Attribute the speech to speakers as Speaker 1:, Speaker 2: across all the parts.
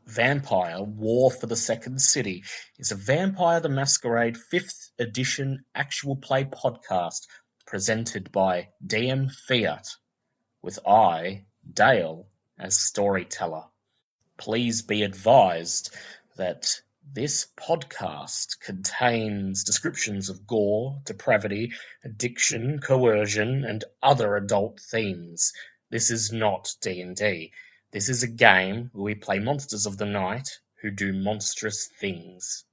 Speaker 1: Vampire War for the Second City is a Vampire the Masquerade 5th edition actual play podcast presented by DM Fiat, with I, Dale, as storyteller. Please be advised that this podcast contains descriptions of gore, depravity, addiction, coercion, and other adult themes. This is not D&D. This is a game where we play monsters of the night who do monstrous things.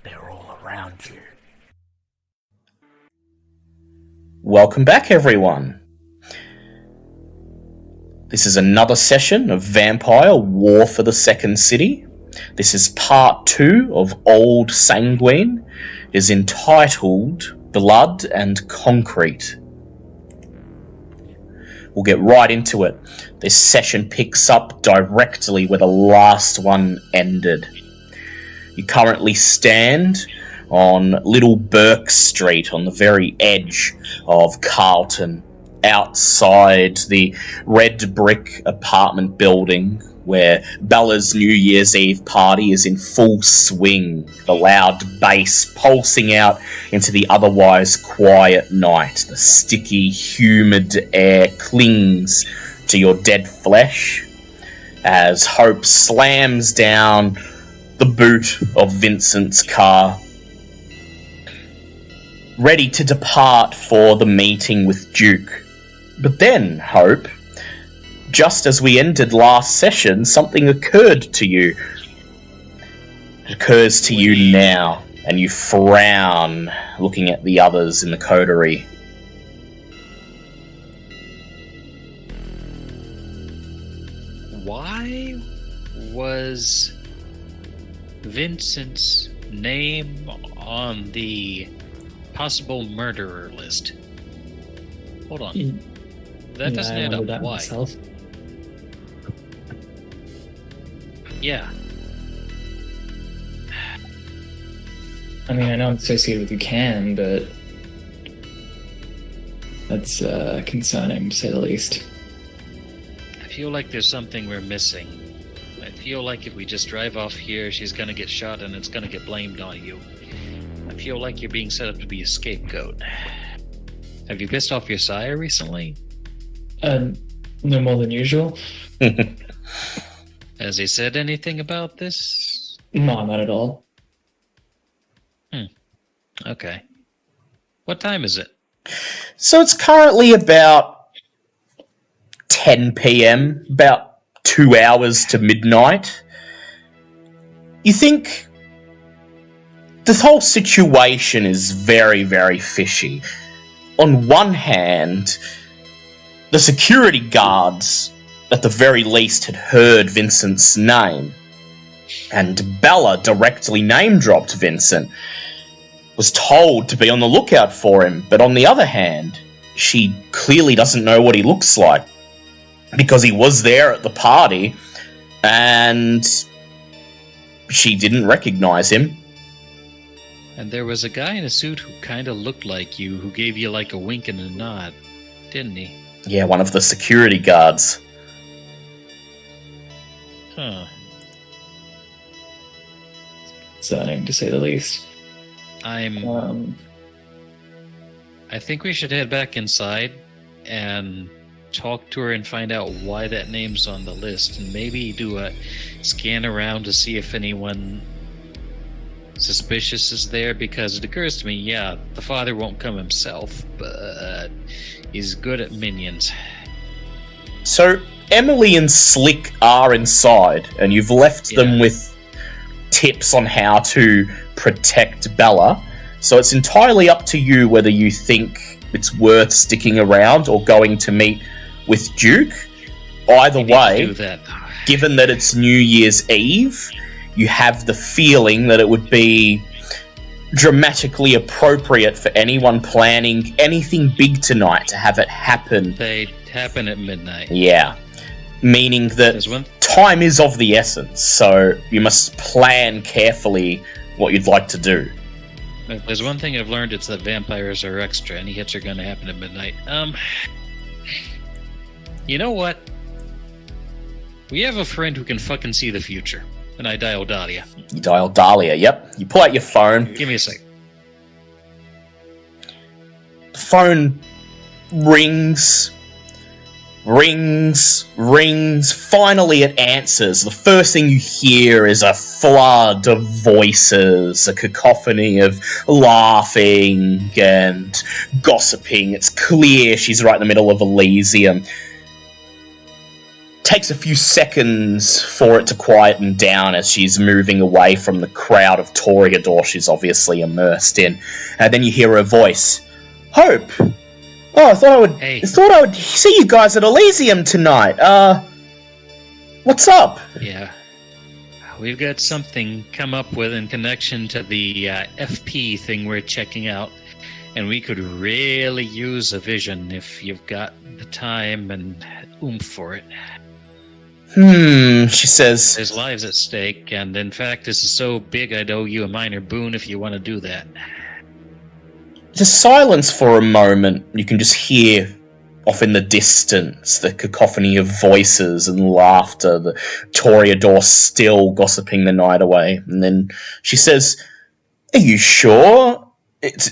Speaker 1: They're all around you. Welcome back, everyone. This is another session of Vampire War for the Second City. This is part 2 of Auld Sanguine. It is entitled Blood and Concrete. We'll get right into it. This session picks up directly where the last one ended. You currently stand on Little Burke Street on the very edge of Carlton, outside the red brick apartment building where Bella's New Year's Eve party is in full swing, the loud bass pulsing out into the otherwise quiet night. The sticky, humid air clings to your dead flesh as Hope slams down the boot of Vincent's car, ready to depart for the meeting with Duke. But then, Hope, just as we ended last session, something occurred to you. It occurs to you now, and you frown, looking at the others in the coterie.
Speaker 2: Why was Vincent's name on the possible murderer list? Hold on. That doesn't add up. Why? Myself. Yeah.
Speaker 3: I mean, I know I'm associated with UCAN, but that's concerning, to say the least.
Speaker 2: I feel like there's something we're missing. I feel like if we just drive off here, she's gonna get shot and it's gonna get blamed on you. I feel like you're being set up to be a scapegoat. Have you pissed off your sire recently?
Speaker 3: No more than usual.
Speaker 2: Has he said anything about this?
Speaker 3: No, not at all.
Speaker 2: Okay. What time is it?
Speaker 1: So it's currently about 10 p.m, about 2 hours to midnight. You think the whole situation is very, very fishy. On one hand, the security guards, at the very least, had heard Vincent's name, and Bella directly name-dropped Vincent, was told to be on the lookout for him, but on the other hand, she clearly doesn't know what he looks like, because he was there at the party, and She didn't recognize him.
Speaker 2: And there was a guy in a suit who kind of looked like you, who gave you like a wink and a nod, didn't he?
Speaker 1: Yeah, one of the security guards.
Speaker 2: Huh.
Speaker 3: Concerning, to say the least.
Speaker 2: I think we should head back inside and talk to her and find out why that name's on the list, and maybe do a scan around to see if anyone suspicious is there, because it occurs to me, yeah, the father won't come himself, but he's good at minions.
Speaker 1: So, Emily and Slick are inside, and you've left them with tips on how to protect Bella. So it's entirely up to you whether you think it's worth sticking around or going to meet with Duke. Either way, given that it's New Year's Eve, you have the feeling that it would be dramatically appropriate for anyone planning anything big tonight to have it happen.
Speaker 2: They happen at midnight.
Speaker 1: Yeah. Meaning that time is of the essence, so you must plan carefully what you'd like to do.
Speaker 2: If there's one thing I've learned, it's that vampires are extra. Any hits are going to happen at midnight. You know what? We have a friend who can fucking see the future. And I dial Dahlia.
Speaker 1: You dial Dahlia, yep. You pull out your phone.
Speaker 2: Give me a sec.
Speaker 1: The phone rings. Finally it answers. The first thing you hear is a flood of voices, a cacophony of laughing and gossiping. It's clear she's right in the middle of Elysium. Takes a few seconds for it to quieten down as she's moving away from the crowd of Toreador she's obviously immersed in. And then you hear her voice. Hope! Oh, I thought I would see you guys at Elysium tonight. What's up?
Speaker 2: Yeah. We've got something come up with in connection to the FP thing we're checking out. And we could really use a vision if you've got the time and oomph for it.
Speaker 1: She says.
Speaker 2: There's lives at stake, and in fact, this is so big I'd owe you a minor boon if you want to do that.
Speaker 1: Just silence for a moment. You can just hear off in the distance the cacophony of voices and laughter, the Toreador still gossiping the night away. And then she says, are you sure?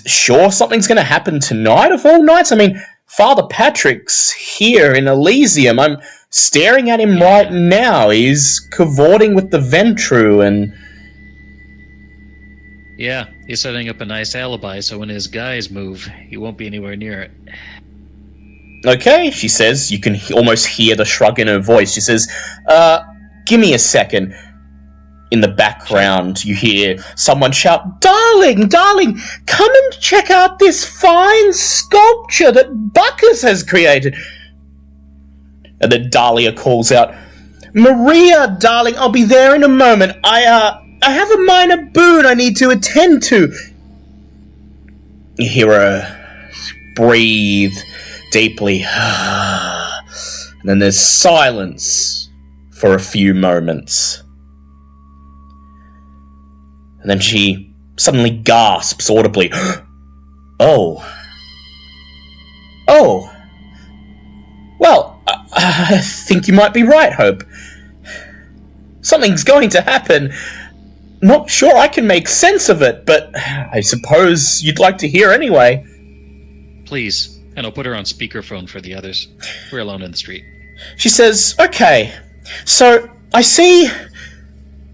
Speaker 1: Sure something's going to happen tonight of all nights? I mean, Father Patrick's here in Elysium. I'm staring at him right now. He's cavorting with the Ventru and...
Speaker 2: Yeah, he's setting up a nice alibi so when his guys move, he won't be anywhere near it.
Speaker 1: Okay, she says. You can almost hear the shrug in her voice. She says, give me a second. In the background, you hear someone shout, Darling, come and check out this fine sculpture that Buckus has created. And then Dahlia calls out, Maria, darling, I'll be there in a moment. I have a minor boon I need to attend to. You hear her breathe deeply. And then there's silence for a few moments. And then she suddenly gasps audibly. Oh. Well, I think you might be right, Hope. Something's going to happen. Not sure I can make sense of it, but I suppose you'd like to hear anyway.
Speaker 2: Please, and I'll put her on speakerphone for the others. We're alone in the street.
Speaker 1: She says, okay, so I see,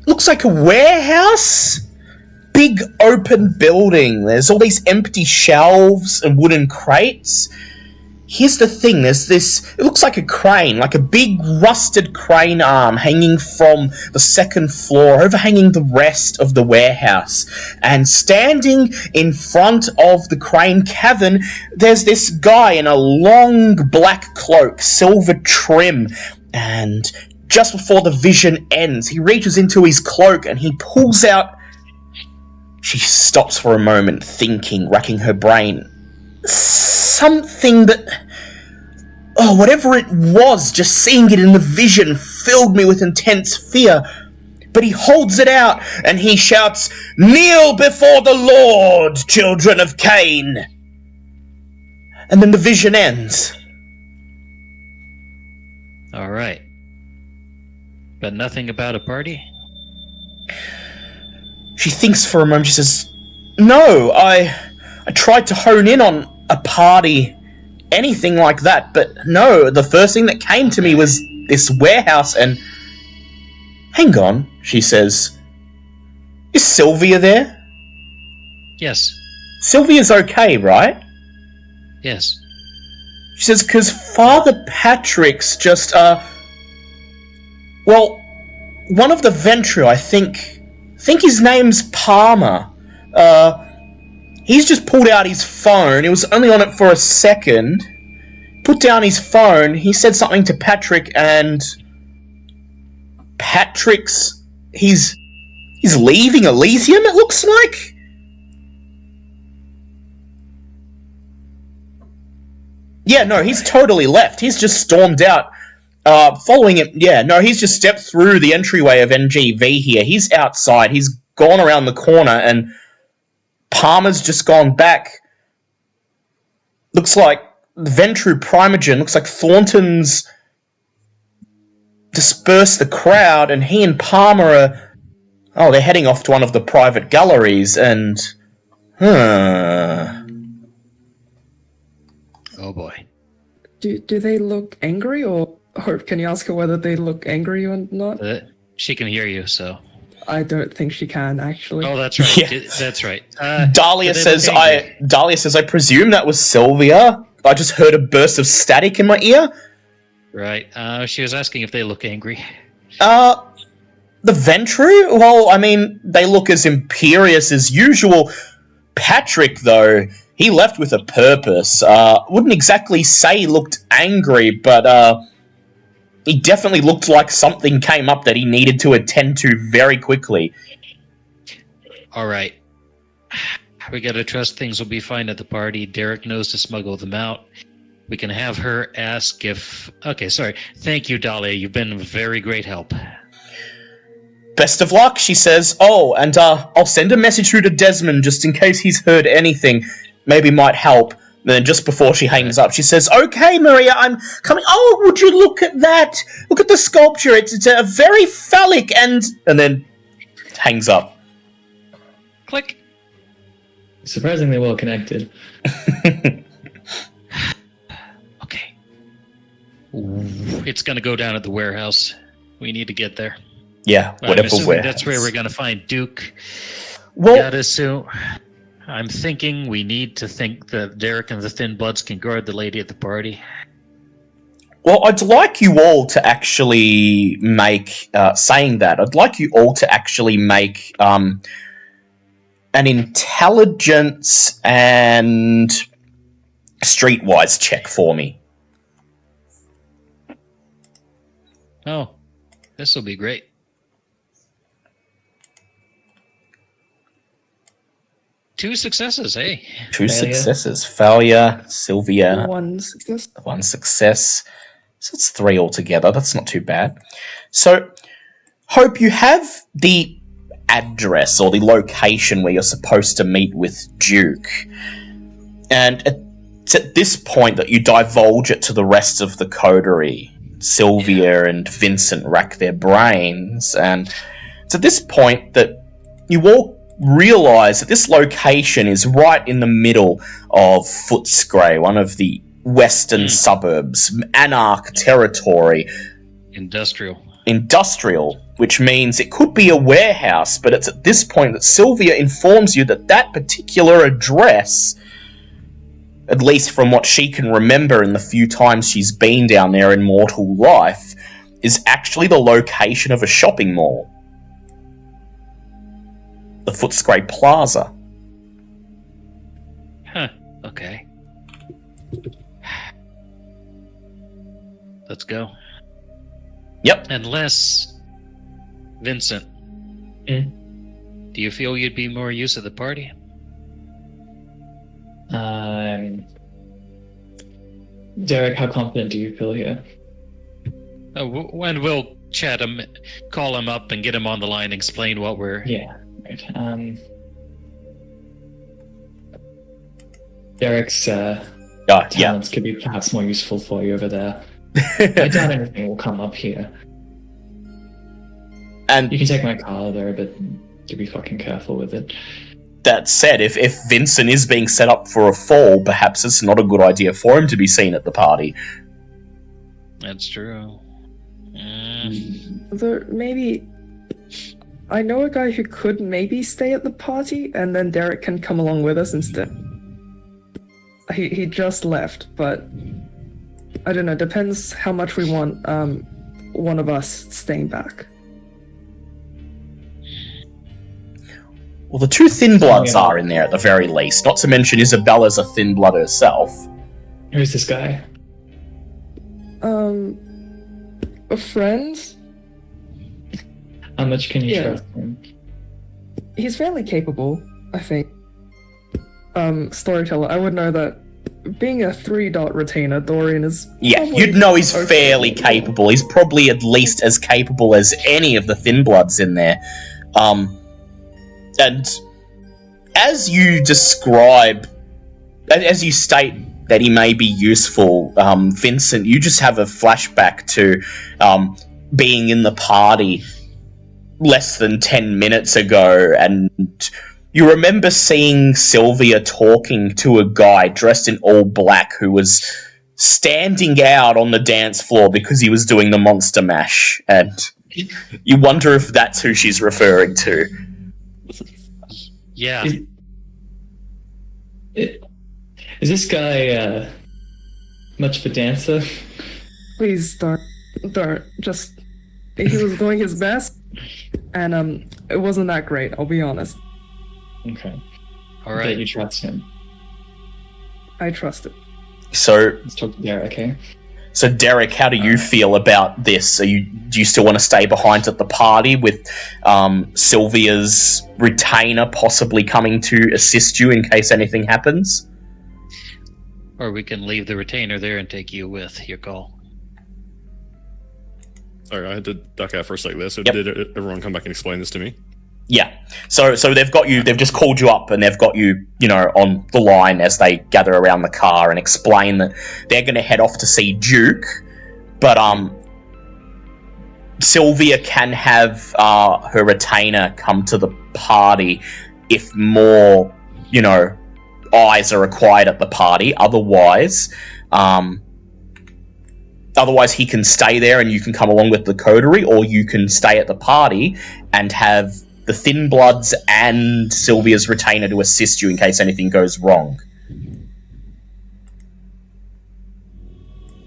Speaker 1: looks like a warehouse? Big open building. There's all these empty shelves and wooden crates. Here's the thing, there's this, it looks like a crane, like a big rusted crane arm hanging from the second floor, overhanging the rest of the warehouse. And standing in front of the crane cavern, there's this guy in a long black cloak, silver trim, and just before the vision ends, he reaches into his cloak and he pulls out... She stops for a moment, thinking, racking her brain. Something that... Oh, whatever it was, just seeing it in the vision filled me with intense fear. but he holds it out and he shouts, "Kneel before the Lord, children of Cain!" And then the vision ends.
Speaker 2: All right. But nothing about a party?
Speaker 1: She thinks for a moment. She says, "No, I tried to hone in on a party, anything like that, but no, the first thing that came to me was this warehouse and..." "Hang on," she says. "Is Sylvia there?"
Speaker 2: Yes.
Speaker 1: "Sylvia's okay, right?"
Speaker 2: Yes.
Speaker 1: She says, "Because Father Patrick's just, well, one of the Ventru, I think his name's Palmer. He's just pulled out his phone. He was only on it for a second. Put down his phone. He said something to Patrick, and Patrick's... He's leaving Elysium, it looks like?" "Yeah, no, he's totally left. He's just stormed out. Following it, yeah, no, he's just stepped through the entryway of NGV here. He's outside. He's gone around the corner, and Palmer's just gone back. Looks like Ventru Primogen, looks like Thornton's dispersed the crowd, and he and Palmer are... Oh, they're heading off to one of the private galleries, and...
Speaker 2: Oh boy.
Speaker 4: Do they look angry, or can you ask her whether they look angry or not?
Speaker 2: She can hear you, so...
Speaker 4: I don't think she can, actually.
Speaker 2: Oh, that's right.
Speaker 1: Yeah.
Speaker 2: That's right.
Speaker 1: Dahlia says, I presume that was Sylvia. I just heard a burst of static in my ear.
Speaker 2: Right. She was asking if they look angry.
Speaker 1: The Ventru? Well, I mean, they look as imperious as usual. Patrick, though, he left with a purpose. Wouldn't exactly say he looked angry, but he definitely looked like something came up that he needed to attend to very quickly.
Speaker 2: All right. We gotta trust things will be fine at the party. Derek knows to smuggle them out. We can have her ask if... Okay, sorry. Thank you, Dahlia. You've been a very great help.
Speaker 1: Best of luck, she says. Oh, and I'll send a message through to Desmond just in case he's heard anything. Maybe might help. Then just before she hangs up, she says, "Okay, Maria, I'm coming." "Oh, would you look at that? Look at the sculpture. It's a very phallic and..." And then hangs up.
Speaker 2: Click.
Speaker 3: Surprisingly well connected.
Speaker 2: Okay. It's gonna go down at the warehouse. We need to get there.
Speaker 1: Yeah, whatever.
Speaker 2: I'm assuming
Speaker 1: warehouse.
Speaker 2: that's where we're gonna find Duke.
Speaker 1: Well,
Speaker 2: Gotta assume... I'm thinking we need to think that Derek and the Thin Bloods can guard the lady at the party.
Speaker 1: Well, I'd like you all to actually make, saying that, I'd like you all to actually make an intelligence and streetwise check for me.
Speaker 2: Oh, this will be great. 2 successes, hey?
Speaker 1: 2
Speaker 3: Failure.
Speaker 1: successes. Failure, Sylvia,
Speaker 4: 1 success.
Speaker 1: 1 success. So it's 3 altogether. That's not too bad. So, Hope, you have the address or the location where you're supposed to meet with Duke. And it's at this point that you divulge it to the rest of the coterie. Sylvia and Vincent rack their brains. And it's at this point that you all realize that this location is right in the middle of Footscray, one of the western suburbs, Anarch territory. Industrial, which means it could be a warehouse, but it's at this point that Sylvia informs you that that particular address, at least from what she can remember in the few times she's been down there in mortal life, is actually the location of a shopping mall. The Footscray Plaza.
Speaker 2: Huh, okay. Let's go.
Speaker 1: Yep.
Speaker 2: Unless... Vincent. Do you feel you'd be more use at the party?
Speaker 3: Derek, how confident do you feel here?
Speaker 2: Oh, and we'll chat him, call him up, and get him on the line. Explain what we're.
Speaker 3: Yeah. Right. Derek's talents could be perhaps more useful for you over there. I doubt anything will come up here.
Speaker 1: And
Speaker 3: you can take my car there, but do be fucking careful with it.
Speaker 1: That said, if Vincent is being set up for a fall, perhaps it's not a good idea for him to be seen at the party.
Speaker 2: That's true.
Speaker 4: Maybe... I know a guy who could maybe stay at the party, and then Derek can come along with us instead. He just left, but... I don't know, depends how much we want one of us staying back.
Speaker 1: Well, the two thin bloods are in there at the very least, not to mention Isabella's a thin blood herself.
Speaker 3: Who's this guy?
Speaker 4: A friend?
Speaker 3: How much can you trust him?
Speaker 4: He's fairly capable, I think. Storyteller, I would know that being a 3-dot retainer, Dorian is...
Speaker 1: Yeah, you'd know he's fairly capable. He's probably at least as capable as any of the thin bloods in there. And as you describe, as you state that he may be useful, Vincent, you just have a flashback to being in the party less than 10 minutes ago, and you remember seeing Sylvia talking to a guy dressed in all black who was standing out on the dance floor because he was doing the monster mash, and you wonder if that's who she's referring to.
Speaker 2: Yeah.
Speaker 3: Is this guy much of a dancer?
Speaker 4: Please don't. Just... He was doing his best, and it wasn't that great, I'll be honest.
Speaker 3: Okay.
Speaker 2: Alright.
Speaker 3: But you trust him.
Speaker 4: I trust him.
Speaker 1: So...
Speaker 3: Let's talk to Derek, okay?
Speaker 1: So, Derek, how do you feel about this? Do you still want to stay behind at the party with Sylvia's retainer possibly coming to assist you in case anything happens?
Speaker 2: Or we can leave the retainer there and take you with. Your call.
Speaker 5: Sorry, I had to duck out for a sec there. So
Speaker 1: Yep.
Speaker 5: did everyone come back and explain this to me?
Speaker 1: Yeah. So they've got you. They've just called you up and they've got you, on the line as they gather around the car and explain that they're going to head off to see Duke, but Sylvia can have her retainer come to the party if more, eyes are required at the party. Otherwise, he can stay there and you can come along with the coterie, or you can stay at the party and have the thin bloods and Sylvia's retainer to assist you in case anything goes wrong.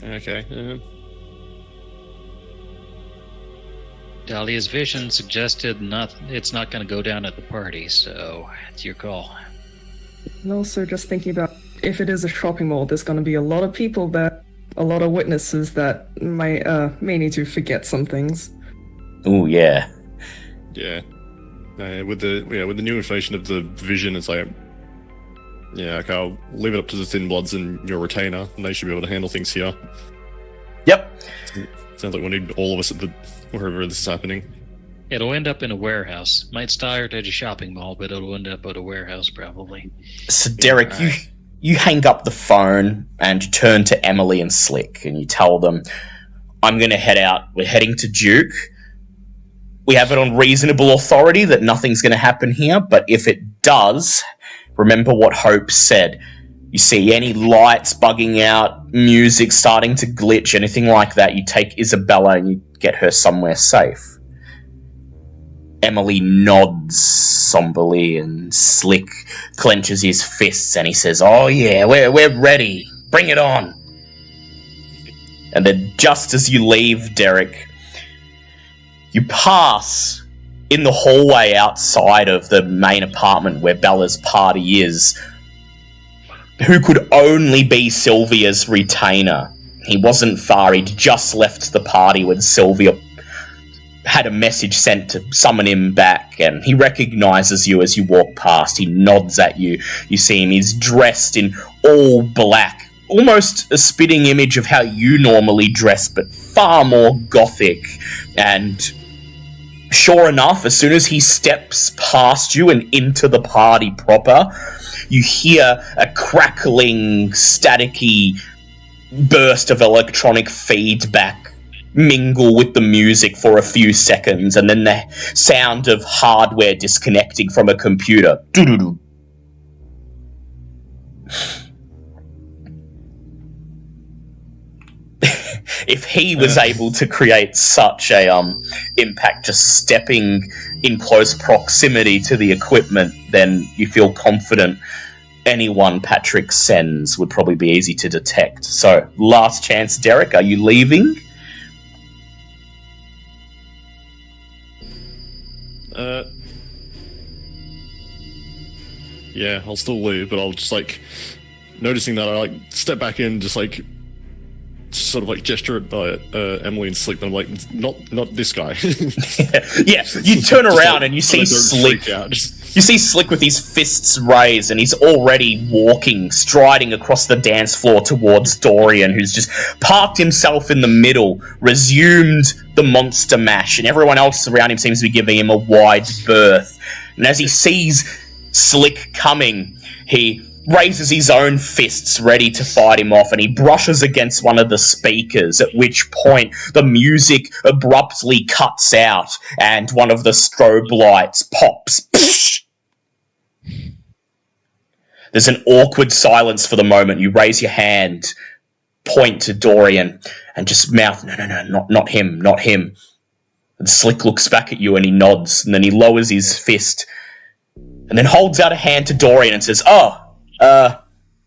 Speaker 5: Okay.
Speaker 2: Dahlia's vision suggested it's not going to go down at the party, so it's your call.
Speaker 4: And also just thinking about, if it is a shopping mall, there's going to be a lot of people there, a lot of witnesses that may need to forget some things.
Speaker 1: Ooh, yeah.
Speaker 5: Yeah. With the new information of the vision, it's like, yeah, okay, I'll leave it up to the thin bloods and your retainer, and they should be able to handle things here.
Speaker 1: Yep.
Speaker 5: Sounds like we need all of us at wherever this is happening.
Speaker 2: It'll end up in a warehouse. Might start at a shopping mall, but it'll end up at a warehouse probably.
Speaker 1: So, Derek, you hang up the phone and you turn to Emily and Slick and you tell them, I'm going to head out. We're heading to Duke. We have it on reasonable authority that nothing's going to happen here, but if it does, remember what Hope said. You see any lights bugging out, music starting to glitch, anything like that, you take Isabella and you get her somewhere safe. Emily nods somberly and Slick clenches his fists and he says, oh yeah, we're ready. Bring it on. And then just as you leave, Derek, you pass in the hallway outside of the main apartment where Bella's party is, who could only be Sylvia's retainer. He wasn't far, he'd just left the party when Sylvia had a message sent to summon him back, and he recognizes you as you walk past. He nods at you. You see him, he's dressed in all black, almost a spitting image of how you normally dress, but far more gothic, And sure enough, as soon as he steps past you and into the party proper, you hear a crackling, staticky burst of electronic feedback mingle with the music for a few seconds, and then the sound of hardware disconnecting from a computer. Doo-doo-doo. If he was able to create such a impact just stepping in close proximity to the equipment, then you feel confident anyone Patrick sends would probably be easy to detect. So, last chance, Derek, are you leaving?
Speaker 5: Yeah, I'll still leave, but I'll just noticing that I step back in, just sort of gesture at Emily and Slick, but I'm not this guy.
Speaker 1: Yeah, you turn around and you see Slick. You see Slick with his fists raised, and he's already striding across the dance floor towards Dorian, who's just parked himself in the middle, resumed the monster mash, and everyone else around him seems to be giving him a wide berth. And as he sees Slick coming, he raises his own fists ready to fight him off, and he brushes against one of the speakers, at which point the music abruptly cuts out and one of the strobe lights pops. There's an awkward silence for the moment. You raise your hand, point to Dorian, and just mouth, no, not him. And Slick looks back at you and he nods, and then he lowers his fist and then holds out a hand to Dorian and says,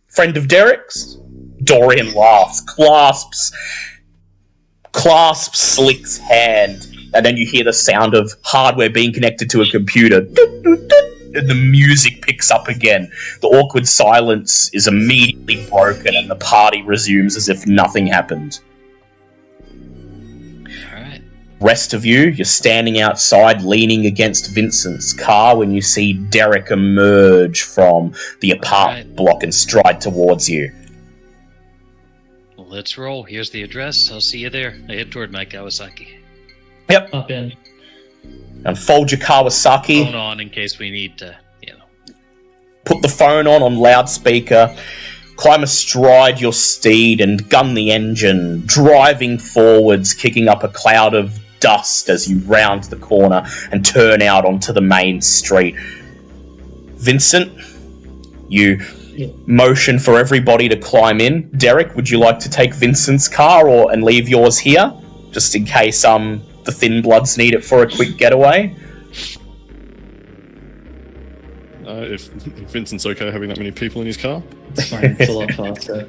Speaker 1: friend of Derek's? Dorian laughs, clasps Slick's hand, and then you hear the sound of hardware being connected to a computer. And the music picks up again. The awkward silence is immediately broken, and the party resumes as if nothing happened.
Speaker 2: Alright.
Speaker 1: Rest of you, you're standing outside leaning against Vincent's car when you see Derek emerge from the apartment block and stride towards you.
Speaker 2: Well, let's roll. Here's the address. I'll see you there. I head toward my Kawasaki.
Speaker 1: Yep.
Speaker 3: Up in.
Speaker 1: Unfold your Kawasaki.
Speaker 2: Phone on in case we need to,
Speaker 1: Put the phone on loudspeaker. Climb astride your steed and gun the engine, driving forwards, kicking up a cloud of dust as you round the corner and turn out onto the main street. Vincent, you motion for everybody to climb in. Derek, would you like to take Vincent's car and leave yours here, just in case the Thin Bloods need it for a quick getaway?
Speaker 5: If Vincent's okay having that many people in his car.
Speaker 3: It's fine, it's a lot faster.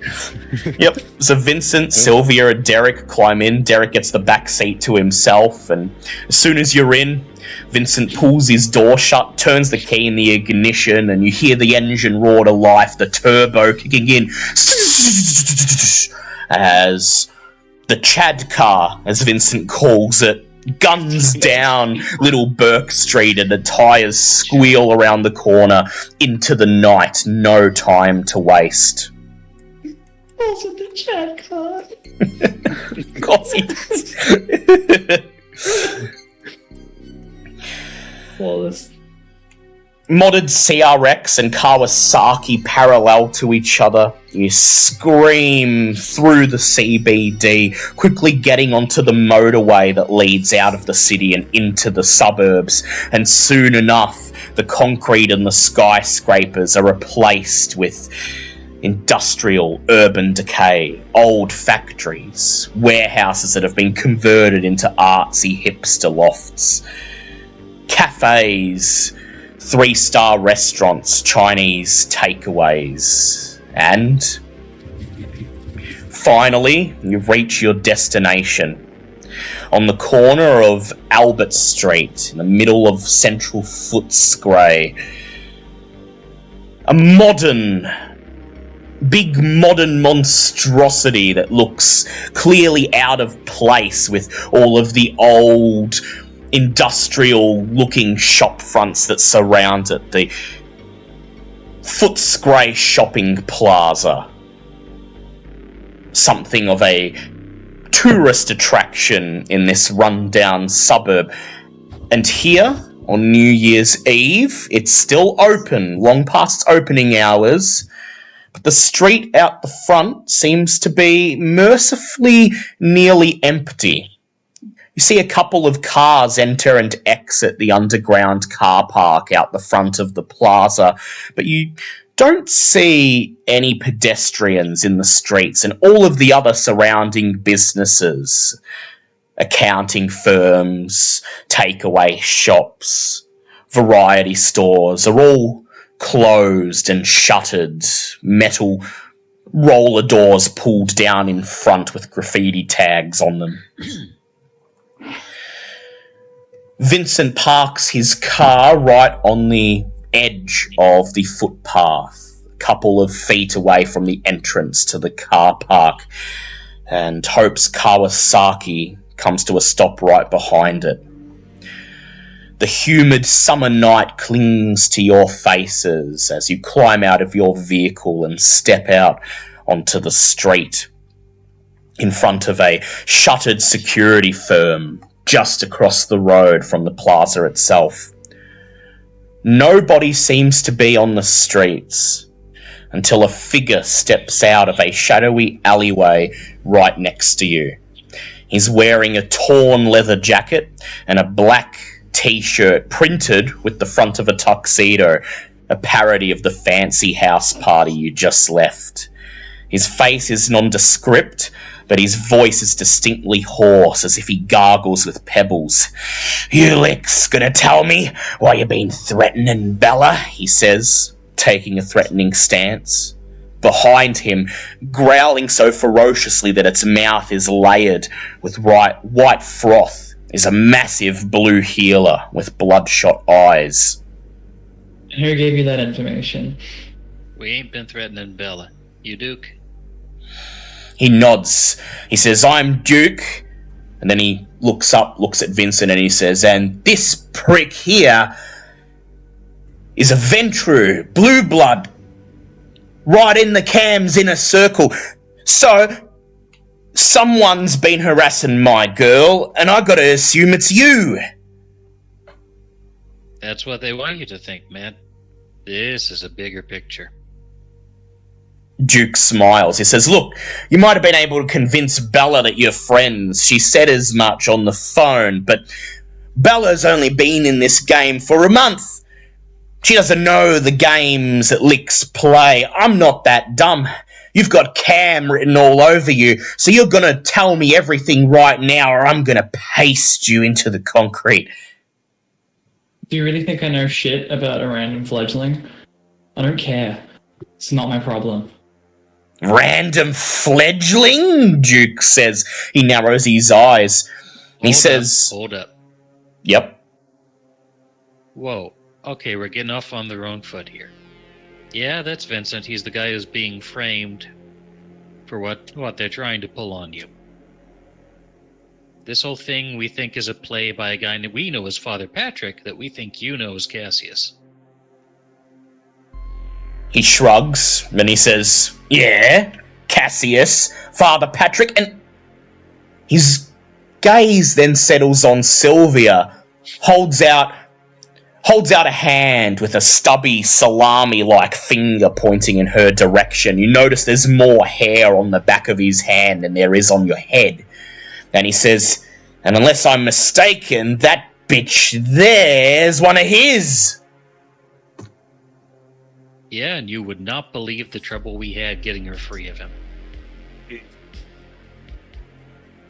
Speaker 1: Yep, so Vincent, Sylvia, and Derek climb in. Derek gets the back seat to himself, and as soon as you're in, Vincent pulls his door shut, turns the key in the ignition, and you hear the engine roar to life, the turbo kicking in as the Chad car, as Vincent calls it, guns down Little Burke Street, and the tyres squeal around the corner into the night. No time to waste.
Speaker 3: Also the Chad car. Wallace.
Speaker 1: Modded CRX and Kawasaki parallel to each other. You scream through the CBD, quickly getting onto the motorway that leads out of the city and into the suburbs. And soon enough, the concrete and the skyscrapers are replaced with industrial urban decay, old factories, warehouses that have been converted into artsy hipster lofts, cafes, 3-star restaurants, Chinese takeaways, and finally, you reach your destination. On the corner of Albert Street, in the middle of central Footscray, a big modern monstrosity that looks clearly out of place with all of the old industrial-looking shop fronts that surround it. The Footscray Shopping Plaza. Something of a tourist attraction in this rundown suburb. And here, on New Year's Eve, it's still open, long past its opening hours, but the street out the front seems to be mercifully nearly empty. You see a couple of cars enter and exit the underground car park out the front of the plaza, but you don't see any pedestrians in the streets, and all of the other surrounding businesses, accounting firms, takeaway shops, variety stores, are all closed and shuttered, metal roller doors pulled down in front with graffiti tags on them. Vincent parks his car right on the edge of the footpath, a couple of feet away from the entrance to the car park, and hopes Kawasaki comes to a stop right behind it. The humid summer night clings to your faces as you climb out of your vehicle and step out onto the street in front of a shuttered security firm just across the road from the plaza itself. Nobody seems to be on the streets until a figure steps out of a shadowy alleyway right next to you. He's wearing a torn leather jacket and a black t-shirt printed with the front of a tuxedo, a parody of the fancy house party you just left. His face is nondescript, but his voice is distinctly hoarse, as if he gargles with pebbles. "You licks gonna tell me why you been threatening Bella?" he says, taking a threatening stance. Behind him, growling so ferociously that its mouth is layered with white froth, is a massive blue healer with bloodshot eyes.
Speaker 3: Who gave you that information?
Speaker 2: We ain't been threatening Bella. You, Duke?
Speaker 1: He nods. He says, "I'm Duke." And then he looks up, looks at Vincent, and he says, "And this prick here is a Ventru, blue blood, right in the cam's inner circle. So, someone's been harassing my girl, and I gotta assume it's you."
Speaker 2: That's what they want you to think, man. This is a bigger picture.
Speaker 1: Duke smiles. He says, "Look, you might have been able to convince Bella that you're friends. She said as much on the phone, but Bella's only been in this game for a month. She doesn't know the games that licks play. I'm not that dumb. You've got Cam written all over you, so you're gonna tell me everything right now, or I'm gonna paste you into the concrete."
Speaker 3: Do you really think I know shit about a random fledgling? I don't care. It's not my problem.
Speaker 1: "Random fledgling?" Duke says. He narrows his eyes. He says...
Speaker 2: Hold up.
Speaker 1: Yep.
Speaker 2: Whoa. Okay, we're getting off on the wrong foot here. Yeah, that's Vincent. He's the guy who's being framed for what they're trying to pull on you. This whole thing we think is a play by a guy that we know as Father Patrick that we think you know as Cassius.
Speaker 1: He shrugs, and he says, "Yeah, Cassius, Father Patrick," and his gaze then settles on Sylvia, holds out a hand with a stubby salami-like finger pointing in her direction. You notice there's more hair on the back of his hand than there is on your head. And he says, "And unless I'm mistaken, that bitch there's one of his."
Speaker 2: Yeah, and you would not believe the trouble we had getting her free of him.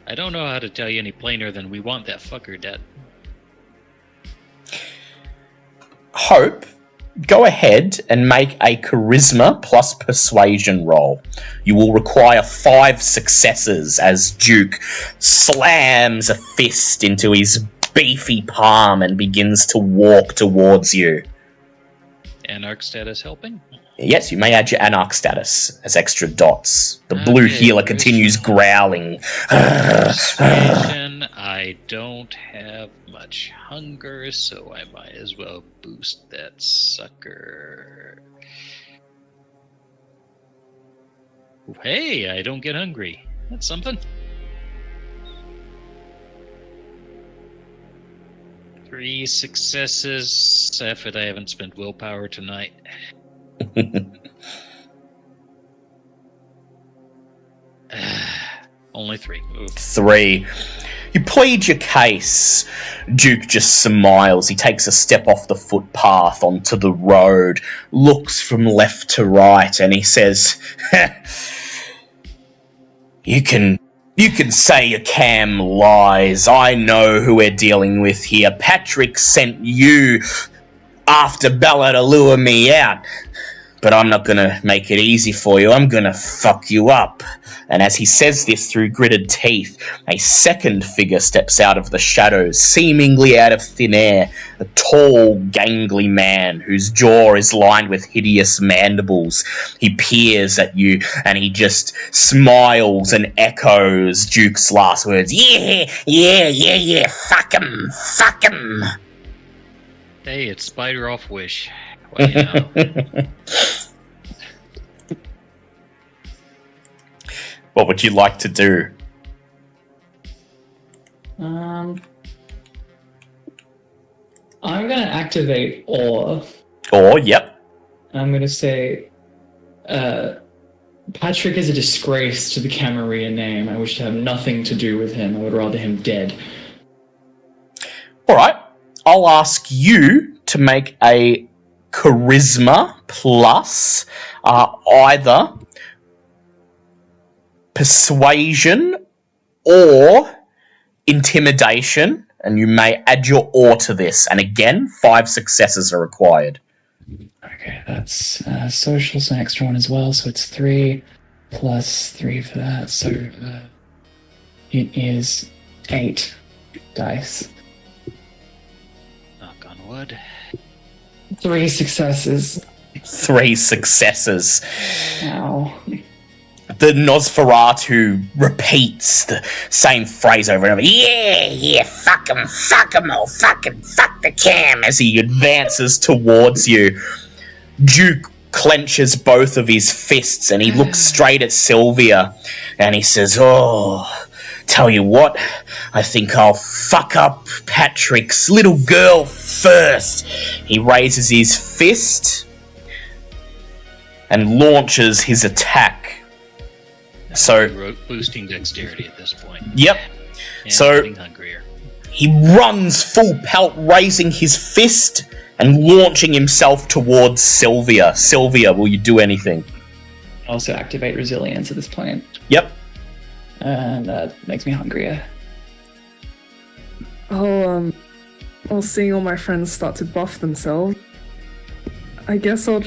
Speaker 2: I don't know how to tell you any plainer than we want that fucker dead.
Speaker 1: Hope, go ahead and make a charisma plus persuasion roll. You will require 5 successes as Duke slams a fist into his beefy palm and begins to walk towards you.
Speaker 2: Anarch status helping?
Speaker 1: Yes, you may add your Anarch status as extra dots. The blue healer continues growling.
Speaker 2: Persuasion, I don't have much hunger, so I might as well boost that sucker. Hey, I don't get hungry. That's something. 3 successes. Effort, I haven't spent willpower tonight. Only 3. Oof.
Speaker 1: 3. You plead your case. Duke just smiles. He takes a step off the footpath onto the road, looks from left to right, and he says, You can say your cam lies. I know who we're dealing with here. Patrick sent you after Bella to lure me out. But I'm not gonna make it easy for you. I'm gonna fuck you up. And as he says this through gritted teeth, a second figure steps out of the shadows, seemingly out of thin air. A tall, gangly man whose jaw is lined with hideous mandibles. He peers at you and he just smiles and echoes Duke's last words. Yeah, fuck him.
Speaker 2: Hey, it's Spider off Wish. Well, you know.
Speaker 1: What would you like to do?
Speaker 3: I'm gonna activate Awe.
Speaker 1: Or, yep.
Speaker 3: I'm gonna say, Patrick is a disgrace to the Camarilla name. I wish to have nothing to do with him. I would rather him dead.
Speaker 1: Alright. I'll ask you to make a charisma plus either persuasion or intimidation, and you may add your or to this. And again, 5 successes are required.
Speaker 3: Okay, that's social's an extra one as well, so it's 3 plus 3 for that. So it is 8 dice.
Speaker 2: Knock on wood.
Speaker 3: 3 successes.
Speaker 1: 3 successes.
Speaker 3: Ow.
Speaker 1: The Nosferatu repeats the same phrase over and over. Yeah, fuck him, oh, fuck the cam, as he advances towards you. Duke clenches both of his fists and he looks straight at Sylvia and he says, oh, tell you what, I think I'll fuck up Patrick's little girl first. He raises his fist and launches his attack. So,
Speaker 2: boosting dexterity at this point.
Speaker 1: Yep.
Speaker 2: And
Speaker 1: So-
Speaker 2: getting hungrier.
Speaker 1: he runs full pelt, raising his fist and launching himself towards Sylvia. Sylvia, will you do anything?
Speaker 3: Also activate resilience at this point.
Speaker 1: Yep.
Speaker 3: And that makes me hungrier.
Speaker 4: I'll seeing all my friends start to buff themselves, I guess I'll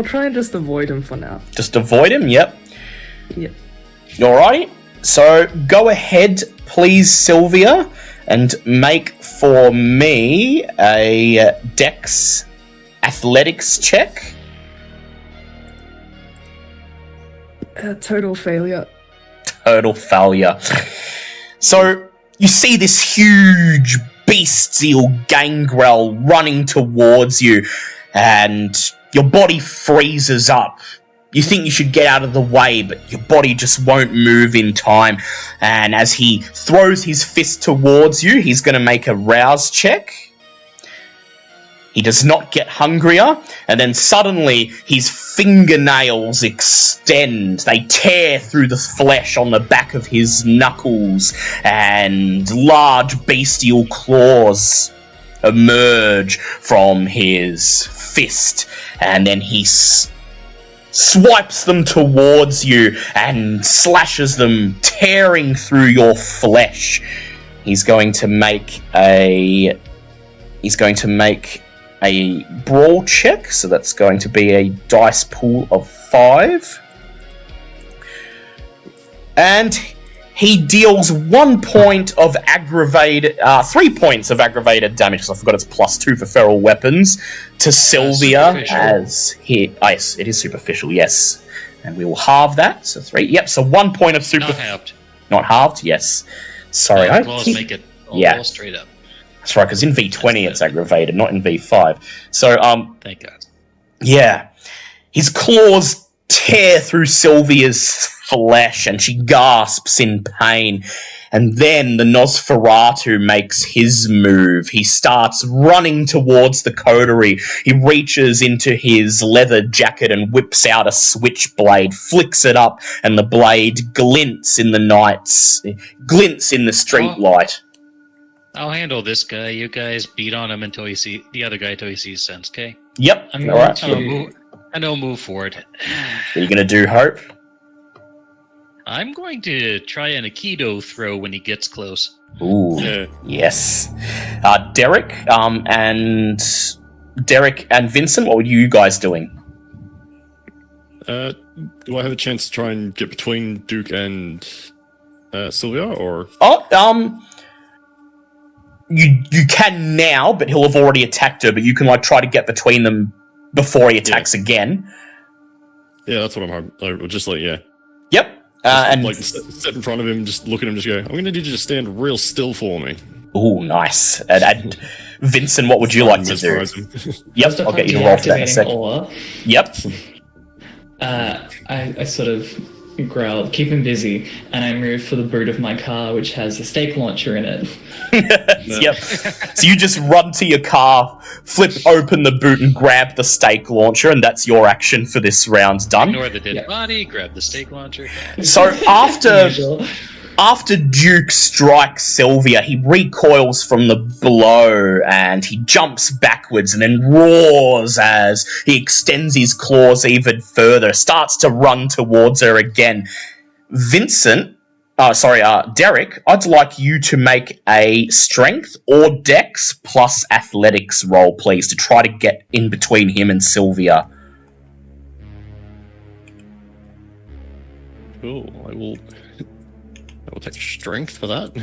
Speaker 4: try and just avoid him for now.
Speaker 1: Just avoid him, yep.
Speaker 4: Yep.
Speaker 1: Alrighty. So go ahead, please, Sylvia, and make for me a Dex athletics check.
Speaker 4: Total failure.
Speaker 1: Total failure. So you see this huge bestial gangrel running towards you, and your body freezes up. You think you should get out of the way, but your body just won't move in time. And as he throws his fist towards you, he's going to make a rouse check. He does not get hungrier, and then suddenly his fingernails extend. They tear through the flesh on the back of his knuckles, and large bestial claws emerge from his fist, and then he swipes them towards you and slashes them, tearing through your flesh. He's going to make a brawl check, so that's going to be a dice pool of 5. And he deals 1 point of aggravated, 3 points of aggravated damage, because I forgot it's +2 for feral weapons, to Sylvia as he... yes, it is superficial, yes. And we will halve that, so 3. Yep, so 1 point of super...
Speaker 2: Not halved.
Speaker 1: Not halved, yes. Sorry,
Speaker 2: No, claws make it all straight up.
Speaker 1: That's right, because in V20 it's aggravated, not in V5. So,
Speaker 2: Thank God.
Speaker 1: yeah. His claws tear through Sylvia's flesh and she gasps in pain. And then the Nosferatu makes his move. He starts running towards the coterie. He reaches into his leather jacket and whips out a switchblade, flicks it up, and the blade glints in the street light.
Speaker 2: I'll handle this guy. You guys beat on him until you see the other guy until you see sense, okay?
Speaker 1: Yep,
Speaker 3: I'm
Speaker 1: alright.
Speaker 3: going
Speaker 2: And I'll move forward.
Speaker 1: Are you going to do Hope?
Speaker 2: I'm going to try an Aikido throw when he gets close.
Speaker 1: Ooh,
Speaker 5: Yeah.
Speaker 1: yes. Derek and Vincent, what were you guys doing?
Speaker 5: Do I have a chance to try and get between Duke and Sylvia, or?
Speaker 1: You can now, but he'll have already attacked her, but you can try to get between them before he attacks again.
Speaker 5: Yeah, that's what I'm hoping. Just yeah.
Speaker 1: Yep. And
Speaker 5: step in front of him, just look at him, just go, I'm going to need you to just stand real still for me.
Speaker 1: ooh, nice. And Vincent, what would you like to do?
Speaker 5: Mesmerize him.
Speaker 1: Yep, I'll get you to roll for that in a second.
Speaker 3: Aura,
Speaker 1: Yep.
Speaker 3: I sort of growl, keep him busy, and I move for the boot of my car, which has a stake launcher in it.
Speaker 1: Yep. So you just run to your car, flip open the boot, and grab the stake launcher, and that's your action for this round done.
Speaker 2: Ignore the dead
Speaker 3: Yep.
Speaker 2: body, grab the stake launcher.
Speaker 1: So after
Speaker 3: Usual.
Speaker 1: After Duke strikes Sylvia, he recoils from the blow and he jumps backwards and then roars as he extends his claws even further, starts to run towards her again. Derek, I'd like you to make a strength or dex plus athletics roll, please, to try to get in between him and Sylvia.
Speaker 5: Cool. I will take strength for that.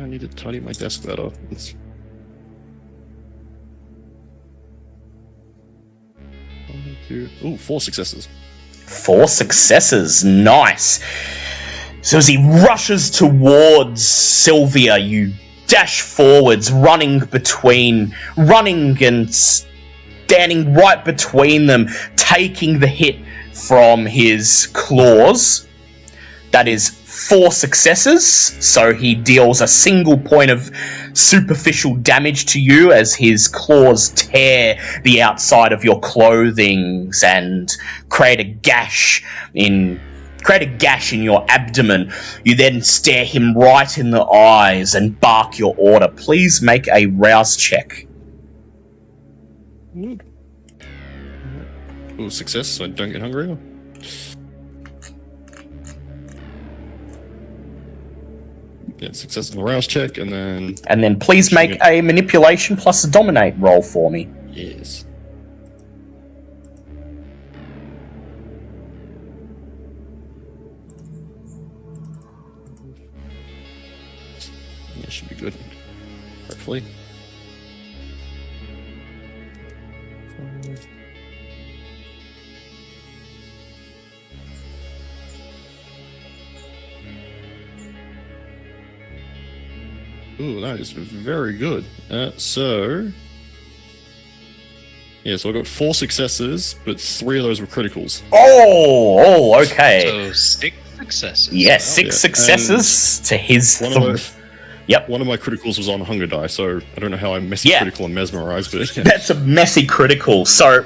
Speaker 5: I need to tidy my desk better. Ooh, 4 successes.
Speaker 1: 4 successes, nice. So as he rushes towards Sylvia, you dash forwards, running and standing right between them, taking the hit from his claws. That is 4 successes, so he deals a single point of superficial damage to you as his claws tear the outside of your clothing and create a gash in your abdomen. You then stare him right in the eyes and bark your order. Please make a rouse check.
Speaker 5: Ooh, success, so I don't get hungry. Yeah, success on the rouse check, and then
Speaker 1: Please make a manipulation plus a dominate roll for me.
Speaker 5: yes. Yeah, should be good. Hopefully. Ooh, that is very good. So I got 4 successes, but 3 of those were criticals.
Speaker 1: Oh, okay.
Speaker 2: So 6 successes.
Speaker 1: Yes, 6
Speaker 5: Yeah,
Speaker 1: successes to his
Speaker 5: One
Speaker 1: thumb.
Speaker 5: of
Speaker 1: Yep.
Speaker 5: One of my criticals was on Hunger Die, so I don't know how I missed
Speaker 1: Yeah.
Speaker 5: critical and mesmerized, but yeah.
Speaker 1: That's a messy critical. So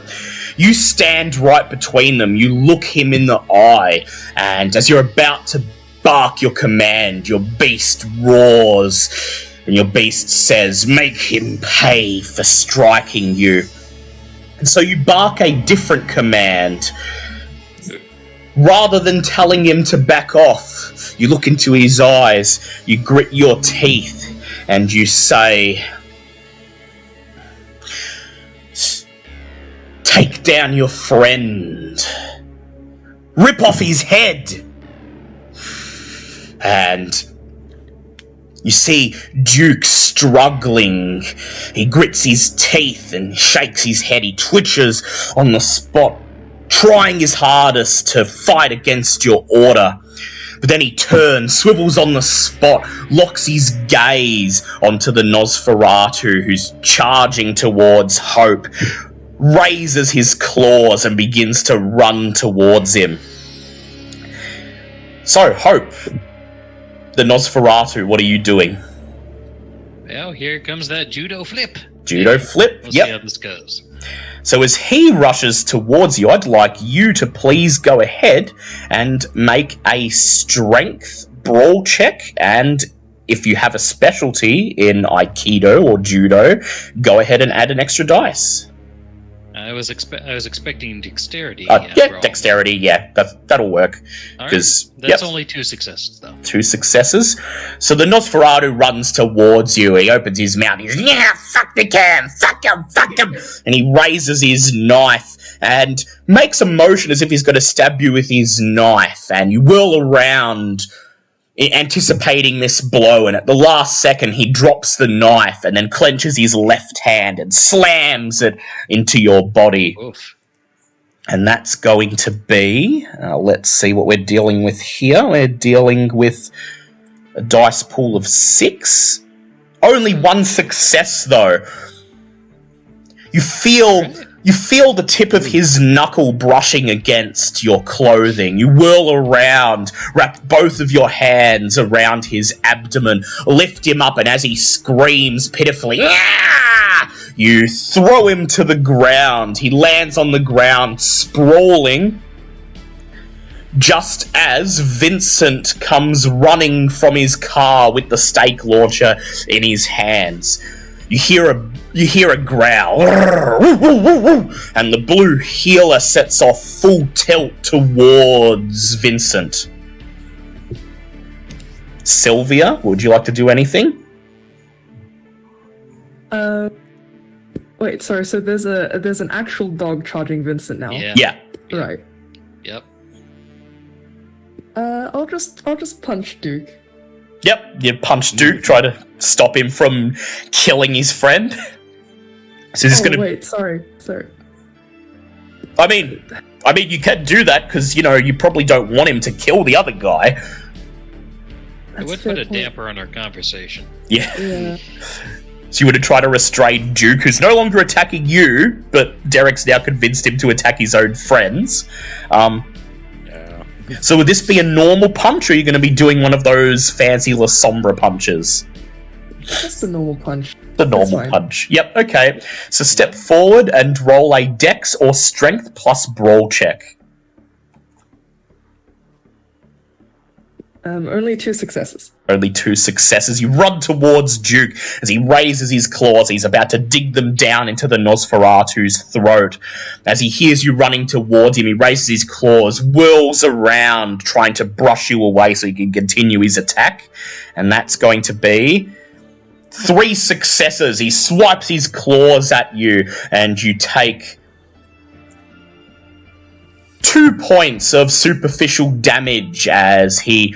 Speaker 1: you stand right between them, you look him in the eye, and as you're about to bark your command, your beast roars, and your beast says, "Make him pay for striking you." And so you bark a different command. Rather than telling him to back off, you look into his eyes, you grit your teeth, and you say, "Take down your friend. Rip off his head." And you see Duke struggling. He grits his teeth and shakes his head. He twitches on the spot, trying his hardest to fight against your order. But then he turns, swivels on the spot, locks his gaze onto the Nosferatu who's charging towards Hope. raises his claws and begins to run towards him. So, Hope, the Nosferatu, what are you doing?
Speaker 2: Well, here comes that judo flip.
Speaker 1: Judo flip?
Speaker 2: We'll see how this goes.
Speaker 1: So as he rushes towards you, I'd like you to please go ahead and make a strength brawl check, and if you have a specialty in Aikido or Judo, go ahead and add an extra dice.
Speaker 2: I was expecting dexterity.
Speaker 1: Yeah, dexterity, yeah, that'll work.
Speaker 2: Because that's only 2 successes, though.
Speaker 1: 2 successes. So the Nosferatu runs towards you. He opens his mouth. He's, yeah, fuck the cam, fuck him. And he raises his knife and makes a motion as if he's going to stab you with his knife. And you whirl around, anticipating this blow, and at the last second he drops the knife and then clenches his left hand and slams it into your body.
Speaker 2: Oof.
Speaker 1: And that's going to be, let's see what we're dealing with here. We're dealing with a dice pool of 6. Only 1 success, though. You feel the tip of his knuckle brushing against your clothing. You whirl around, wrap both of your hands around his abdomen, lift him up, and as he screams pitifully, "Ah!" you throw him to the ground. He lands on the ground, sprawling, just as Vincent comes running from his car with the stake launcher in his hands. You hear a growl, and the blue healer sets off full tilt towards Vincent. Sylvia, would you like to do anything?
Speaker 4: Wait, sorry, so there's an actual dog charging Vincent now?
Speaker 1: Yeah.
Speaker 4: Right.
Speaker 2: Yep.
Speaker 4: I'll just punch Duke.
Speaker 1: Yep, you punch Duke, try to stop him from killing his friend. So this is gonna.
Speaker 4: Wait, sorry.
Speaker 1: I mean, you can do that because you probably don't want him to kill the other guy.
Speaker 2: It would put a damper on our conversation.
Speaker 1: Yeah. So you would have tried to restrain Duke, who's no longer attacking you, but Derek's now convinced him to attack his own friends. So would this be a normal punch, or are you going to be doing one of those fancy La Sombra punches?
Speaker 4: Just a normal punch.
Speaker 1: The normal punch. Yep, okay. So step forward and roll a dex or strength plus brawl check.
Speaker 4: Only 2 successes.
Speaker 1: Only 2 successes. You run towards Duke as he raises his claws. He's about to dig them down into the Nosferatu's throat. As he hears you running towards him, he raises his claws, whirls around, trying to brush you away so he can continue his attack. And that's going to be 3 successes. He swipes his claws at you, and you take 2 points of superficial damage as he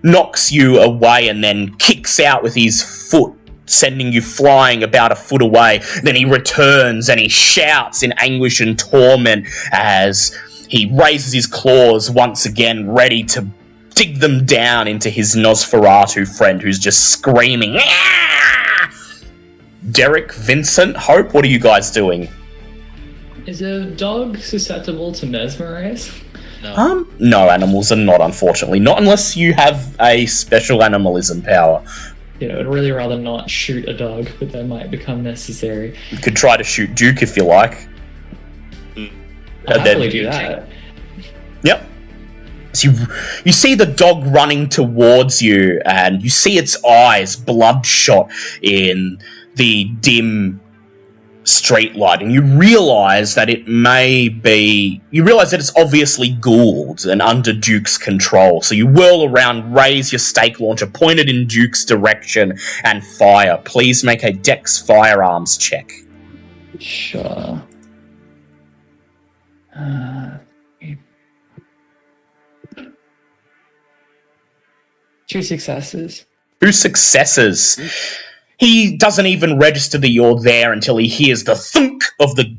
Speaker 1: knocks you away and then kicks out with his foot, sending you flying about a foot away. Then he returns and he shouts in anguish and torment as he raises his claws once again, ready to dig them down into his Nosferatu friend, who's just screaming. "Ah!" Derek, Vincent, Hope, what are you guys doing?
Speaker 3: Is a dog susceptible to mesmerize?
Speaker 2: No.
Speaker 1: No, animals are not, unfortunately. Not unless you have a special animalism power.
Speaker 3: I'd really rather not shoot a dog, but that might become necessary.
Speaker 1: You could try to shoot Duke if you like.
Speaker 3: I'll happily do that.
Speaker 1: Yep. So you see the dog running towards you, and you see its eyes bloodshot in the dim street light, and you realise that it's obviously Gould and under Duke's control. So you whirl around, raise your stake launcher, point it in Duke's direction, and fire. Please make a Dex firearms check.
Speaker 3: Sure. 2 successes.
Speaker 1: 2 successes. He doesn't even register that you're there until he hears the thunk of the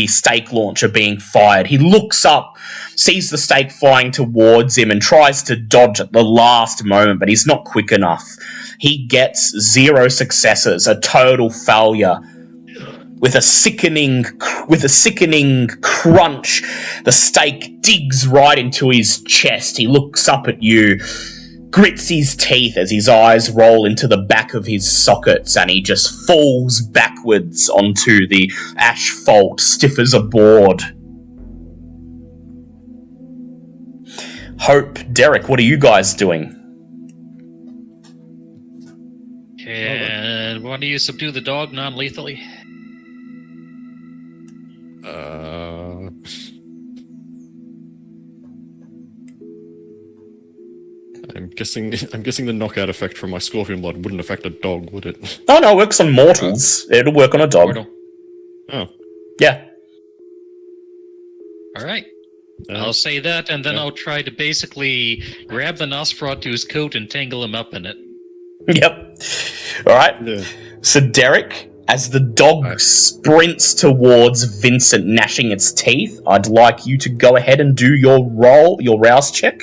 Speaker 1: stake launcher being fired. He looks up, sees the stake flying towards him, and tries to dodge at the last moment, but he's not quick enough. He gets 0 successes, a total failure. With a sickening crunch, the stake digs right into his chest. He looks up at you, grits his teeth as his eyes roll into the back of his sockets, and he just falls backwards onto the asphalt, stiff as a board. Hope, Derek, what are you guys doing?
Speaker 2: And why do you subdue the dog non-lethally?
Speaker 5: I'm guessing the knockout effect from my scorpion blood wouldn't affect a dog, would it?
Speaker 1: Oh no, it works on mortals. It'll work on a dog.
Speaker 2: Mortal.
Speaker 5: Oh.
Speaker 1: Yeah.
Speaker 2: Alright. I'll say that, and then I'll try to basically grab the Nosferatu's coat and tangle him up in it.
Speaker 1: Yep. Alright.
Speaker 5: Yeah.
Speaker 1: So Derek, as the dog sprints towards Vincent, gnashing its teeth, I'd like you to go ahead and do your rouse check.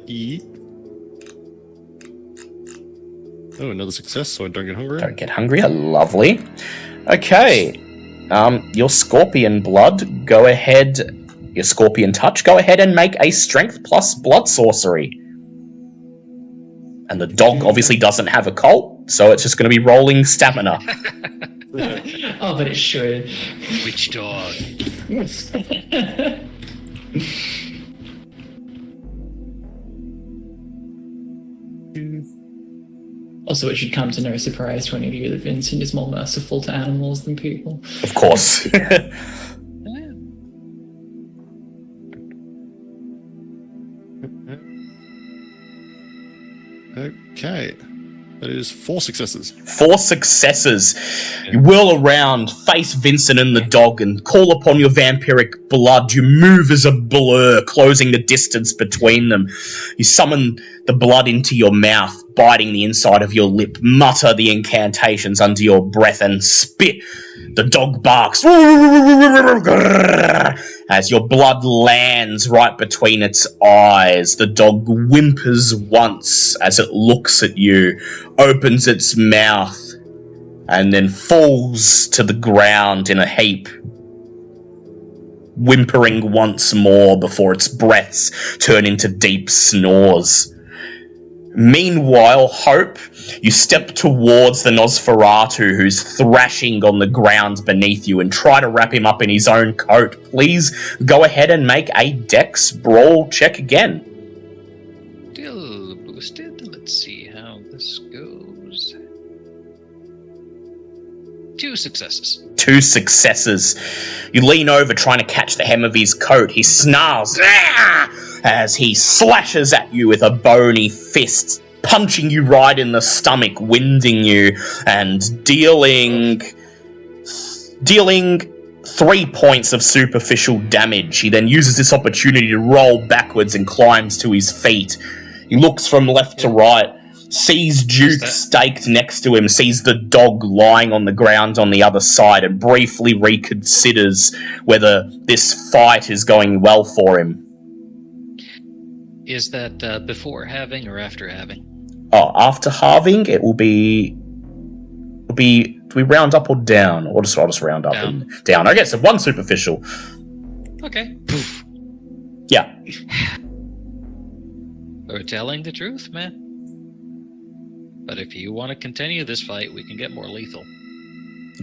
Speaker 5: E. Oh, another success, so I don't get hungry.
Speaker 1: Don't get hungry. Lovely. Okay. Your scorpion blood, go ahead. Your scorpion touch, go ahead and make a strength plus blood sorcery. And the dog obviously doesn't have a cult, so it's just going to be rolling stamina.
Speaker 3: Oh, but it should.
Speaker 2: Which dog?
Speaker 3: Yes. Also, it should come to no surprise to any of you that Vincent is more merciful to animals than people.
Speaker 1: Of course.
Speaker 5: Okay. That is 4 successes.
Speaker 1: 4 successes. You whirl around, face Vincent and the dog, and call upon your vampiric blood. You move as a blur, closing the distance between them. You summon the blood into your mouth, biting the inside of your lip, mutter the incantations under your breath, and spit. The dog barks as your blood lands right between its eyes. The dog whimpers once as it looks at you, opens its mouth, and then falls to the ground in a heap, whimpering once more before its breaths turn into deep snores. Meanwhile, Hope, you step towards the Nosferatu, who's thrashing on the ground beneath you, and try to wrap him up in his own coat. Please go ahead and make a Dex brawl check again.
Speaker 2: Still boosted. Let's see how this goes. 2 successes.
Speaker 1: 2 successes. You lean over trying to catch the hem of his coat. He snarls as he slashes at you with a bony fist, punching you right in the stomach, winding you, and dealing 3 points of superficial damage. He then uses this opportunity to roll backwards and climbs to his feet. He looks from left to right, sees Duke staked next to him, sees the dog lying on the ground on the other side, and briefly reconsiders whether this fight is going well for him.
Speaker 2: Is that before halving or after halving?
Speaker 1: Oh, after halving, it will be. Do we round up or down? Or I'll just round up and down. Okay, so 1 superficial.
Speaker 2: Okay.
Speaker 1: Yeah.
Speaker 2: We're telling the truth, man. But if you want to continue this fight, we can get more lethal.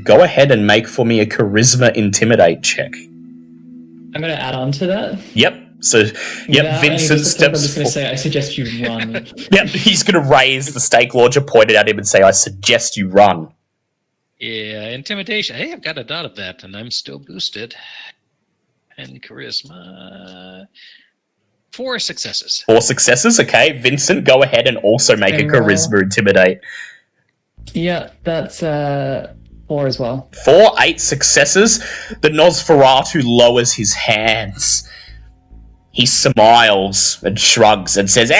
Speaker 1: Go ahead and make for me a charisma intimidate check.
Speaker 3: I'm going to add on to that.
Speaker 1: Yep. So, Vincent steps.
Speaker 3: I'm just going to say, I suggest you run.
Speaker 1: Yep, he's going to raise the stake launcher, point it at him, and say, I suggest you run.
Speaker 2: Yeah, intimidation. Hey, I've got a dot of that, and I'm still boosted. And charisma. 4 successes.
Speaker 1: 4 successes, okay. Vincent, go ahead and also make a charisma intimidate.
Speaker 3: Yeah, that's 4 as well.
Speaker 1: 4, 8 successes. The Nosferatu lowers his hands. He smiles and shrugs and says,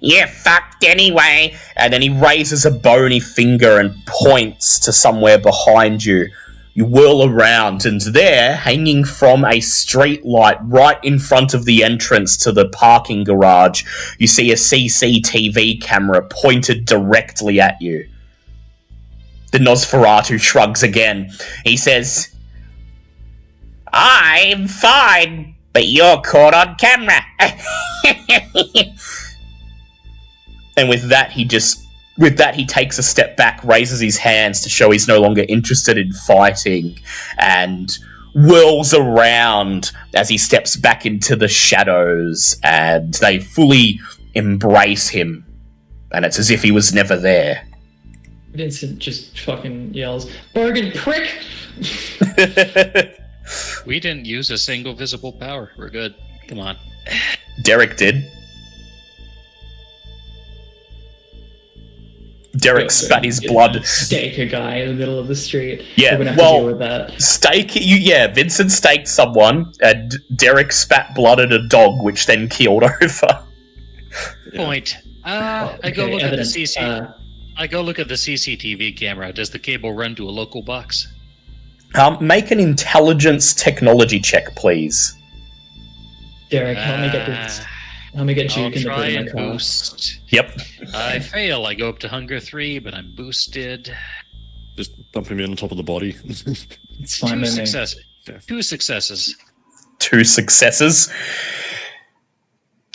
Speaker 1: you're fucked anyway. And then he raises a bony finger and points to somewhere behind you. You whirl around, and there, hanging from a street light right in front of the entrance to the parking garage, you see a CCTV camera pointed directly at you. The Nosferatu shrugs again. He says, I'm fine, but you're caught on camera. And with that, he takes a step back, raises his hands to show he's no longer interested in fighting, and whirls around as he steps back into the shadows, and they fully embrace him, and it's as if he was never there.
Speaker 3: Vincent just fucking yells, "Bargain prick!"
Speaker 2: We didn't use a single visible power. We're good. Come on.
Speaker 1: Derek did. Derek spat his blood.
Speaker 3: Stake a guy in the middle of the street.
Speaker 1: Yeah,
Speaker 3: we're gonna have to deal with that.
Speaker 1: Vincent staked someone, and Derek spat blood at a dog, which then keeled over.
Speaker 2: Point. I go
Speaker 3: Okay,
Speaker 2: look
Speaker 3: evidence.
Speaker 2: at the CCTV. I go look at the CCTV camera. Does the cable run to a local box?
Speaker 1: Make an intelligence technology check, please.
Speaker 3: Derek, help me get this. Help me get you
Speaker 2: I'll
Speaker 3: in the
Speaker 2: try
Speaker 3: boot of
Speaker 2: and
Speaker 3: my car.
Speaker 2: boost.
Speaker 1: Yep.
Speaker 2: I fail. I go up to hunger 3, but I'm boosted.
Speaker 5: Just dump him in on top of the body.
Speaker 3: It's fine
Speaker 2: Two
Speaker 3: with me.
Speaker 2: successes.
Speaker 5: Yeah.
Speaker 2: 2 successes.
Speaker 1: 2 successes.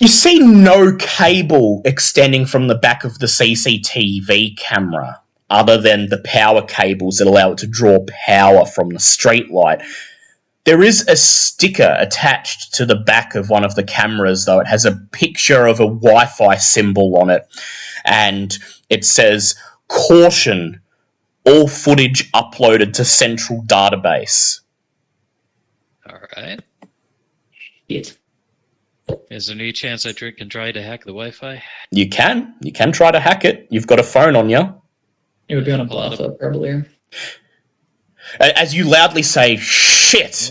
Speaker 1: You see no cable extending from the back of the CCTV camera, other than the power cables that allow it to draw power from the streetlight. There is a sticker attached to the back of one of the cameras, though. It has a picture of a Wi-Fi symbol on it, and it says, "Caution, all footage uploaded to central database."
Speaker 2: All right.
Speaker 3: Shit.
Speaker 2: Is there any chance I can try to hack the Wi-Fi?
Speaker 1: You can try to hack it. You've got a phone on you.
Speaker 3: It would be on a
Speaker 2: Pull out
Speaker 3: buffer, probably.
Speaker 1: As you loudly say, "Shit,"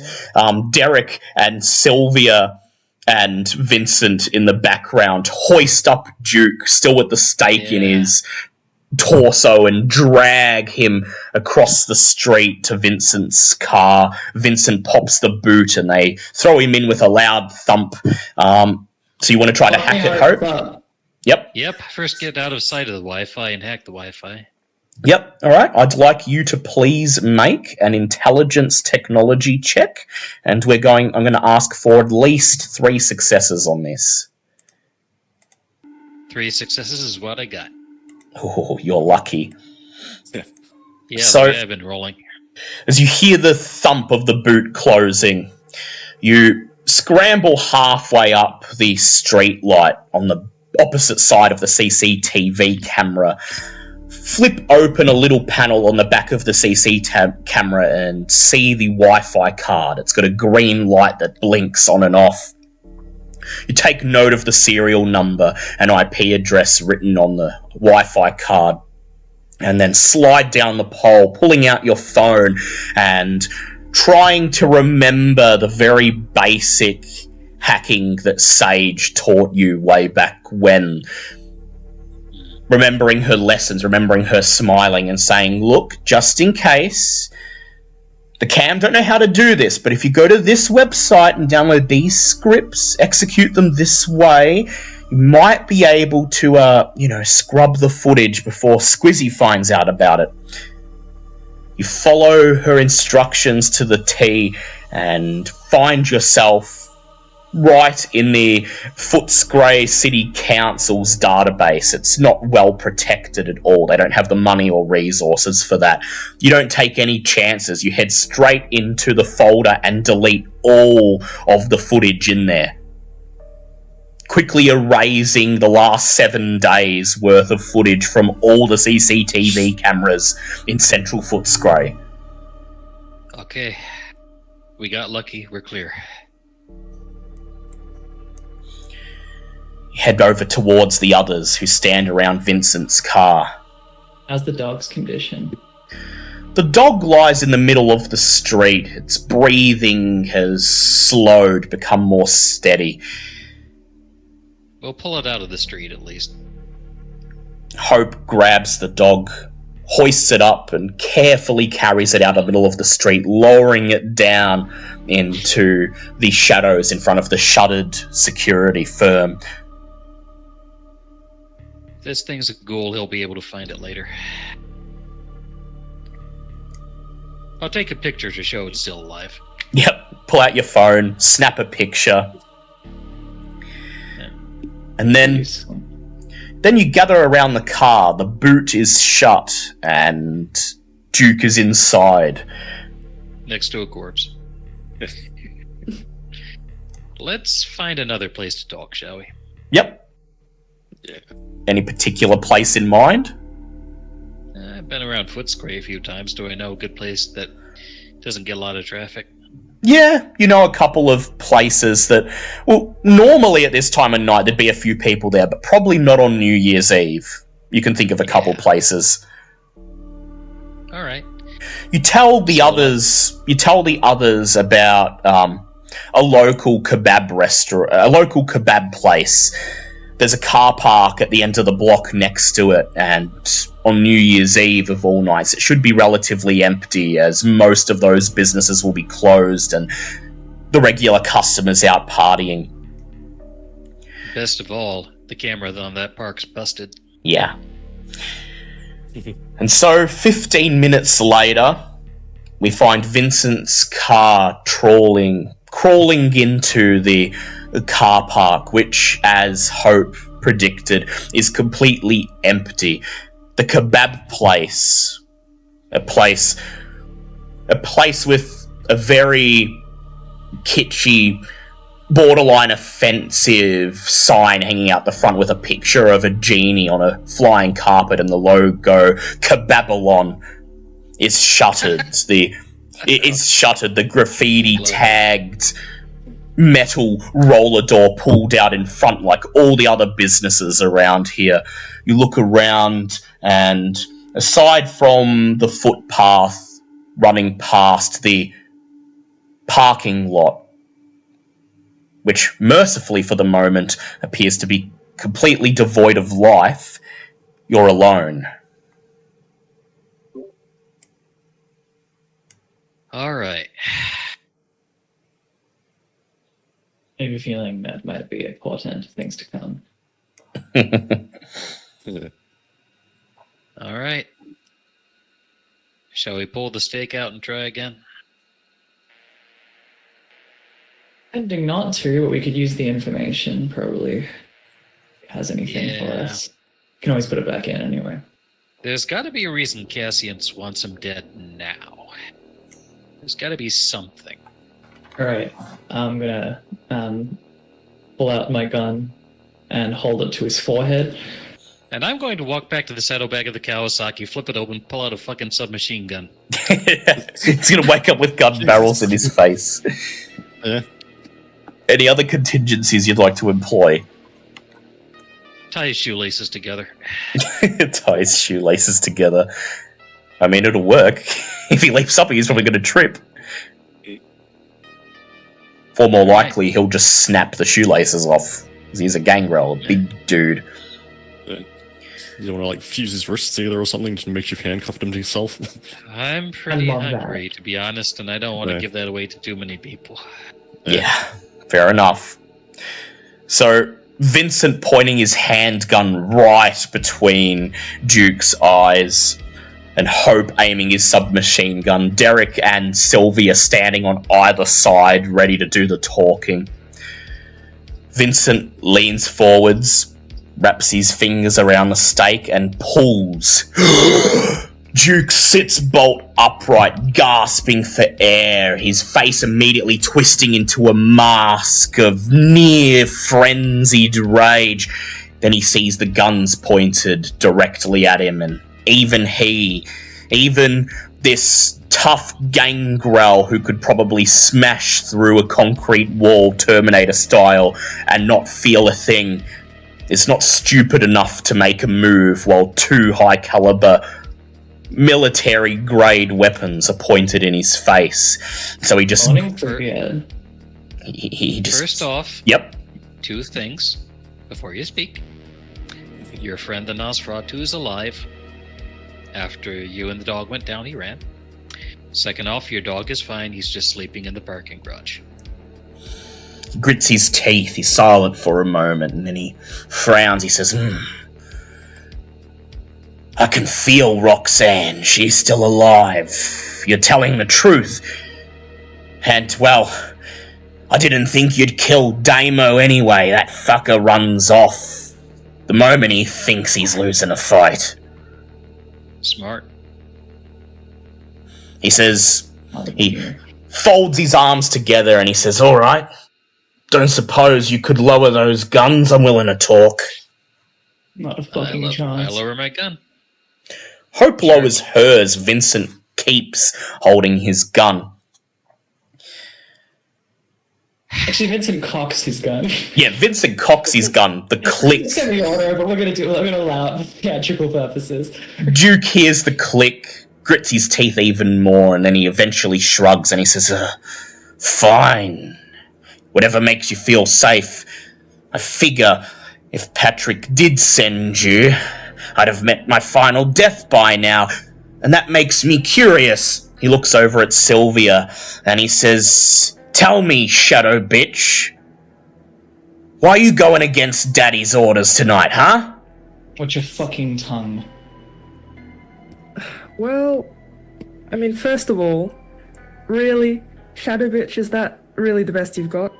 Speaker 1: Derek and Sylvia and Vincent in the background hoist up Duke, still with the stake in his torso, and drag him across the street to Vincent's car. Vincent pops the boot and they throw him in with a loud thump. So you want to try to hack it, Hope?
Speaker 2: Yep. First get out of sight of the Wi-Fi and hack the Wi-Fi.
Speaker 1: Yep. All right. I'd like you to please make an intelligence technology check, and I'm going to ask for at least 3 successes on this.
Speaker 2: 3 successes is what I got.
Speaker 1: Oh, you're lucky.
Speaker 2: Yeah,
Speaker 1: So-
Speaker 2: the way I've been rolling.
Speaker 1: As you hear the thump of the boot closing, you scramble halfway up the street light on the opposite side of the CCTV camera, flip open a little panel on the back of the camera and see the Wi-Fi card. It's got a green light that blinks on and off. You take note of the serial number and IP address written on the Wi-Fi card, and then slide down the pole, pulling out your phone and trying to remember the very basic hacking that Sage taught you way back when. Remembering her lessons, remembering her smiling and saying, "Look, just in case, the cam don't know how to do this, but if you go to this website and download these scripts, execute them this way, you might be able to, scrub the footage before Squizzy finds out about it." You follow her instructions to the T and find yourself right in the Footscray City Council's database. It's not well protected at all. They don't have the money or resources for that. You don't take any chances. You head straight into the folder and delete all of the footage in there, quickly erasing the last 7 days worth of footage from all the CCTV cameras in central Footscray.
Speaker 2: Okay. We got lucky. We're clear.
Speaker 1: Head over towards the others who stand around Vincent's car.
Speaker 3: How's the dog's condition?
Speaker 1: The dog lies in the middle of the street. Its breathing has slowed, become more steady.
Speaker 2: We'll pull it out of the street at least.
Speaker 1: Hope grabs the dog, hoists it up, and carefully carries it out of the middle of the street, lowering it down into the shadows in front of the shuttered security firm.
Speaker 2: If this thing's a ghoul, he'll be able to find it later. I'll take a picture to show it's still alive.
Speaker 1: Yep, pull out your phone, snap a picture. And then you gather around the car. The boot is shut, and Duke is inside.
Speaker 2: Next to a corpse. Let's find another place to talk, shall we?
Speaker 1: Yep.
Speaker 5: Yeah.
Speaker 1: Any particular place in mind?
Speaker 2: I've been around Footscray a few times. Do I know a good place that doesn't get a lot of traffic?
Speaker 1: Yeah, you know a couple of places that... Well, normally at this time of night there'd be a few people there, but probably not on New Year's Eve. You can think of a couple places.
Speaker 2: All right.
Speaker 1: You tell the others about a local kebab restaurant, a local kebab place. There's a car park at the end of the block next to it, and on New Year's Eve of all nights, it should be relatively empty, as most of those businesses will be closed and the regular customers out partying.
Speaker 2: Best of all, the camera on that park's busted.
Speaker 1: Yeah. And so, 15 minutes later, we find Vincent's car crawling into the car park, which, as Hope predicted, is completely empty. The kebab place, a place with a very kitschy, borderline offensive sign hanging out the front with a picture of a genie on a flying carpet, and the logo Kebabalon is shuttered. It's shuttered. The graffiti tagged metal roller door pulled out in front like all the other businesses around here. You look around, and aside from the footpath running past the parking lot, which mercifully for the moment appears to be completely devoid of life, you're alone.
Speaker 2: All right.
Speaker 3: I have a feeling that might be a portent of things to come.
Speaker 5: Yeah.
Speaker 2: All right. Shall we pull the stake out and try again?
Speaker 3: Tending not to, but we could use the information, probably. If it has anything for us. Can always put it back in anyway.
Speaker 2: There's got to be a reason Cassius wants him dead now. There's got to be something.
Speaker 3: Alright, I'm gonna pull out my gun and hold it to his forehead.
Speaker 2: And I'm going to walk back to the saddlebag of the Kawasaki, flip it open, pull out a fucking submachine gun.
Speaker 1: He's gonna wake up with gun barrels in his face.
Speaker 5: Yeah.
Speaker 1: Any other contingencies you'd like to employ?
Speaker 2: Tie his shoelaces together.
Speaker 1: Tie his shoelaces together. I mean, it'll work. If he leaps up, he's probably going to trip. Or more likely, he'll just snap the shoelaces off. Because he's a gangrel, a big dude.
Speaker 5: You don't want to, like, fuse his wrists together or something to make you handcuffed him to yourself?
Speaker 2: I'm pretty
Speaker 3: love
Speaker 2: hungry, to be honest, and I don't want to give that away to too many people.
Speaker 1: Yeah, fair enough. So, Vincent pointing his handgun right between Duke's eyes, and Hope aiming his submachine gun. Derek and Sylvia standing on either side, ready to do the talking. Vincent leans forwards, wraps his fingers around the stake, and pulls. Duke sits bolt upright, gasping for air, his face immediately twisting into a mask of near frenzied rage. Then he sees the guns pointed directly at him, and even this tough gangrel who could probably smash through a concrete wall Terminator style and not feel a thing, is not stupid enough to make a move while two high caliber military grade weapons are pointed in his face. So he just he just
Speaker 2: First off,
Speaker 1: yep.
Speaker 2: Two things before you speak. Your friend the Nosferatu is alive. After you and the dog went down, he ran. Second off, your dog is fine. He's just sleeping in the parking garage.
Speaker 1: He grits his teeth. He's silent for a moment, and then he frowns. He says, I can feel Roxanne. She's still alive. You're telling the truth. And, well, I didn't think you'd kill Damo anyway. That fucker runs off the moment he thinks he's losing a fight.
Speaker 2: Smart.
Speaker 1: He says, he folds his arms together and he says, all right, don't suppose you could lower those guns? I'm willing to talk.
Speaker 3: Not a fucking chance.
Speaker 2: I lower my gun.
Speaker 1: Hope lowers hers. Vincent keeps holding his gun.
Speaker 3: Actually, Vincent cocks his gun.
Speaker 1: Yeah, Vincent cocks his gun. The click.
Speaker 3: Semi-auto, but we're gonna allow it for theatrical purposes.
Speaker 1: Duke hears the click, grits his teeth even more, and then he eventually shrugs and he says, fine. Whatever makes you feel safe. I figure if Patrick did send you, I'd have met my final death by now. And that makes me curious. He looks over at Sylvia and he says, tell me, shadow bitch, why are you going against Daddy's orders tonight, huh?
Speaker 3: What's your fucking tongue?
Speaker 4: Well, I mean, first of all, really, shadow bitch, is that really the best you've got?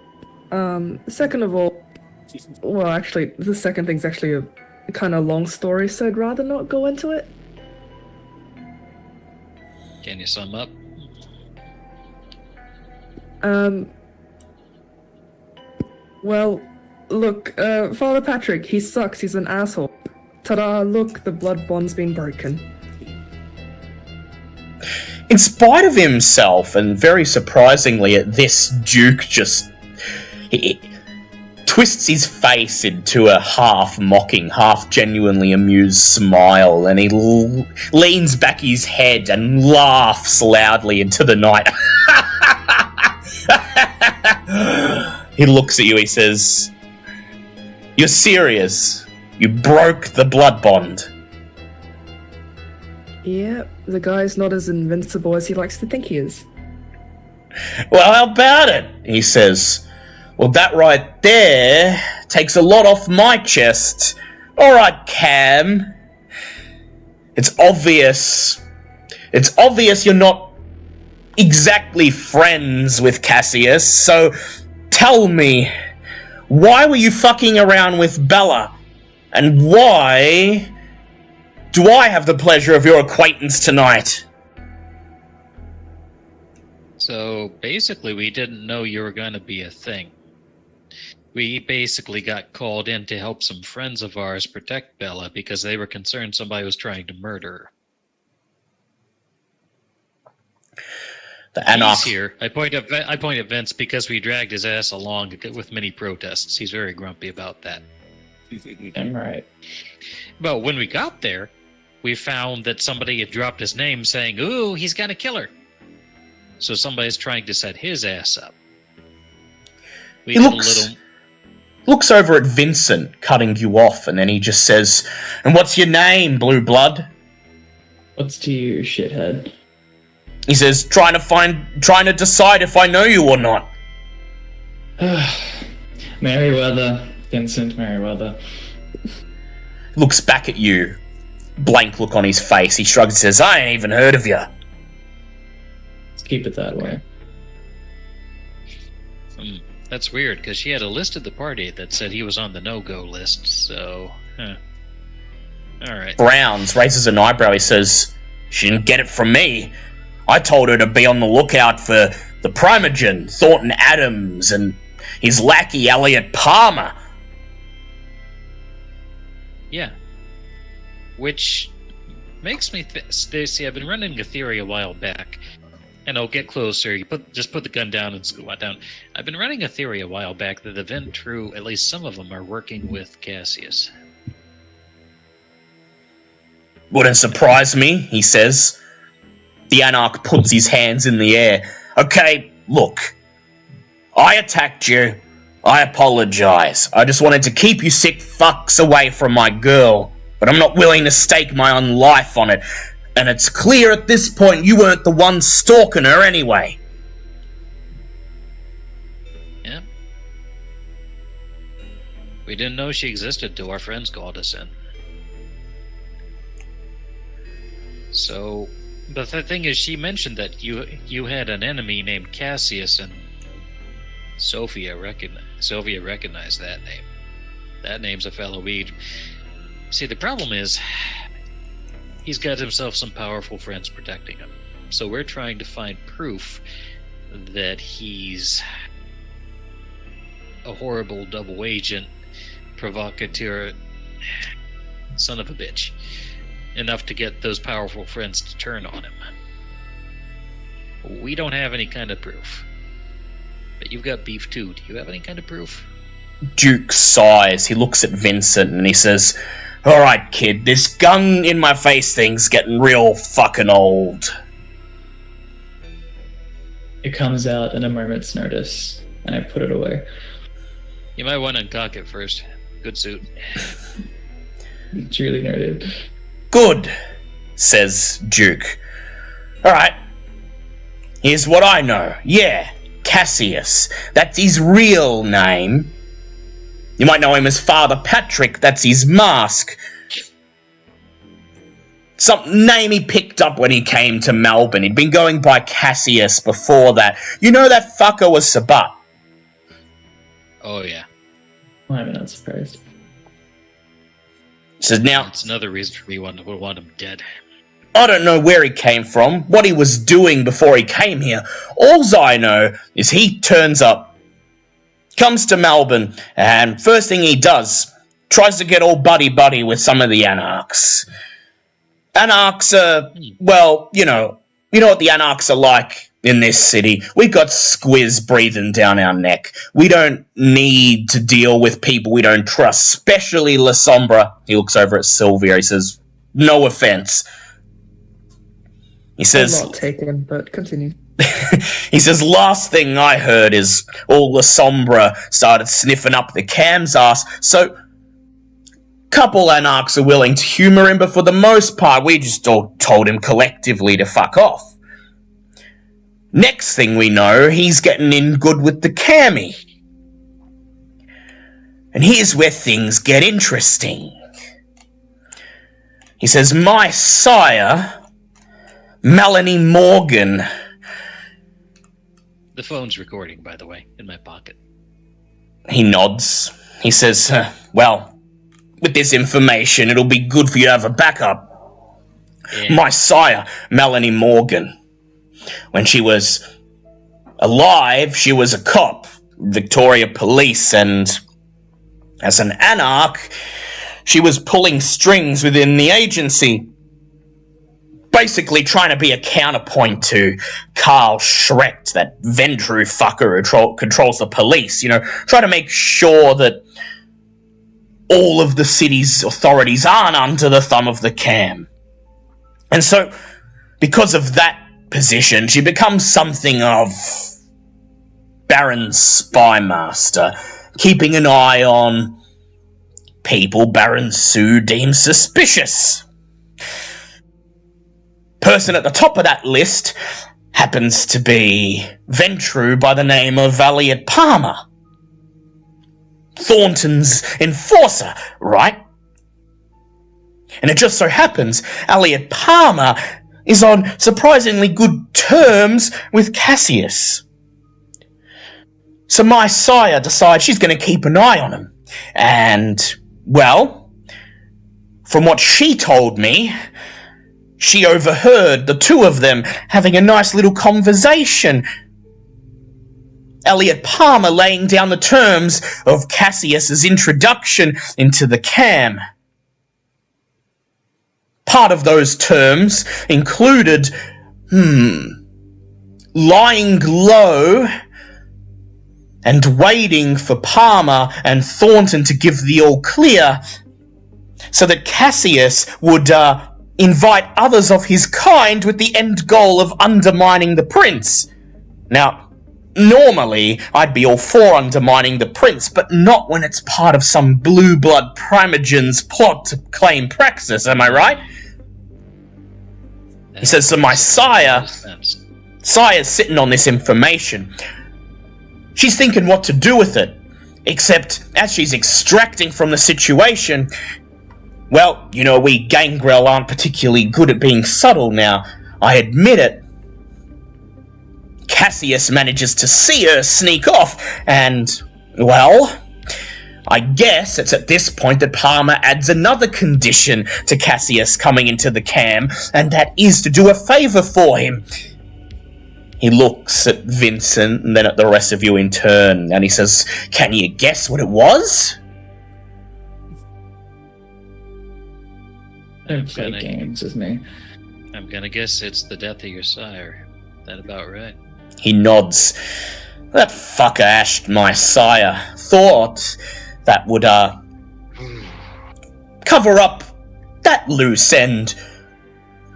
Speaker 4: Second of all, well, actually, the second thing's actually a kind of long story, so I'd rather not go into it.
Speaker 2: Can you sum up?
Speaker 4: Well, look, Father Patrick, he sucks, he's an asshole. Ta-da, look, the blood bond's been broken.
Speaker 1: In spite of himself, and very surprisingly at this, Duke just he twists his face into a half-mocking, half-genuinely amused smile, and he leans back his head and laughs loudly into the night. He looks at you, he says, you're serious? You broke the blood bond?
Speaker 4: Yeah, the guy's not as invincible as he likes to think he is.
Speaker 1: Well, how about it? He says. Well, that right there takes a lot off my chest. Alright, Cam. It's obvious you're not exactly friends with Cassius, so tell me, why were you fucking around with Bella? And why do I have the pleasure of your acquaintance tonight?
Speaker 2: So basically, we didn't know you were going to be a thing. We basically got called in to help some friends of ours protect Bella because they were concerned somebody was trying to murder her.
Speaker 1: The Anarch
Speaker 2: He's here. I point at Vince because we dragged his ass along with many protests. He's very grumpy about that.
Speaker 3: I'm right.
Speaker 2: Well, when we got there, we found that somebody had dropped his name saying, ooh, he's gonna kill her. So somebody's trying to set his ass up. We did a little...
Speaker 1: looks over at Vincent, cutting you off, and then he just says, and what's your name, Blue Blood?
Speaker 3: What's to you, shithead?
Speaker 1: He says, trying to decide if I know you or not.
Speaker 3: Merryweather, Vincent Merryweather.
Speaker 1: Looks back at you, blank look on his face. He shrugs and says, I ain't even heard of you.
Speaker 3: Let's keep it that way.
Speaker 2: That's weird, because she had a list at the party that said he was on the no-go list, so... Alright.
Speaker 1: Browns raises an eyebrow. He says, she didn't get it from me. I told her to be on the lookout for the Primogen, Thornton Adams, and his lackey, Elliot Palmer.
Speaker 2: Yeah. Which makes me see, I've been running a theory a while back, and I'll get closer. Just put the gun down and squat down. I've been running a theory a while back that the Ventrue, at least some of them, are working with Cassius.
Speaker 1: Wouldn't surprise me, he says. The Anarch puts his hands in the air. Okay, look. I attacked you. I apologize. I just wanted to keep you sick fucks away from my girl. But I'm not willing to stake my own life on it. And it's clear at this point you weren't the one stalking her anyway.
Speaker 2: Yeah. We didn't know she existed till our friends called us in. So, but the thing is, she mentioned that you had an enemy named Cassius, and Sophia recognized that name. That name's a fellow weed. See, the problem is, he's got himself some powerful friends protecting him. So we're trying to find proof that he's a horrible double agent, provocateur, son of a bitch. Enough to get those powerful friends to turn on him. We don't have any kind of proof. But you've got beef too. Do you have any kind of proof?
Speaker 1: Duke sighs. He looks at Vincent and he says, "Alright, kid, this gun in my face thing's getting real fucking old."
Speaker 3: It comes out at a moment's notice, and I put it away.
Speaker 2: You might want to uncock it first. Good suit.
Speaker 3: Duly noted.
Speaker 1: "Good," says Duke. "Alright. Here's what I know. Yeah, Cassius. That's his real name. You might know him as Father Patrick. That's his mask. Some name he picked up when he came to Melbourne. He'd been going by Cassius before that. You know that fucker was Sabat."
Speaker 2: Oh, yeah.
Speaker 3: I'm not surprised.
Speaker 1: Says, "Now,
Speaker 2: That's another reason for me to want him dead.
Speaker 1: I don't know where he came from, what he was doing before he came here. Alls I know is he turns up, comes to Melbourne, and first thing he does, tries to get all buddy-buddy with some of the anarchs. Anarchs are, well, you know what the anarchs are like in this city. We got squiz breathing down our neck. We don't need to deal with people we don't trust, especially La Sombra." He looks over at Sylvia. He says, "No offense." He says,
Speaker 4: I'm not taken, but continue.
Speaker 1: he says, "Last thing I heard is all La Sombra started sniffing up the cam's ass, so couple anarchs are willing to humour him, but for the most part, we just all told him collectively to fuck off. Next thing we know, he's getting in good with the cammie. And here's where things get interesting." He says, "My sire, Melanie Morgan..."
Speaker 2: The phone's recording, by the way, in my pocket.
Speaker 1: He nods. He says, "Well, with this information, it'll be good for you to have a backup.
Speaker 2: Yeah.
Speaker 1: My sire, Melanie Morgan. When she was alive, she was a cop, Victoria Police, and as an anarch, she was pulling strings within the agency. Basically trying to be a counterpoint to Carl Schrecht, that Ventru fucker who controls the police, trying to make sure that all of the city's authorities aren't under the thumb of the cam. And so, because of that position, she becomes something of Baron's spy master, keeping an eye on people Baron Sue deems suspicious. Person at the top of that list happens to be Ventru by the name of Elliot Palmer. Thornton's enforcer, right? And it just so happens Elliot Palmer is on surprisingly good terms with Cassius. So my sire decides she's going to keep an eye on him. And, well, from what she told me, she overheard the two of them having a nice little conversation. Elliot Palmer laying down the terms of Cassius's introduction into the cam. Part of those terms included, lying low and waiting for Palmer and Thornton to give the all clear so that Cassius would invite others of his kind with the end goal of undermining the prince. Now, normally, I'd be all for undermining the prince, but not when it's part of some blue blood primogen's plot to claim Praxis, am I right? He says, so my sire's sitting on this information. She's thinking what to do with it, except as she's extracting from the situation, Well, you know, we Gangrel aren't particularly good at being subtle now. I admit it. Cassius manages to see her sneak off, and, well, I guess it's at this point that Palmer adds another condition to Cassius coming into the cam, and that is to do a favour for him. He looks at Vincent and then at the rest of you in turn, and he says, "Can you guess what it was?"
Speaker 3: Don't play games with me.
Speaker 2: I'm gonna guess it's the death of your sire. That about right?
Speaker 1: He nods. That fucker ashed my sire. Thought that would, cover up that loose end.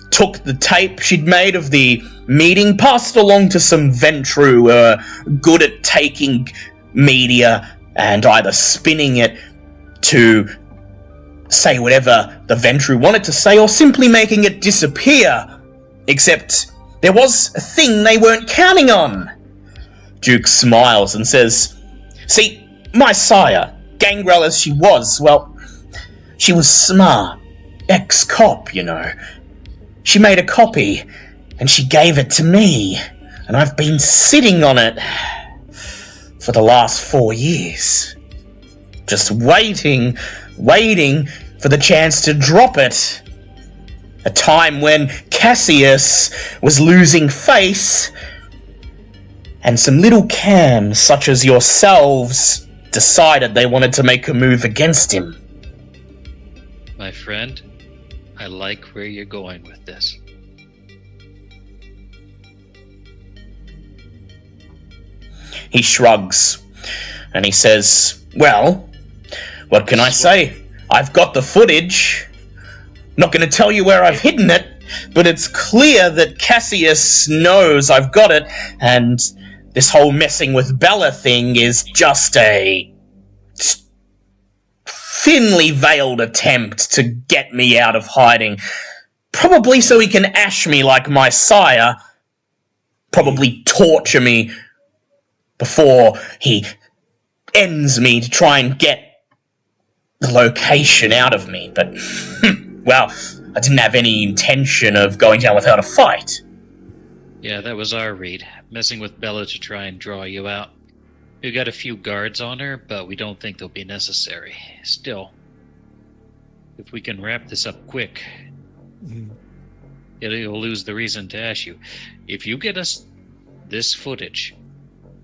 Speaker 1: Took the tape she'd made of the meeting, passed it along to some Ventru who are good at taking media and either spinning it to say whatever the Ventru wanted to say or simply making it disappear. Except there was a thing they weren't counting on. Duke smiles and says, "See, my sire, Gangrel as she was, well, she was smart. Ex-cop, you know. She made a copy, and she gave it to me, and I've been sitting on it for the last 4 years. Just waiting for the chance to drop it. A time when Cassius was losing face, and some little cams such as yourselves decided they wanted to make a move against him."
Speaker 2: My friend, I like where you're going with this.
Speaker 1: He shrugs, and he says, "Well, what can I say? I've got the footage. Not going to tell you where I've hidden it, but it's clear that Cassius knows I've got it, and this whole messing with Bella thing is just a thinly veiled attempt to get me out of hiding. Probably so he can ash me like my sire. Probably torture me before he ends me to try and get the location out of me. But, well, I didn't have any intention of going down without a fight."
Speaker 2: Yeah, that was our read. Messing with Bella to try and draw you out. We got a few guards on her, but we don't think they'll be necessary. Still, if we can wrap this up quick, it'll lose the reason to ask you. If you get us this footage,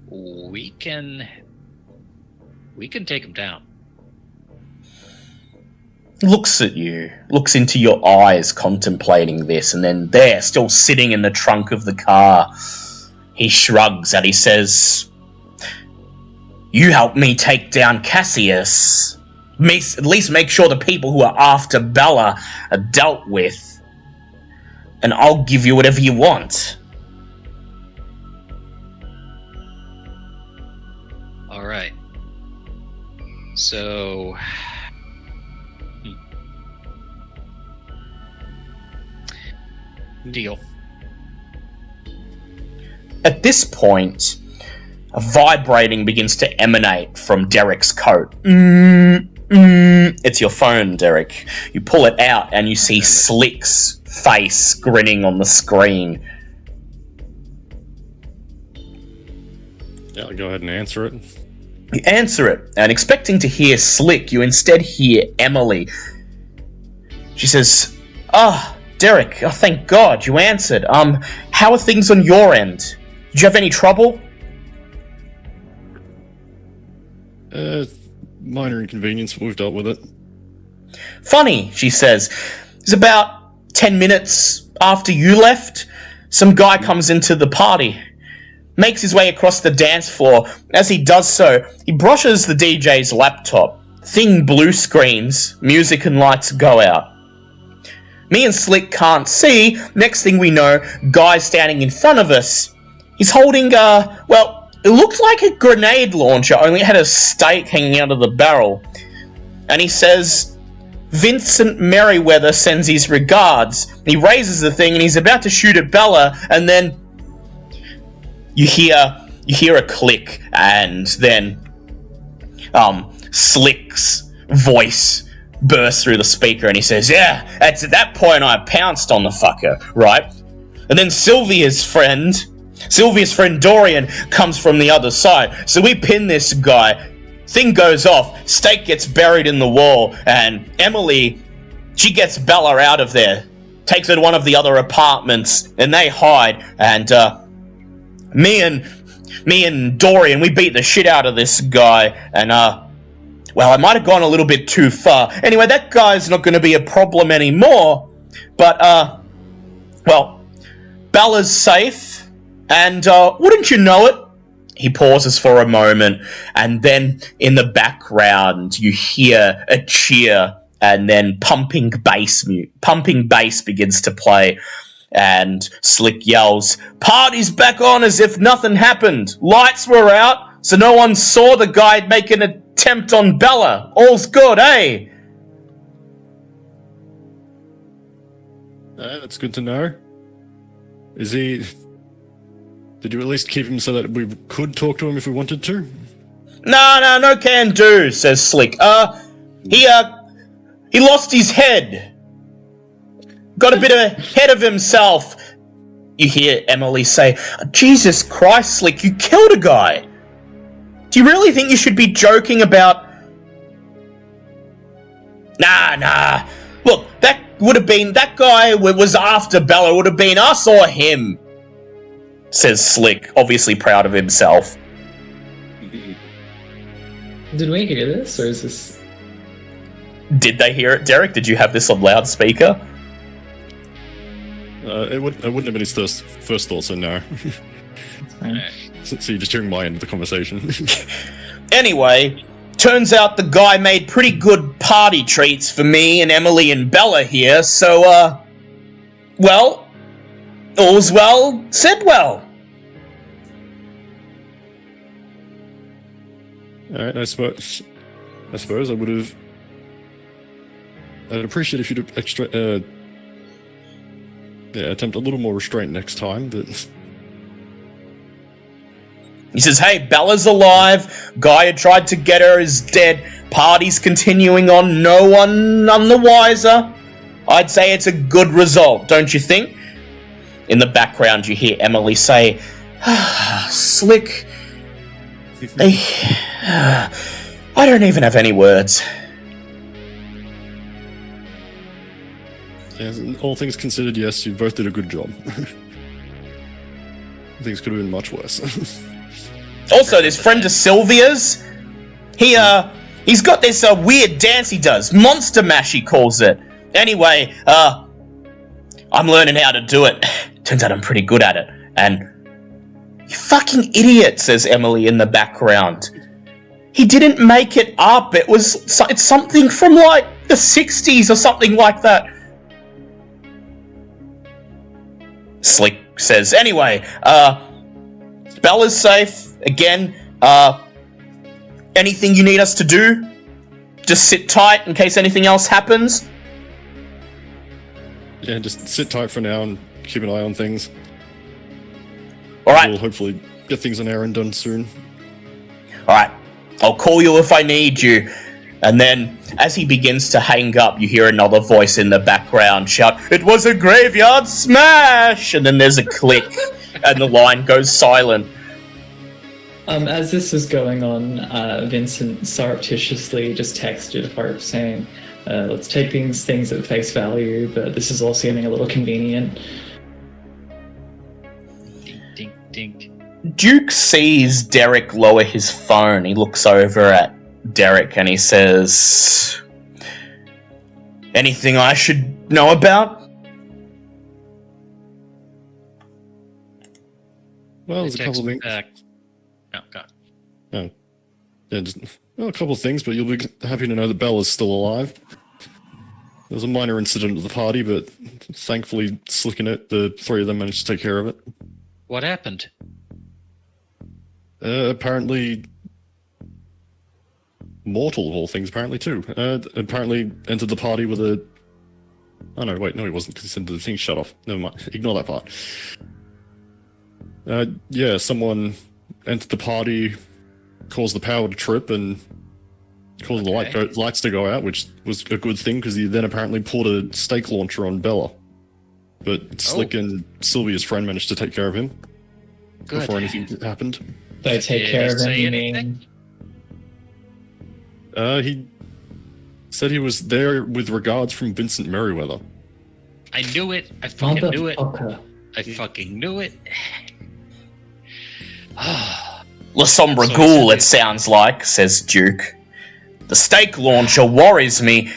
Speaker 2: we can take him down.
Speaker 1: Looks at you, looks into your eyes contemplating this, and then there, still sitting in the trunk of the car, he shrugs and he says, "You help me take down Cassius. At least make sure the people who are after Bella are dealt with, and I'll give you whatever you want."
Speaker 2: Alright. So... Deal.
Speaker 1: At this point, a vibrating begins to emanate from Derek's coat. It's your phone, Derek. You pull it out and you see Slick's face grinning on the screen.
Speaker 5: Yeah, I'll go ahead and answer it.
Speaker 1: You answer it, and expecting to hear Slick, you instead hear Emily. She says, Derek, thank God you answered. How are things on your end? Did you have any trouble?
Speaker 5: Minor inconvenience, but we've dealt with it.
Speaker 1: Funny, she says. It's about 10 minutes after you left. Some guy comes into the party, makes his way across the dance floor. As he does so, he brushes the DJ's laptop. Thing blue screens, music and lights go out. Me and Slick can't see. Next thing we know, guy's standing in front of us. He's holding it looked like a grenade launcher, only it had a stake hanging out of the barrel. And he says, "Vincent Merriweather sends his regards." He raises the thing and he's about to shoot at Bella, and then you hear a click, and then Slick's voice bursts through the speaker and he says, yeah, it's at that point I pounced on the fucker, right? And then Sylvia's friend Dorian comes from the other side. So we pin this guy. Thing goes off. Stake gets buried in the wall. And Emily, she gets Bella out of there. Takes her to one of the other apartments. And they hide. And me and Dorian, we beat the shit out of this guy. And, well, I might have gone a little bit too far. Anyway, that guy's not going to be a problem anymore. But, well, Bella's safe. And, wouldn't you know it? He pauses for a moment, and then in the background you hear a cheer, and then pumping bass begins to play, and Slick yells, "Party's back on as if nothing happened. Lights were out, so no one saw the guy make an attempt on Bella. All's good, eh?"
Speaker 5: That's good to know. Is he... Did you at least keep him so that we could talk to him if we wanted to?
Speaker 1: No can do, says Slick. He lost his head. Got a bit ahead of himself. You hear Emily say, "Jesus Christ, Slick, you killed a guy. Do you really think you should be joking about..." Nah. Look, that guy was after Bella. Would have been us or him, says Slick, obviously proud of himself.
Speaker 3: Did we hear this, or is this...
Speaker 1: Did they hear it, Derek? Did you have this on loudspeaker?
Speaker 5: It wouldn't have been his first thought, so no. So you're just hearing my end of the conversation.
Speaker 1: Anyway, turns out the guy made pretty good party treats for me and Emily and Bella here, so, well, all's well, said well.
Speaker 5: Alright, I suppose I would have... I'd appreciate if you'd attempt a little more restraint next time, but...
Speaker 1: He says, "Hey, Bella's alive. Guy who tried to get her is dead. Party's continuing on. No one none the wiser. I'd say it's a good result, don't you think?" In the background, you hear Emily say, "Slick. I don't even have any words."
Speaker 5: Yes, all things considered, yes, you both did a good job. Things could have been much worse.
Speaker 1: Also, this friend of Sylvia's, he's got this weird dance he does. Monster Mash, he calls it. Anyway, I'm learning how to do it. Turns out I'm pretty good at it. And, "You fucking idiot," says Emily in the background. "He didn't make it up. It's something from, like, the 60s or something like that." Slick says, "Anyway, Bella's safe. Again, anything you need us to do? Just sit tight in case anything else happens."
Speaker 5: Yeah, just sit tight for now and keep an eye on things.
Speaker 1: Alright.
Speaker 5: We'll hopefully get things on our end done soon.
Speaker 1: Alright. I'll call you if I need you. And then, as he begins to hang up, you hear another voice in the background shout, "It was a graveyard smash!" And then there's a click, and the line goes silent.
Speaker 3: As this was going on, Vincent surreptitiously just texted Harp saying, "Let's take these things at face value, but this is all seeming a little convenient."
Speaker 2: Dink, dink.
Speaker 1: Duke sees Derek lower his phone. He looks over at Derek and he says, "Anything I should know about?"
Speaker 5: Well, there's a couple of things.
Speaker 2: Back. Oh, God.
Speaker 5: Oh. Yeah, just, well, a couple of things, but you'll be happy to know that Bella's still alive. There was a minor incident at the party, but thankfully, Slick and the three of them managed to take care of it.
Speaker 2: What happened?
Speaker 5: Apparently... Mortal, of all things, apparently, too. Apparently entered the party with a... Oh, no, wait, no, he wasn't, because the thing shut off. Never mind, ignore that part. Yeah, someone entered the party, caused the power to trip, and caused the lights to go out, which was a good thing because he then apparently pulled a stake launcher on Bella. But Slick and Sylvia's friend managed to take care of him before anything happened.
Speaker 3: They take care of him, you mean?
Speaker 5: He said he was there with regards from Vincent Merriweather.
Speaker 2: I knew it. I fucking knew it.
Speaker 3: Motherfucker.
Speaker 2: I fucking knew it.
Speaker 1: La Sombra
Speaker 2: So
Speaker 1: Ghoul,
Speaker 2: it's-
Speaker 1: it sounds like, says Duke. The stake launcher worries me,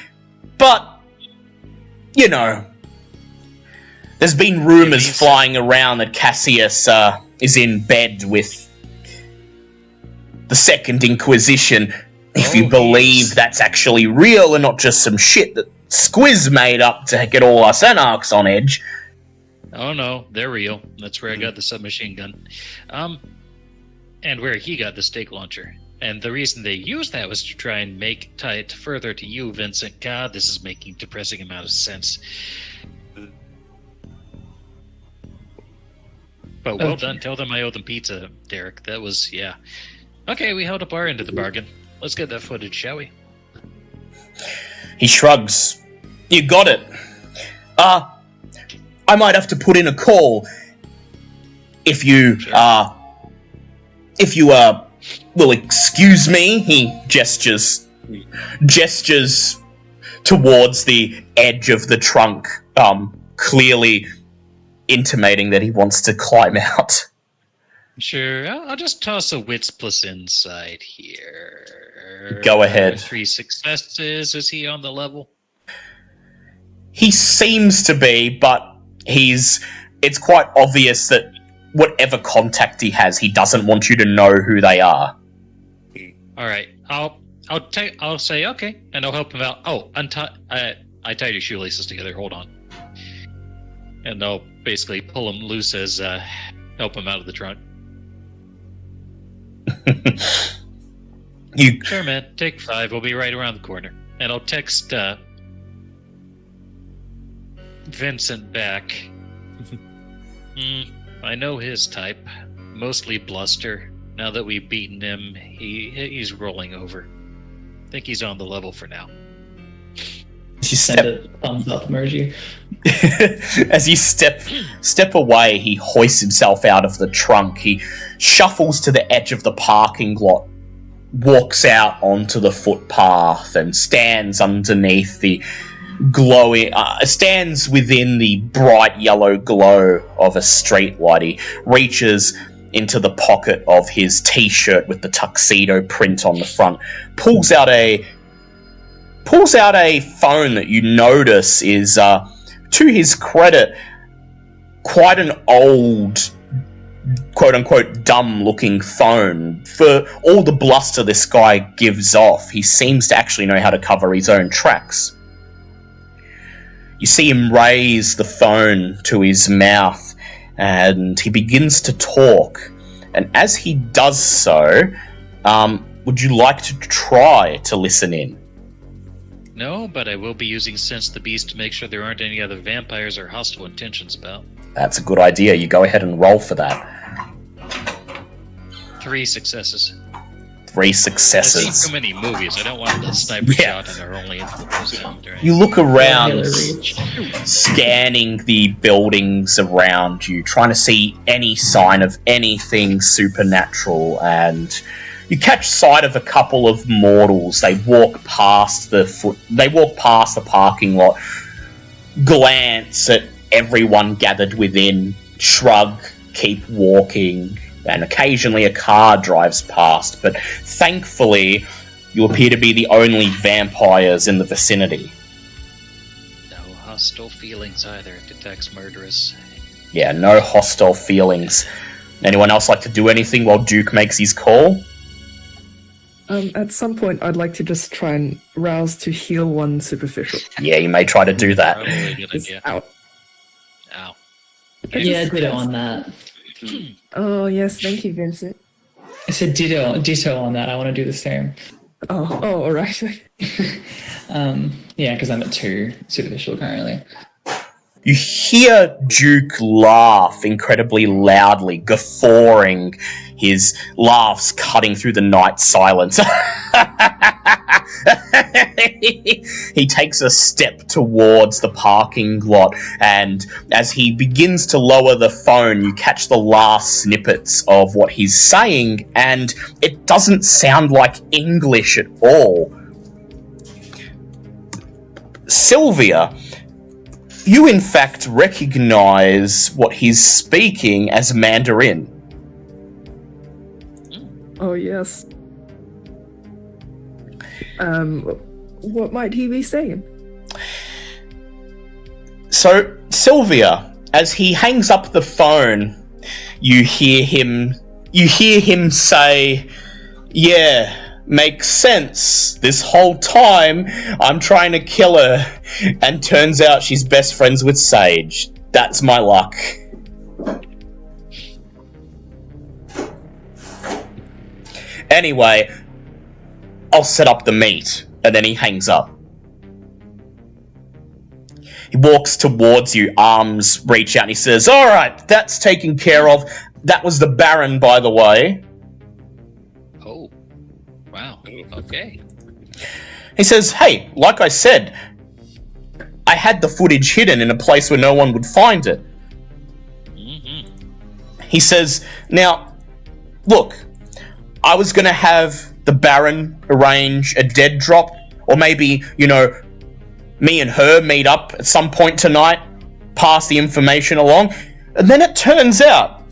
Speaker 1: but, you know, there's been rumours flying around that Cassius is in bed with the Second Inquisition. If you believe that's actually real and not just some shit that Squiz made up to get all us anarchs on edge.
Speaker 2: Oh no, they're real. That's where I got the submachine gun. And where he got the stake launcher. And the reason they used that was to try and tie it further to you, Vincent. God, this is making a depressing amount of sense. But well done. Tell them I owe them pizza, Derek. That was, yeah. Okay, we held up our end of the bargain. Let's get that footage, shall we?
Speaker 1: He shrugs. You got it. I might have to put in a call. If you, will excuse me, he gestures towards the edge of the trunk, clearly intimating that he wants to climb out.
Speaker 2: Sure, I'll just toss a wits plus insight here.
Speaker 1: Go ahead.
Speaker 2: 3 successes. Is he on the level?
Speaker 1: He seems to be, but it's quite obvious that whatever contact he has, he doesn't want you to know who they are.
Speaker 2: All right, I'll say okay, and I'll help him out. Oh, I tied your shoelaces together. Hold on, and I'll basically pull him loose as help him out of the trunk. Sure, man. Take 5. We'll be right around the corner, and I'll text Vincent back. I know his type. Mostly bluster. Now that we've beaten him, he's rolling over. Think he's on the level for now.
Speaker 1: You
Speaker 3: Send a thumbs up emoji.
Speaker 1: As you step away, he hoists himself out of the trunk. He shuffles to the edge of the parking lot, walks out onto the footpath, and stands underneath the stands within the bright yellow glow of a streetlight. He reaches into the pocket of his t-shirt with the tuxedo print on the front, pulls out a phone that you notice is, to his credit, quite an old, quote-unquote, dumb-looking phone. For all the bluster this guy gives off, he seems to actually know how to cover his own tracks. You see him raise the phone to his mouth, and he begins to talk. And as he does so, would you like to try to listen in?
Speaker 2: No, but I will be using Sense the Beast to make sure there aren't any other vampires or hostile intentions about.
Speaker 1: That's a good idea. You go ahead and roll for that.
Speaker 2: 3 successes.
Speaker 1: 3
Speaker 2: I've seen
Speaker 1: successes.
Speaker 2: so many movies. I don't want the sniper shot and are only into the post down during.
Speaker 1: You look around,
Speaker 3: Reach.
Speaker 1: scanning the buildings around you, trying to see any sign of anything supernatural, and you catch sight of a couple of mortals. They walk past the parking lot, glance at everyone gathered within, shrug, keep walking, and occasionally a car drives past, but thankfully you appear to be the only vampires in the vicinity.
Speaker 2: No hostile feelings either. It detects murderous.
Speaker 1: Yeah, no hostile feelings. Anyone else like to do anything while Duke makes his call?
Speaker 4: At some point, I'd like to just try and rouse to heal one superficial.
Speaker 1: Yeah, you may try to do that.
Speaker 2: Probably a good
Speaker 4: It's
Speaker 2: idea.
Speaker 4: out.
Speaker 2: Ow.
Speaker 3: Yeah, ditto on that.
Speaker 4: Oh, yes, thank you, Vincent.
Speaker 3: I said ditto on that. I want to do the same.
Speaker 4: Oh, alright.
Speaker 3: Yeah, because I'm at 2 superficial currently.
Speaker 1: You hear Duke laugh incredibly loudly, guffawing, his laughs cutting through the night silence. He takes a step towards the parking lot, and as he begins to lower the phone, you catch the last snippets of what he's saying, and it doesn't sound like English at all. Sylvia, you in fact recognize what he's speaking as Mandarin.
Speaker 4: Oh, yes. What might he be saying?
Speaker 1: So, Sylvia, as he hangs up the phone, you hear him say, "Yeah, makes sense. This whole time, I'm trying to kill her, and turns out she's best friends with Sage. That's my luck." Anyway, I'll set up the meet, and then he hangs up. He walks towards you, arms reach out, and he says, "Alright, that's taken care of. That was the Baron, by the way."
Speaker 2: Oh. Wow. Okay.
Speaker 1: He says, "Hey, like I said, I had the footage hidden in a place where no one would find it."
Speaker 2: Mm-hmm.
Speaker 1: He says, "Now, look, I was going to have the Baron arrange a dead drop, or maybe, me and her meet up at some point tonight, pass the information along, and then it turns out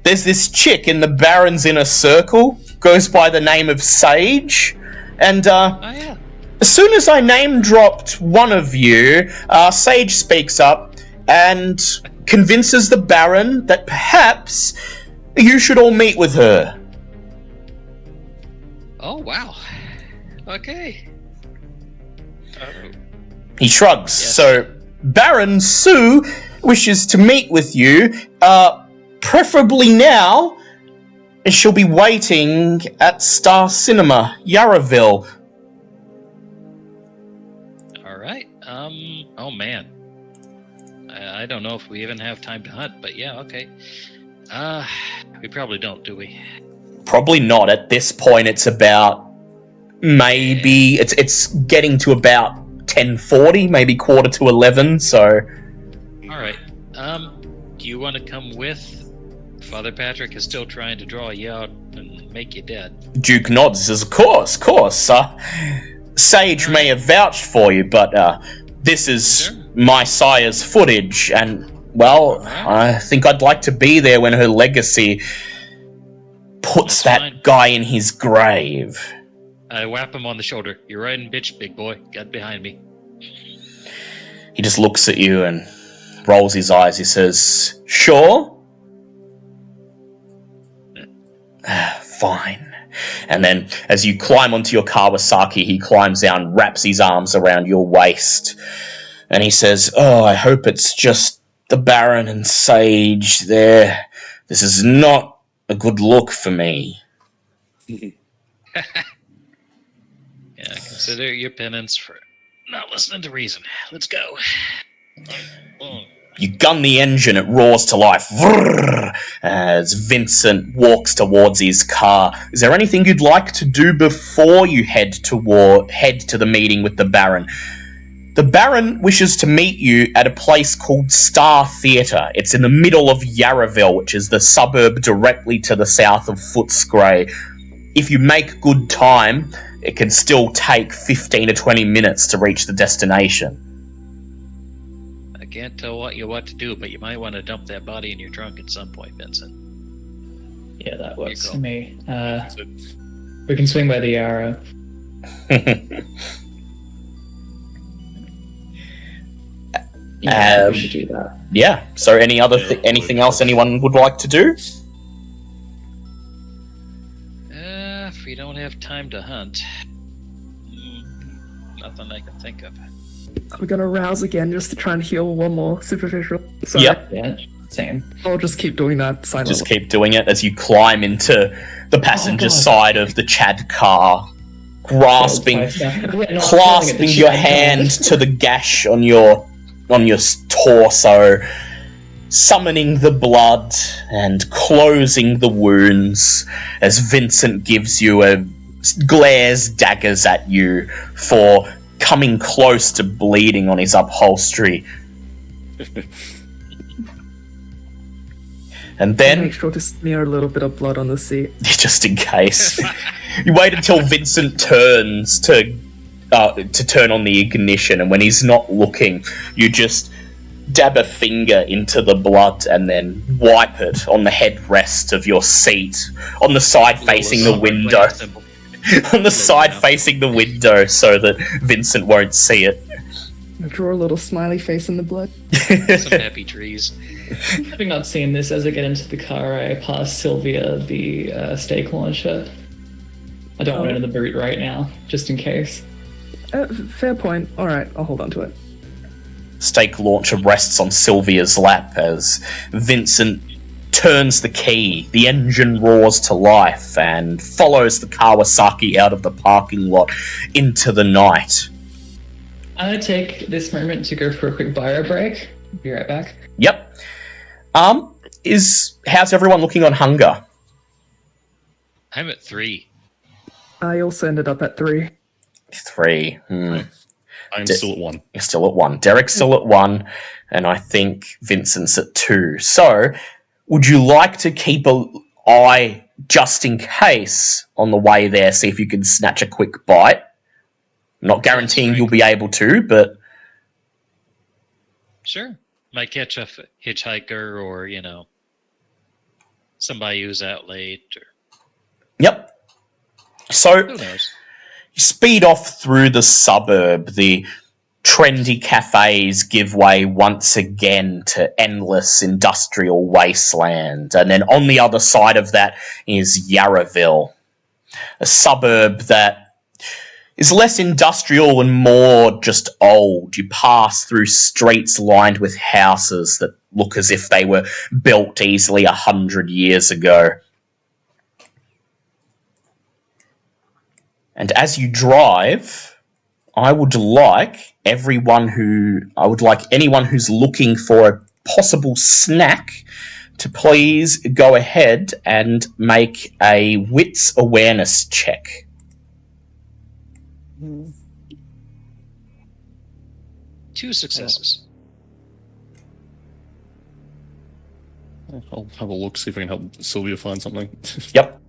Speaker 1: there's this chick in the Baron's inner circle, goes by the name of Sage, and
Speaker 2: Oh, yeah.
Speaker 1: as soon as I name dropped one of you, Sage speaks up and convinces the Baron that perhaps you should all meet with her."
Speaker 2: Oh, wow. Okay.
Speaker 1: He shrugs.
Speaker 2: Yes.
Speaker 1: So, Baron Sue wishes to meet with you, preferably now. She'll be waiting at Star Cinema, Yarraville.
Speaker 2: All right. Oh, man. I don't know if we even have time to hunt, but yeah, okay. We probably don't, do we?
Speaker 1: Probably not. At this point, it's about maybe it's getting to about 10:40, maybe 10:45. So,
Speaker 2: All right. Do you want to come with? Father Patrick is still trying to draw you out and make you dead.
Speaker 1: Duke nods. Says, "Of course. Sage may have vouched for you, but this is
Speaker 2: Sure.
Speaker 1: my sire's footage, and well, I think I'd like to be there when her legacy puts
Speaker 2: That's
Speaker 1: that
Speaker 2: fine.
Speaker 1: guy in his grave."
Speaker 2: I whap him on the shoulder. You're riding bitch, big boy. Get behind me.
Speaker 1: He just looks at you and rolls his eyes. He says, "Sure?" "Fine." And then, as you climb onto your Kawasaki, he climbs down, wraps his arms around your waist, and he says, "Oh, I hope it's just the Baron and Sage there. This is not a good look for me."
Speaker 2: Yeah, consider your penance for not listening to reason. Let's go.
Speaker 1: You gun the engine, it roars to life. Vrrr, as Vincent walks towards his car. Is there anything you'd like to do before you head to the meeting with the Baron? The Baron wishes to meet you at a place called Star Theatre. It's in the middle of Yarraville, which is the suburb directly to the south of Footscray. If you make good time, it can still take 15 to 20 minutes to reach the destination.
Speaker 2: I can't tell what to do, but you might want to dump that body in your trunk at some point, Vincent.
Speaker 3: Yeah, that works
Speaker 2: go.
Speaker 3: for me. We can swing by the arrow. Yeah, we should do that.
Speaker 1: Yeah. So, anything else anyone would like to do?
Speaker 2: If we don't have time to hunt, nothing I can think of.
Speaker 4: We're gonna rouse again just to try and heal one more superficial. So
Speaker 1: Yep.
Speaker 3: Yeah, same.
Speaker 4: I'll just keep doing that silently.
Speaker 1: Just keep doing it as you climb into the passenger
Speaker 3: God.
Speaker 1: side of the Chad car, clasping
Speaker 3: Clasping
Speaker 1: your hand to the gash on your torso, summoning the blood and closing the wounds as Vincent gives you a glares daggers at you for coming close to bleeding on his upholstery. And then,
Speaker 4: Make sure to smear a little bit of blood on the seat.
Speaker 1: just in case, you wait until Vincent turns to turn on the ignition, and when he's not looking, you just dab a finger into the blood and then wipe it on the headrest of your seat, on the side facing the window. On the side facing the window so that Vincent won't see it.
Speaker 4: Draw a little smiley face in the blood.
Speaker 2: Some happy trees.
Speaker 3: Having not seen this, as I get into the car, I pass Sylvia the steak launcher. I don't want it in the boot right now, just in case.
Speaker 4: Fair point. Alright, I'll hold on to it.
Speaker 1: Stake launcher rests on Sylvia's lap as Vincent turns the key. The engine roars to life and follows the Kawasaki out of the parking lot into the night.
Speaker 3: I'm gonna take this moment to go for a quick bio break. Be right back.
Speaker 1: Yep. How's everyone looking on hunger?
Speaker 2: I'm at 3.
Speaker 4: I also ended up at 3.
Speaker 1: 3.
Speaker 5: I'm still at 1.
Speaker 1: You're still at 1. Derek's still at 1, and I think Vincent's at 2. So, would you like to keep an eye, just in case, on the way there, see if you can snatch a quick bite? I'm not guaranteeing you'll be able to, but...
Speaker 2: Sure. Might catch a hitchhiker or, somebody who's out late. Or...
Speaker 1: Yep. So,
Speaker 2: Who knows?
Speaker 1: you speed off through the suburb. The trendy cafes give way once again to endless industrial wasteland. And then on the other side of that is Yarraville, a suburb that is less industrial and more just old. You pass through streets lined with houses that look as if they were built easily 100 years ago. And as you drive, I would like anyone who's looking for a possible snack to please go ahead and make a wits awareness check.
Speaker 2: 2 successes.
Speaker 5: I'll have a look, see if I can help Sylvia find something.
Speaker 1: Yep.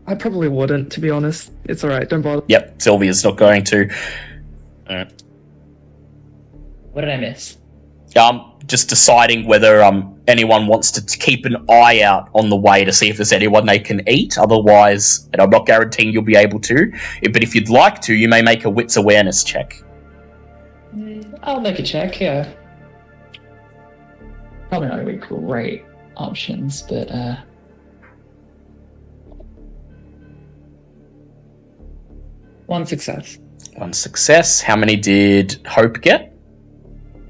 Speaker 4: I probably wouldn't, to be honest. It's alright, don't bother.
Speaker 1: Yep, Sylvia's not going to.
Speaker 5: Alright.
Speaker 3: What did I miss?
Speaker 1: Just deciding whether anyone wants to keep an eye out on the way to see if there's anyone they can eat. Otherwise, and I'm not guaranteeing you'll be able to, but if you'd like to, you may make a wits awareness check.
Speaker 3: I'll make a check, yeah. Probably not gonna be great options, but 1 success.
Speaker 1: 1 success. How many did Hope get?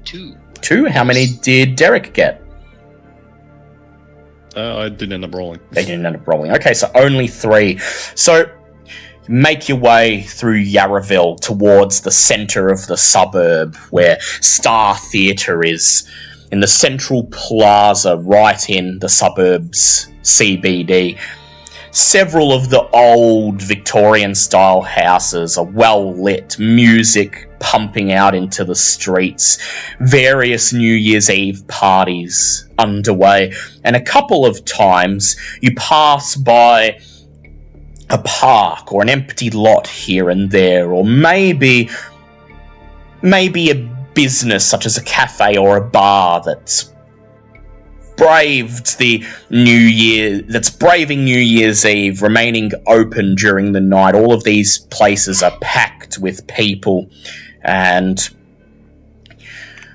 Speaker 2: 2.
Speaker 1: 2. How many did Derek get?
Speaker 5: I didn't end up rolling.
Speaker 1: They didn't end up rolling. Okay, so only 3. So, make your way through Yarraville towards the centre of the suburb where Star Theatre is, in the central plaza right in the suburb's CBD. Several of the old Victorian-style houses are well lit, music pumping out into the streets, various New Year's Eve parties underway, and a couple of times you pass by a park or an empty lot here and there, or maybe a business such as a cafe or a bar that's braving New Year's Eve, remaining open during the night. All of these places are packed with people, and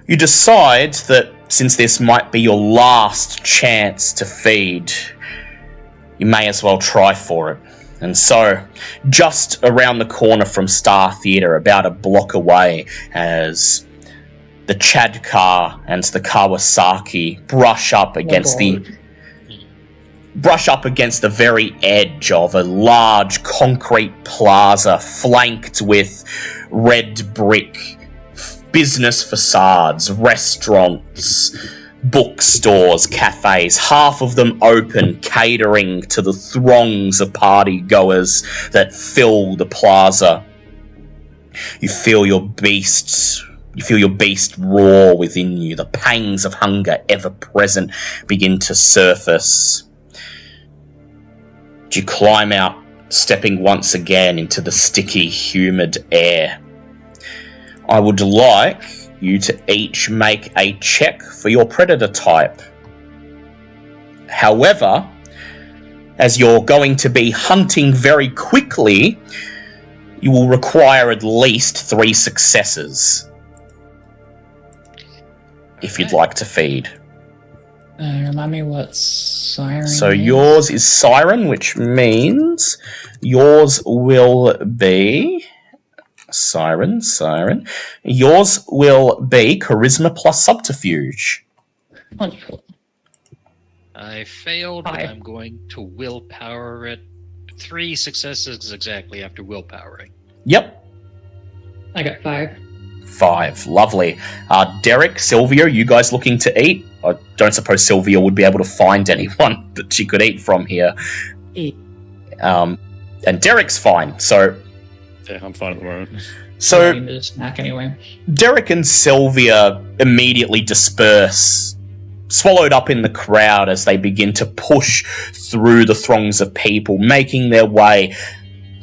Speaker 1: you decide that since this might be your last chance to feed, you may as well try for it. And so, just around the corner from Star Theatre, about a block away, as the Chad car and the Kawasaki brush up against the very edge of a large concrete plaza flanked with red brick business facades, restaurants, bookstores, cafes, half of them open, catering to the throngs of party goers that fill the plaza. You feel your beast roar within you. The pangs of hunger, ever present, begin to surface. You climb out, stepping once again into the sticky, humid air. I would like you to each make a check for your predator type. However, as you're going to be hunting very quickly, you will require at least 3 successes if you'd like to feed.
Speaker 3: Remind me what siren
Speaker 1: So
Speaker 3: is?
Speaker 1: yours is Siren, which means yours will be... Siren. Yours will be Charisma plus Subterfuge.
Speaker 3: Wonderful.
Speaker 2: I failed, but
Speaker 3: Hi.
Speaker 2: I'm going to willpower it. 3 successes exactly after willpowering.
Speaker 1: Yep.
Speaker 3: I got 5.
Speaker 1: 5. Lovely. Derek, Sylvia, you guys looking to eat? I don't suppose Sylvia would be able to find anyone that she could eat from here.
Speaker 3: Eat.
Speaker 1: And Derek's fine, so...
Speaker 5: Yeah, I'm fine at the moment.
Speaker 1: So,
Speaker 3: I need a snack anyway.
Speaker 1: Derek and Sylvia immediately disperse, swallowed up in the crowd as they begin to push through the throngs of people, making their way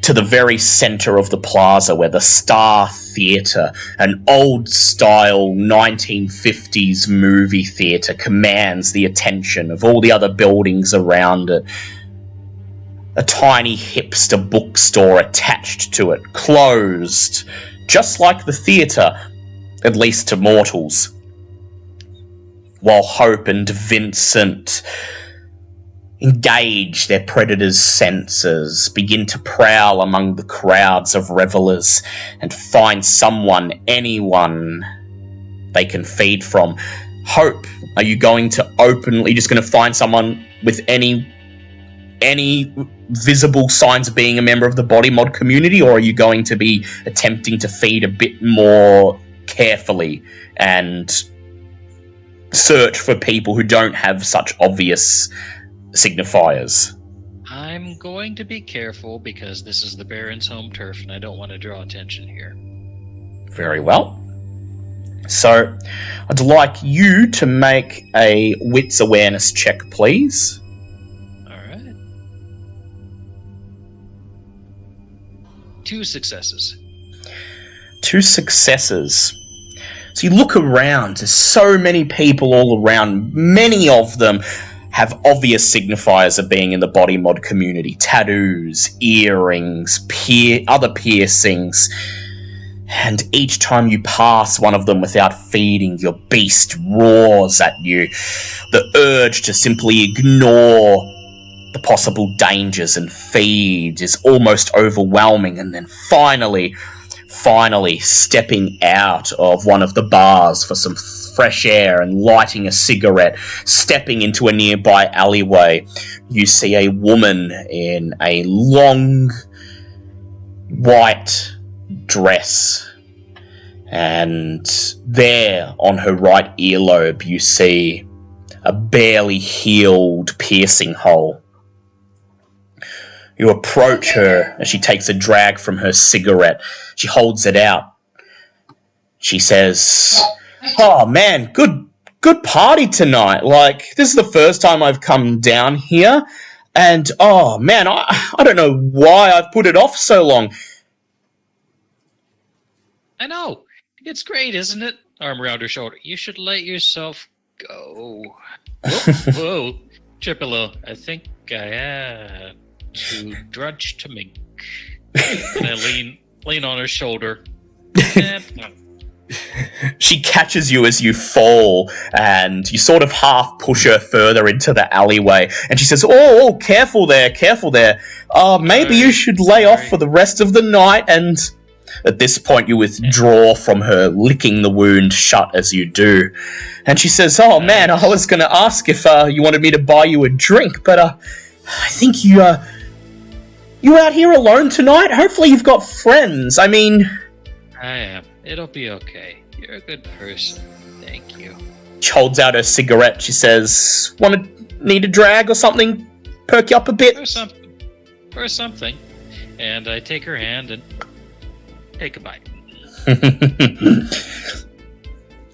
Speaker 1: to the very center of the plaza where the Star Theatre, an old-style 1950s movie theatre, commands the attention of all the other buildings around it. A tiny hipster bookstore attached to it, closed, just like the theatre, at least to mortals. While Hope and Vincent engage their predators' senses, begin to prowl among the crowds of revelers, and find anyone they can feed from. Hope, are you going to just going to find someone with any visible signs of being a member of the body mod community, or are you going to be attempting to feed a bit more carefully and search for people who don't have such obvious signifiers?
Speaker 2: I'm going to be careful because this is the Baron's home turf and I don't want to draw attention here.
Speaker 1: Very well. So, I'd like you to make a wits awareness check, please.
Speaker 2: Alright. 2 successes.
Speaker 1: 2 successes. So you look around, there's so many people all around, many of them have obvious signifiers of being in the body mod community. Tattoos, earrings, other piercings. And each time you pass one of them without feeding, your beast roars at you. The urge to simply ignore the possible dangers and feed is almost overwhelming. And then finally stepping out of one of the bars for some fresh air and lighting a cigarette, stepping into a nearby alleyway, you see a woman in a long white dress, and there on her right earlobe you see a barely healed piercing hole. You approach her as she takes a drag from her cigarette. She holds it out. She says, "Oh man, good party tonight. Like, this is the first time I've come down here, and oh man, I don't know why I've put it off so long."
Speaker 2: I know! It's great, isn't it? Arm around her shoulder. You should let yourself go. Whoa. Tripolo, I think I had to drudge to mink. And I lean on her shoulder.
Speaker 1: She catches you as you fall, and you sort of half push her further into the alleyway, and she says, oh, careful there. Maybe you should lay off for the rest of the night. And at this point you withdraw from her, licking the wound shut as you do. And she says, oh man, I was going to ask if you wanted me to buy you a drink, but I think you out here alone tonight? Hopefully you've got friends. I mean...
Speaker 2: I am. It'll be okay. You're a good person. Thank you.
Speaker 1: She holds out her cigarette. She says, need a drag or something? Perk you up a bit?
Speaker 2: Or something. And I take her hand and take a bite.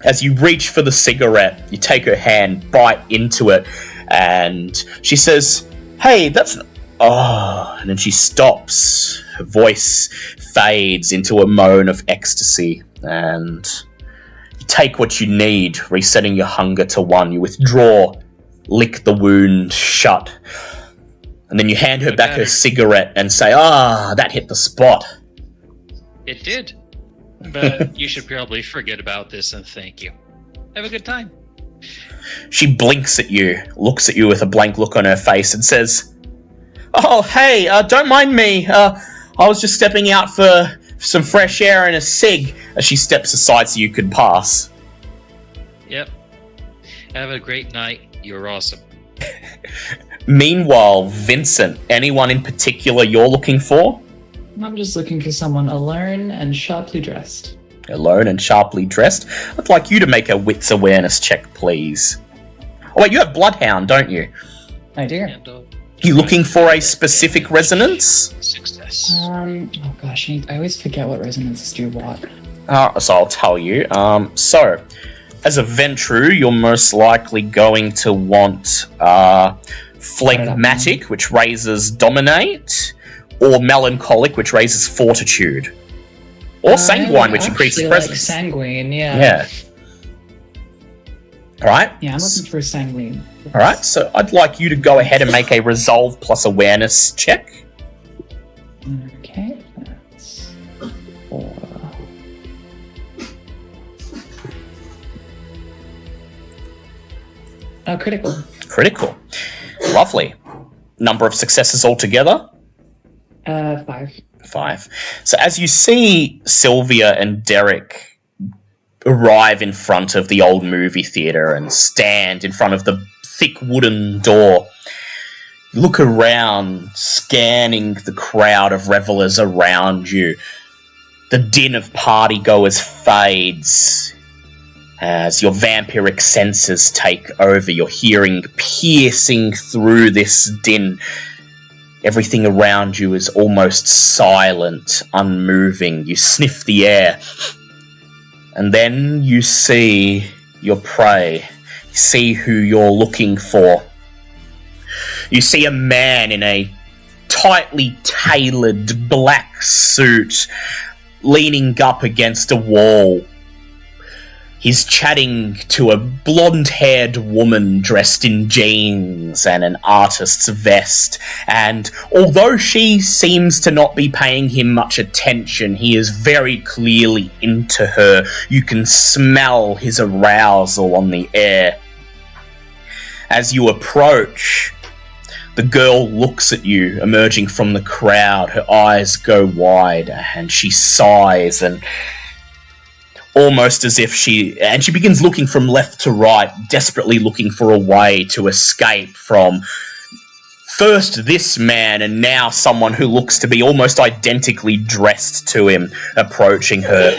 Speaker 1: As you reach for the cigarette, you take her hand, bite into it, and she says, hey, that's... Oh, and then she stops. Her voice fades into a moan of ecstasy, and you take what you need, resetting your hunger to 1. You withdraw, lick the wound shut, and then you hand her back her cigarette and say, that hit the spot.
Speaker 2: It did. But you should probably forget about this and thank you. Have a good time.
Speaker 1: She blinks at you, looks at you with a blank look on her face and says, oh, hey, don't mind me. I was just stepping out for some fresh air and a cig, as she steps aside so you could pass.
Speaker 2: Yep. Have a great night. You're awesome.
Speaker 1: Meanwhile, Vincent, anyone in particular you're looking for?
Speaker 3: I'm just looking for someone alone and sharply dressed.
Speaker 1: Alone and sharply dressed? I'd like you to make a wits awareness check, please. Oh wait, you have Bloodhound, don't you?
Speaker 3: I do.
Speaker 2: And,
Speaker 1: You looking for a specific resonance?
Speaker 2: Success.
Speaker 3: Oh gosh, I always forget what resonances do what.
Speaker 1: So I'll tell you. So, as a Ventru, you're most likely going to want Phlegmatic, which raises Dominate, or Melancholic, which raises Fortitude. Or Sanguine, which increases Presence.
Speaker 3: Like Sanguine, yeah.
Speaker 1: Yeah. Alright?
Speaker 3: Yeah, I'm looking for a Sanguine.
Speaker 1: Alright, so I'd like you to go ahead and make a Resolve plus Awareness check.
Speaker 3: Okay, that's 4. Oh, critical.
Speaker 1: Critical. Lovely. Number of successes altogether?
Speaker 3: 5.
Speaker 1: 5. So as you see Sylvia and Derek arrive in front of the old movie theatre and stand in front of the thick wooden door, you look around, scanning the crowd of revellers around you. The din of partygoers fades as your vampiric senses take over. You're hearing piercing through this din. Everything around you is almost silent, unmoving. You sniff the air. And then you see your prey. You see who you're looking for. You see a man in a tightly tailored black suit, leaning up against a wall. He's chatting to a blonde-haired woman dressed in jeans and an artist's vest, and although she seems to not be paying him much attention, he is very clearly into her. You can smell his arousal on the air. As you approach, the girl looks at you, emerging from the crowd. Her eyes go wide, and she sighs, and almost as if she begins looking from left to right, desperately looking for a way to escape from first this man and now someone who looks to be almost identically dressed to him approaching her.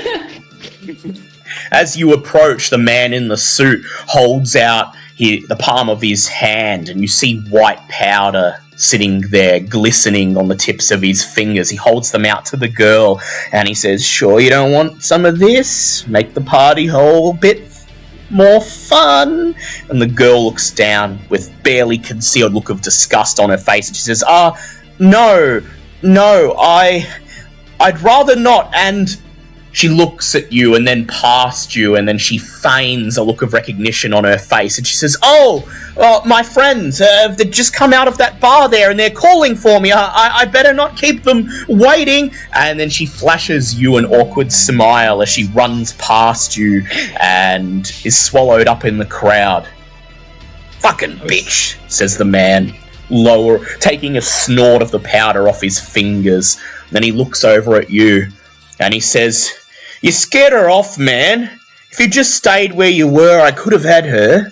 Speaker 1: As you approach, the man in the suit holds out the palm of his hand, and you see white powder sitting there, glistening on the tips of his fingers. He holds them out to the girl, and he says, "Sure you don't want some of this? Make the party whole bit more fun." And the girl looks down with barely concealed look of disgust on her face, and she says, no, I'd rather not." And she looks at you and then past you, and then she feigns a look of recognition on her face, and she says, my friends, they've just come out of that bar there and they're calling for me. I better not keep them waiting. And then she flashes you an awkward smile as she runs past you and is swallowed up in the crowd. "Fucking bitch," says the man, taking a snort of the powder off his fingers. Then he looks over at you and he says, "You scared her off, man. If you just stayed where you were, I could have had her."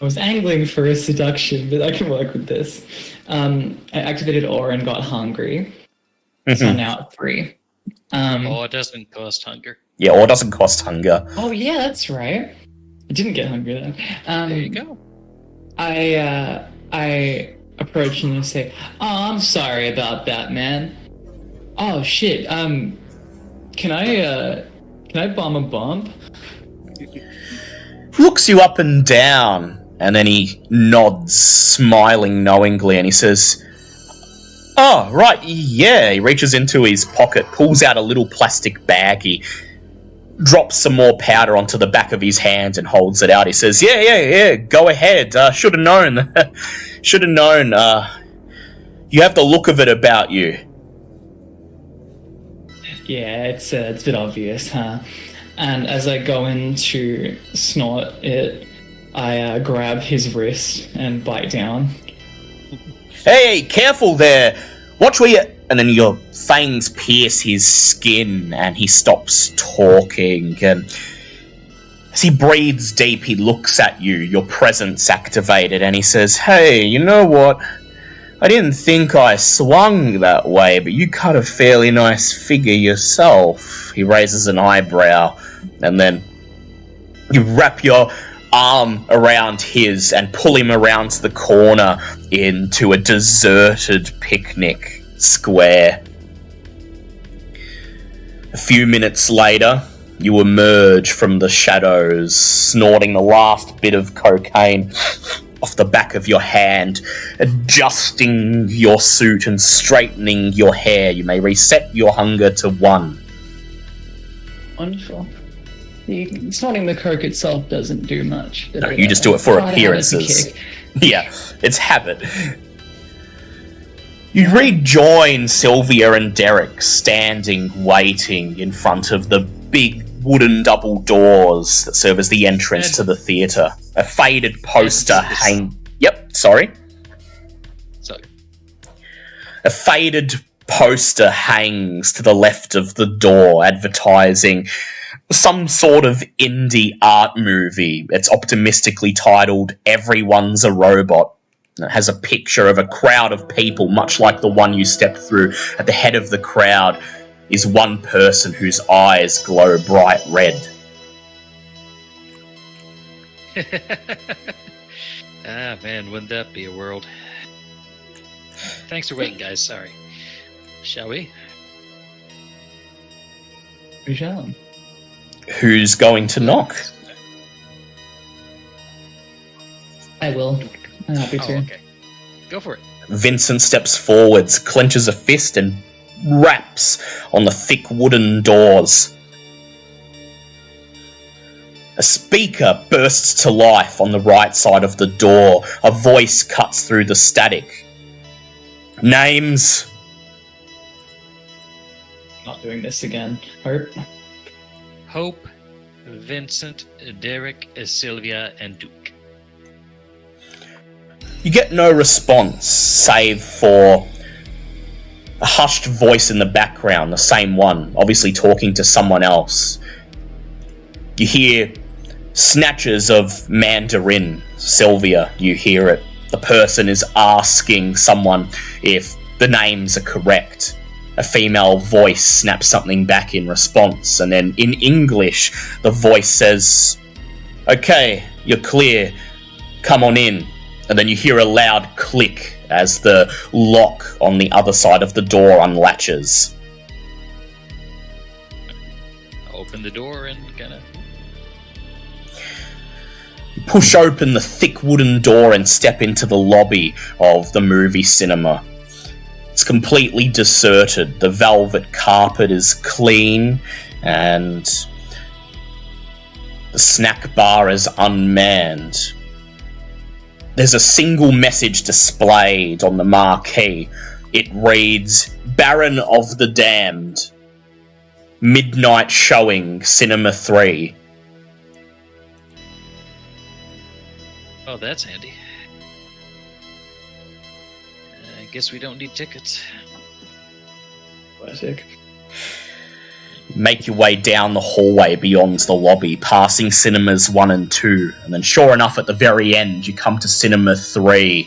Speaker 3: I was angling for a seduction, but I can work with this. I activated Aura and got hungry. So I'm now at 3.
Speaker 2: It doesn't cost hunger.
Speaker 1: Yeah, or doesn't cost hunger.
Speaker 3: Oh yeah, that's right. didn't get hungry though.
Speaker 2: There you go.
Speaker 3: I approach him and say, "Oh, I'm sorry about that, man. Oh shit. Can I bomb a bump?"
Speaker 1: Looks you up and down, and then he nods, smiling knowingly, and he says, "Oh, right, yeah." He reaches into his pocket, pulls out a little plastic baggie, drops some more powder onto the back of his hand and holds it out. He says, yeah, go ahead. Should have known. Should have known. You have the look of it about you.
Speaker 3: Yeah, it's a bit obvious, huh? And as I go in to snort it, I grab his wrist and bite down.
Speaker 1: Hey, careful there. Watch where you... And then your fangs pierce his skin and he stops talking. And as he breathes deep, he looks at you, your presence activated, and he says, "Hey, you know what? I didn't think I swung that way, but you cut a fairly nice figure yourself." He raises an eyebrow, and then you wrap your arm around his and pull him around the corner into a deserted picnic square. A few minutes later, you emerge from the shadows, snorting the last bit of cocaine off the back of your hand, adjusting your suit and straightening your hair. You may reset your hunger to 1.
Speaker 3: Wonderful. Snorting the coke itself doesn't do much.
Speaker 1: No, you just do it for appearances.
Speaker 3: Kick.
Speaker 1: Yeah, it's habit. You rejoin Sylvia and Derek standing, waiting in front of the big wooden double doors that serve as the entrance to the theatre. A faded poster Sorry. A faded poster hangs to the left of the door, advertising some sort of indie art movie. It's optimistically titled "Everyone's a Robot." It has a picture of a crowd of people, much like the one you stepped through. At the head of the crowd is one person whose eyes glow bright red.
Speaker 2: Ah, man, wouldn't that be a world? Thanks for waiting, guys. Sorry. Shall we?
Speaker 3: We shall.
Speaker 1: Who's going to knock?
Speaker 3: I will. I'm happy to.
Speaker 2: Oh, okay. Go for it.
Speaker 1: Vincent steps forwards, clenches a fist, and raps on the thick wooden doors. A speaker bursts to life on the right side of the door. A voice cuts through the static. Names.
Speaker 3: Not doing this again. Hope.
Speaker 2: Hope, Vincent, Derek, Sylvia, and Duke.
Speaker 1: You get no response, save for a hushed voice in the background, the same one, obviously talking to someone else. You hear snatches of Mandarin. Sylvia, you hear it. The person is asking someone if the names are correct. A female voice snaps something back in response, and then in English, the voice says, "Okay, you're clear. Come on in." And then you hear a loud click as the lock on the other side of the door unlatches.
Speaker 2: I'll open the door and kind of...
Speaker 1: Push open the thick wooden door and step into the lobby of the movie cinema. It's completely deserted. The velvet carpet is clean and the snack bar is unmanned. There's a single message displayed on the marquee. It reads, "Baron of the Damned. Midnight showing, Cinema 3.
Speaker 2: Oh, that's handy. I guess we don't need tickets.
Speaker 3: Classic.
Speaker 1: Make your way down the hallway beyond the lobby, passing cinemas 1 and 2, and then sure enough at the very end you come to cinema 3.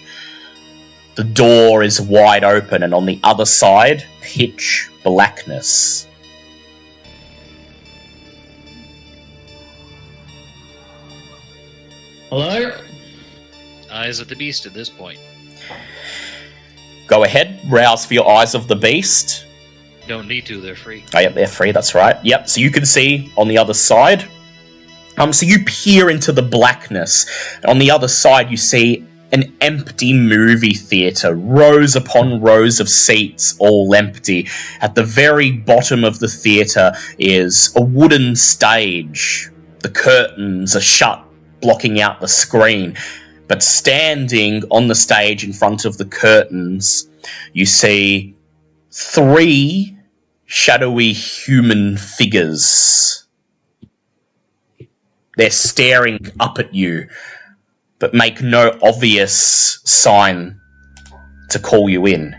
Speaker 1: The door is wide open and on the other side, pitch blackness.
Speaker 3: Hello?
Speaker 2: Eyes of the beast at this point.
Speaker 1: Go ahead, rouse for your eyes of the beast.
Speaker 2: Don't need to, they're free.
Speaker 1: Oh, yep, they're free, that's right. Yep, so you can see on the other side. So you peer into the blackness. On the other side, you see an empty movie theatre, rows upon rows of seats, all empty. At the very bottom of the theatre is a wooden stage. The curtains are shut, blocking out the screen. But standing on the stage in front of the curtains, you see 3 shadowy human figures. They're staring up at you, but make no obvious sign to call you in.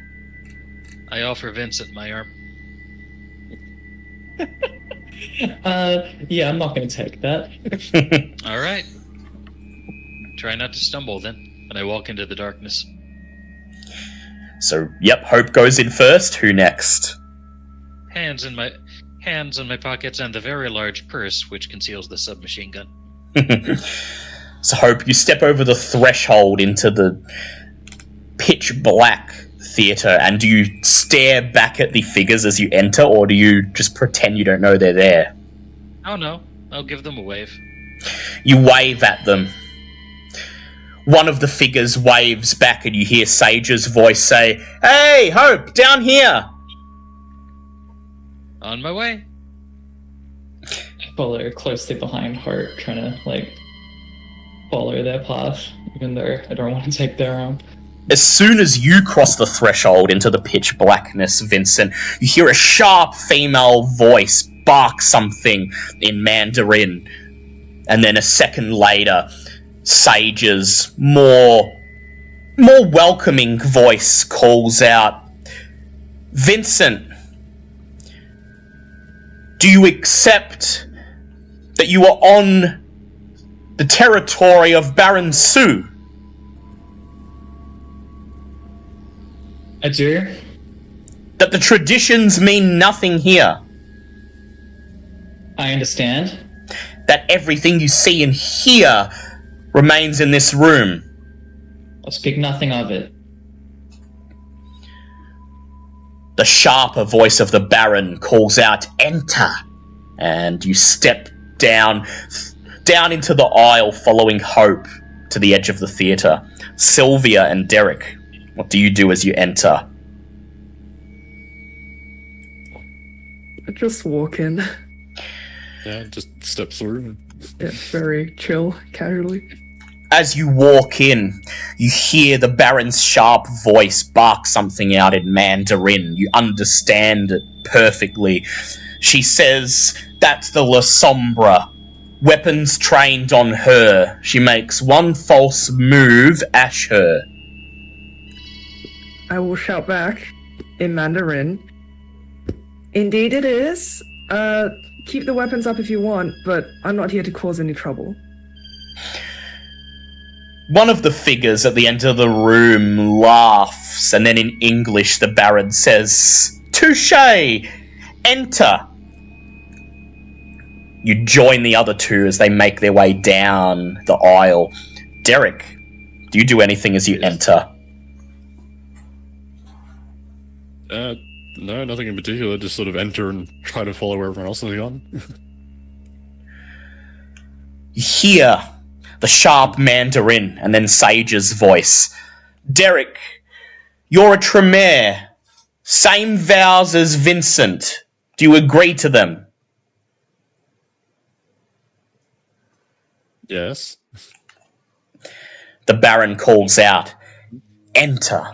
Speaker 2: I offer Vincent my arm.
Speaker 3: Yeah, I'm not going to take that.
Speaker 2: All right. Try not to stumble then. And I walk into the darkness.
Speaker 1: So, yep, Hope goes in first. Who next?
Speaker 2: Hands in my pockets and the very large purse which conceals the submachine gun.
Speaker 1: So, Hope, you step over the threshold into the pitch black theatre, and do you stare back at the figures as you enter, or do you just pretend you don't know they're there?
Speaker 2: Oh no, I'll give them a wave.
Speaker 1: You wave at them. One of the figures waves back, and you hear Sage's voice say, "Hey, Hope, down here!"
Speaker 2: On my way.
Speaker 3: Follow closely behind Hart, trying to, follow their path, even though I don't want to take their arm.
Speaker 1: As soon as you cross the threshold into the pitch blackness, Vincent, you hear a sharp female voice bark something in Mandarin. And then a second later, Sage's more welcoming voice calls out, "Vincent, do you accept that you are on the territory of Baron Su?"
Speaker 3: I do.
Speaker 1: That the traditions mean nothing here.
Speaker 3: I understand.
Speaker 1: That everything you see and hear remains in this room.
Speaker 3: I'll speak nothing of it.
Speaker 1: The sharper voice of the Baron calls out, "Enter!" And you step down into the aisle following Hope to the edge of the theatre. Sylvia and Derek, what do you do as you enter?
Speaker 4: I just walk in.
Speaker 5: Yeah, just step through.
Speaker 4: Yeah, very chill, casually.
Speaker 1: As you walk in, you hear the Baron's sharp voice bark something out in Mandarin. You understand it perfectly. She says, "That's the La Sombra. Weapons trained on her. She makes one false move, ash her."
Speaker 4: I will shout back in Mandarin. "Indeed it is. Keep the weapons up if you want, but I'm not here to cause any trouble."
Speaker 1: One of the figures at the end of the room laughs, and then in English the Baron says, "Touché! Enter!" You join the other two as they make their way down the aisle. Derek, do you do anything as you enter?
Speaker 5: No, nothing in particular. Just sort of enter and try to follow where everyone else has gone.
Speaker 1: You hear the sharp Mandarin and then Sage's voice. "Derek, you're a Tremere. Same vows as Vincent. Do you agree to them?"
Speaker 5: Yes.
Speaker 1: The Baron calls out, "Enter."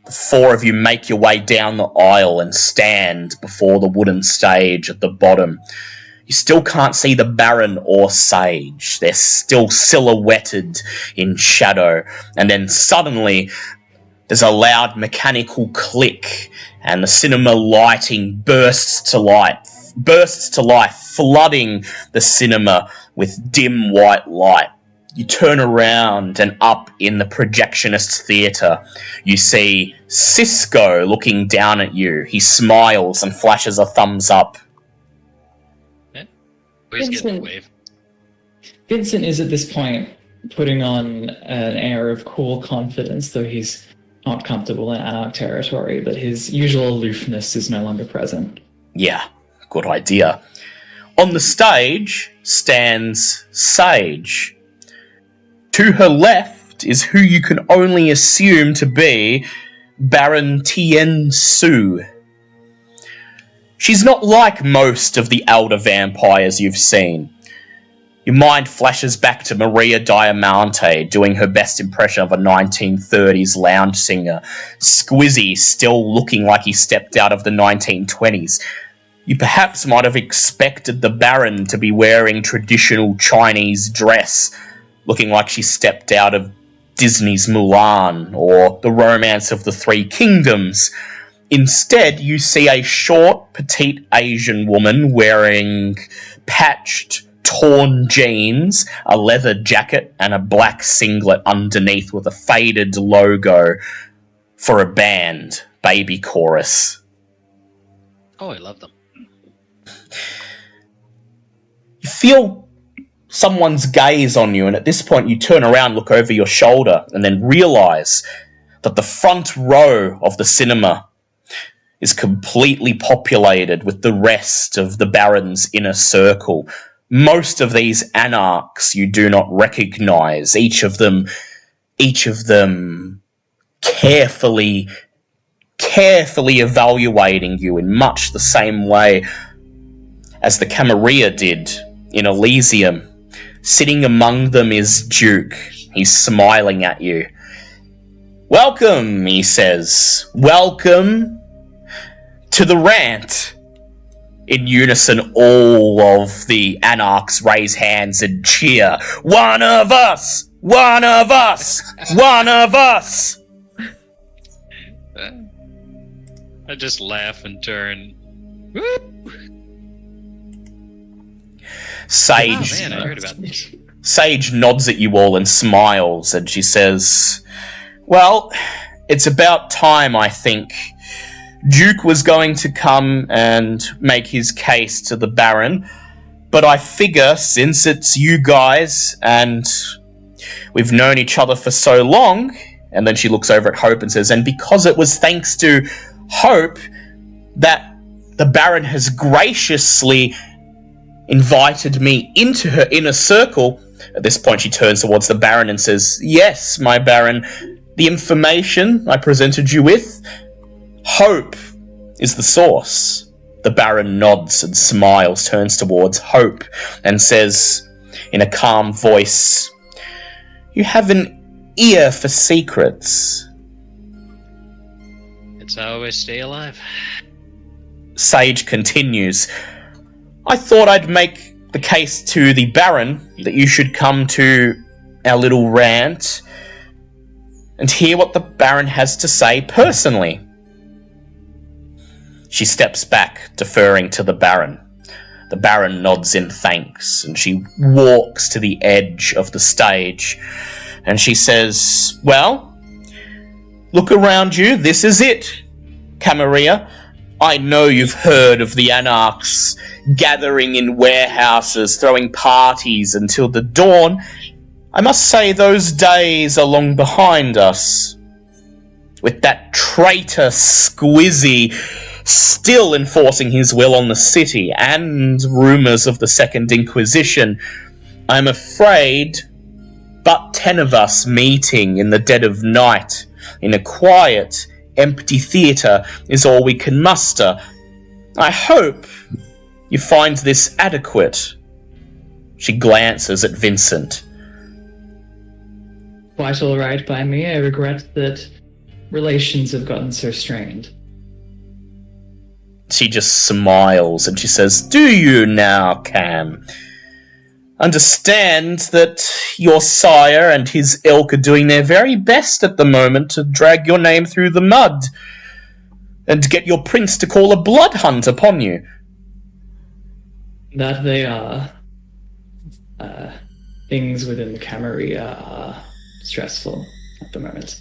Speaker 1: The four of you make your way down the aisle and stand before the wooden stage at the bottom. You still can't see the Baron or Sage. They're still silhouetted in shadow. And then suddenly, there's a loud mechanical click, and the cinema lighting bursts to life, flooding the cinema with dim white light. You turn around, and up in the projectionist theatre, you see Cisco looking down at you. He smiles and flashes a thumbs up.
Speaker 2: He's getting a wave.
Speaker 3: Vincent is at this point putting on an air of cool confidence, though he's not comfortable in Anarch territory, but his usual aloofness is no longer present.
Speaker 1: Yeah, good idea. On the stage stands Sage. To her left is who you can only assume to be Baron Tien Su. She's not like most of the elder vampires you've seen. Your mind flashes back to Maria Diamante doing her best impression of a 1930s lounge singer, Squizzy still looking like he stepped out of the 1920s. You perhaps might have expected the Baron to be wearing traditional Chinese dress, looking like she stepped out of Disney's Mulan or The Romance of the Three Kingdoms. Instead, you see a short, petite Asian woman wearing patched, torn jeans, a leather jacket, and a black singlet underneath with a faded logo for a band, Baby Chorus.
Speaker 2: Oh, I love them.
Speaker 1: You feel someone's gaze on you, and at this point you turn around, look over your shoulder, and then realise that the front row of the cinema is completely populated with the rest of the Baron's inner circle. Most of these anarchs you do not recognise, each of them carefully evaluating you in much the same way as the Camarilla did in Elysium. Sitting among them is Duke. He's smiling at you. "Welcome," he says. "Welcome to the rant." In unison, all of the anarchs raise hands and cheer. "One of us! One of us! One of us!"
Speaker 2: I just laugh and turn. Woo!
Speaker 1: Sage,
Speaker 2: Oh man, I heard about this.
Speaker 1: Sage nods at you all and smiles, and she says, "Well, it's about time, I think. Duke was going to come and make his case to the Baron, but I figure since it's you guys and we've known each other for so long," and then she looks over at Hope and says, "and because it was thanks to Hope that the Baron has graciously invited me into her inner circle." At this point she turns towards the Baron and says, "Yes, my Baron, the information I presented you with, Hope is the source." The Baron nods and smiles, turns towards Hope, and says in a calm voice, "You have an ear for secrets."
Speaker 2: It's how I stay alive.
Speaker 1: Sage continues, "I thought I'd make the case to the Baron that you should come to our little rant and hear what the Baron has to say personally." She steps back, deferring to the Baron. The Baron nods in thanks, and she walks to the edge of the stage, and she says, "Well, look around you, this is it, Camarilla. I know you've heard of the anarchs gathering in warehouses, throwing parties until the dawn. I must say those days are long behind us. With that traitor Squizzy still enforcing his will on the city, and rumours of the Second Inquisition, I'm afraid but 10 of us meeting in the dead of night in a quiet, empty theatre is all we can muster. I hope you find this adequate." She glances at Vincent.
Speaker 3: Quite all right by me. I regret that relations have gotten so strained.
Speaker 1: She just smiles and she says, "Do you now, Cam? Understand that your sire and his ilk are doing their very best at the moment to drag your name through the mud and get your prince to call a blood hunt upon you."
Speaker 3: That they are. Things within the Camarilla are stressful at the moment.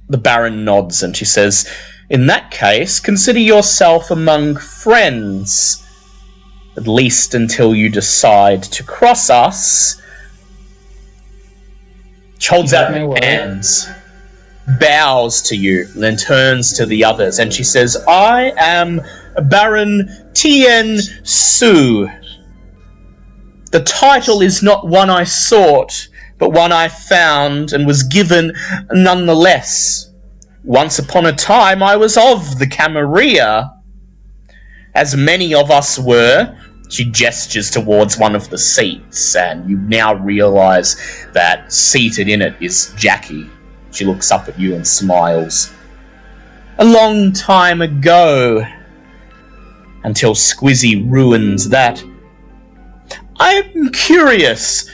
Speaker 1: The Baron nods and she says, "In that case, consider yourself among friends. At least until you decide to cross us. She holds out her hands, bows to you, and then turns to the others, and she says, I am Baron Tien Su. The title is not one I sought, but one I found and was given nonetheless. Once upon a time I was of the Camarilla, as many of us were. She gestures towards one of the seats, and you now realise that seated in it is Jackie. She looks up at you and smiles. A long time ago, until Squizzy ruined that. I'm curious,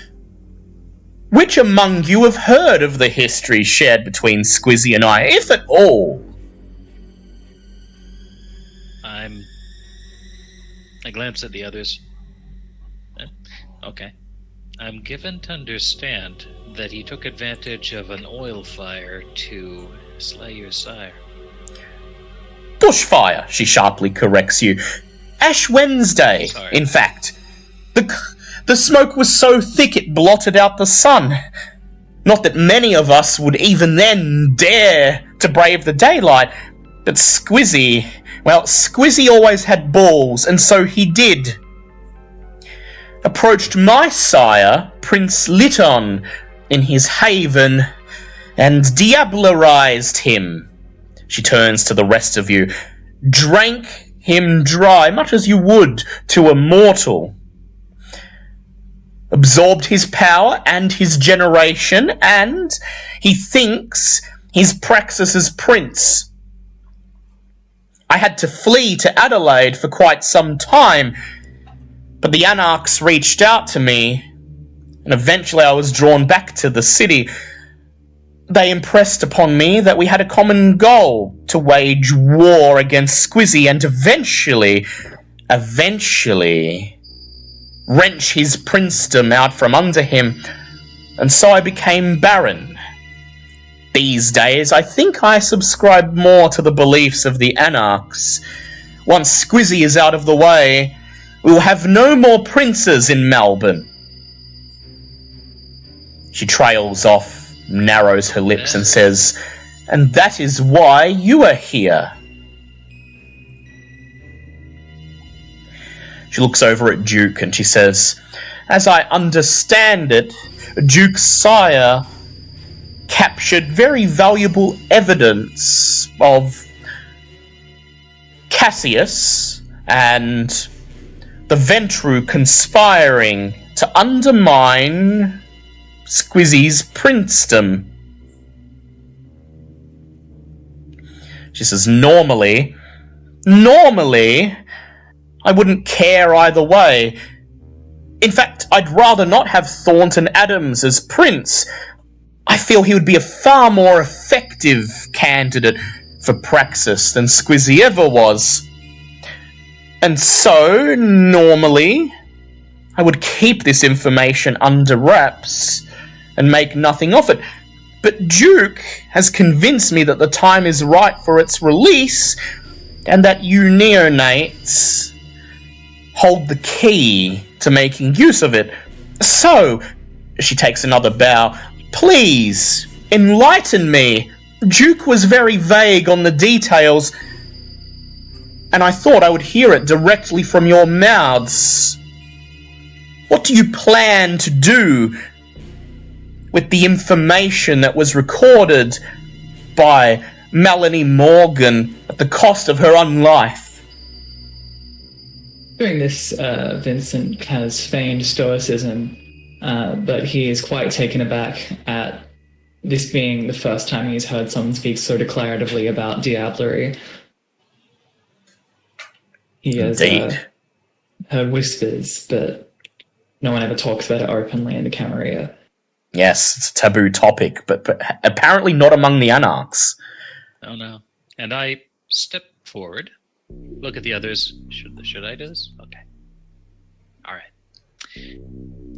Speaker 1: which among you have heard of the history shared between Squizzy and I, if at all?
Speaker 2: I glance at the others. Okay. I'm given to understand that he took advantage of an oil fire to slay your sire.
Speaker 1: Bushfire, she sharply corrects you. Ash Wednesday,
Speaker 2: Sorry.
Speaker 1: In fact. The smoke was so thick it blotted out the sun. Not that many of us would even then dare to brave the daylight, but Squizzy always had balls, and so he did. Approached my sire, Prince Liton, in his haven, and diablerized him. She turns to the rest of you. Drank him dry, much as you would to a mortal. Absorbed his power and his generation, and he thinks he's Praxis's prince. I had to flee to Adelaide for quite some time, but the Anarchs reached out to me, and eventually I was drawn back to the city. They impressed upon me that we had a common goal, to wage war against Squizzy and eventually wrench his princedom out from under him, and so I became Baron. These days, I think I subscribe more to the beliefs of the Anarchs. Once Squizzy is out of the way, we will have no more princes in Melbourne. She trails off, narrows her lips, and says, and that is why you are here. She looks over at Duke and she says, as I understand it, Duke's sire captured very valuable evidence of Cassius and the Ventru conspiring to undermine Squizzy's princedom. She says, normally, I wouldn't care either way. In fact, I'd rather not have Thornton Adams as prince. I feel he would be a far more effective candidate for Praxis than Squizzy ever was. And so, normally, I would keep this information under wraps and make nothing of it. But Duke has convinced me that the time is right for its release, and that you neonates hold the key to making use of it. So, she takes another bow, please, enlighten me. Duke was very vague on the details, and I thought I would hear it directly from your mouths. What do you plan to do with the information that was recorded by Melanie Morgan at the cost of her own life?
Speaker 3: During this, Vincent has feigned stoicism, but he is quite taken aback at this being the first time he's heard someone speak so declaratively about diablerie. He has heard whispers, but no one ever talks about it openly in the Camarilla.
Speaker 1: Yes, it's a taboo topic, but apparently not among the Anarchs.
Speaker 2: Oh no. And I step forward, look at the others. Should I do this? Okay. Alright.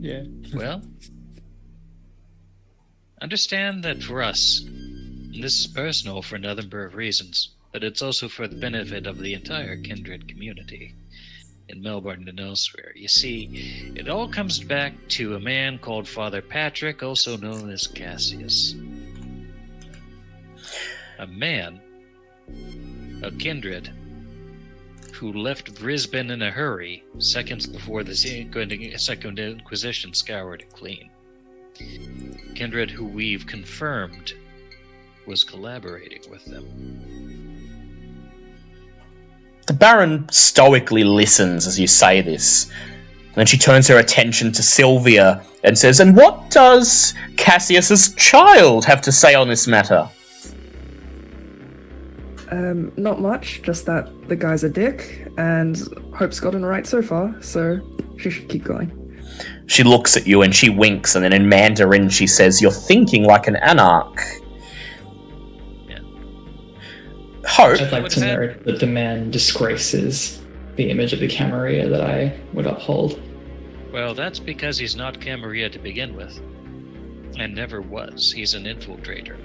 Speaker 6: Yeah.
Speaker 2: Well, understand that for us, and this is personal for a number of reasons, but it's also for the benefit of the entire kindred community. in Melbourne and elsewhere. You see, it all comes back to a man called Father Patrick, also known as Cassius. A man, a kindred, who left Brisbane in a hurry seconds before the Second Inquisition scoured it clean. Kindred who we've confirmed was collaborating with them.
Speaker 1: The Baron stoically listens as you say this. And then she turns her attention to Sylvia and says, "And what does Cassius's child have to say on this matter?"
Speaker 4: Not much, just that the guy's a dick, and Hope's gotten right so far, so she should keep going.
Speaker 1: She looks at you and she winks, and then in Mandarin she says, "You're thinking like an anarch."
Speaker 2: Yeah.
Speaker 1: Hope.
Speaker 3: I'd like to note that the man disgraces the image of the Camarilla that I would uphold.
Speaker 2: Well, that's because he's not Camarilla to begin with. And never was. He's an infiltrator.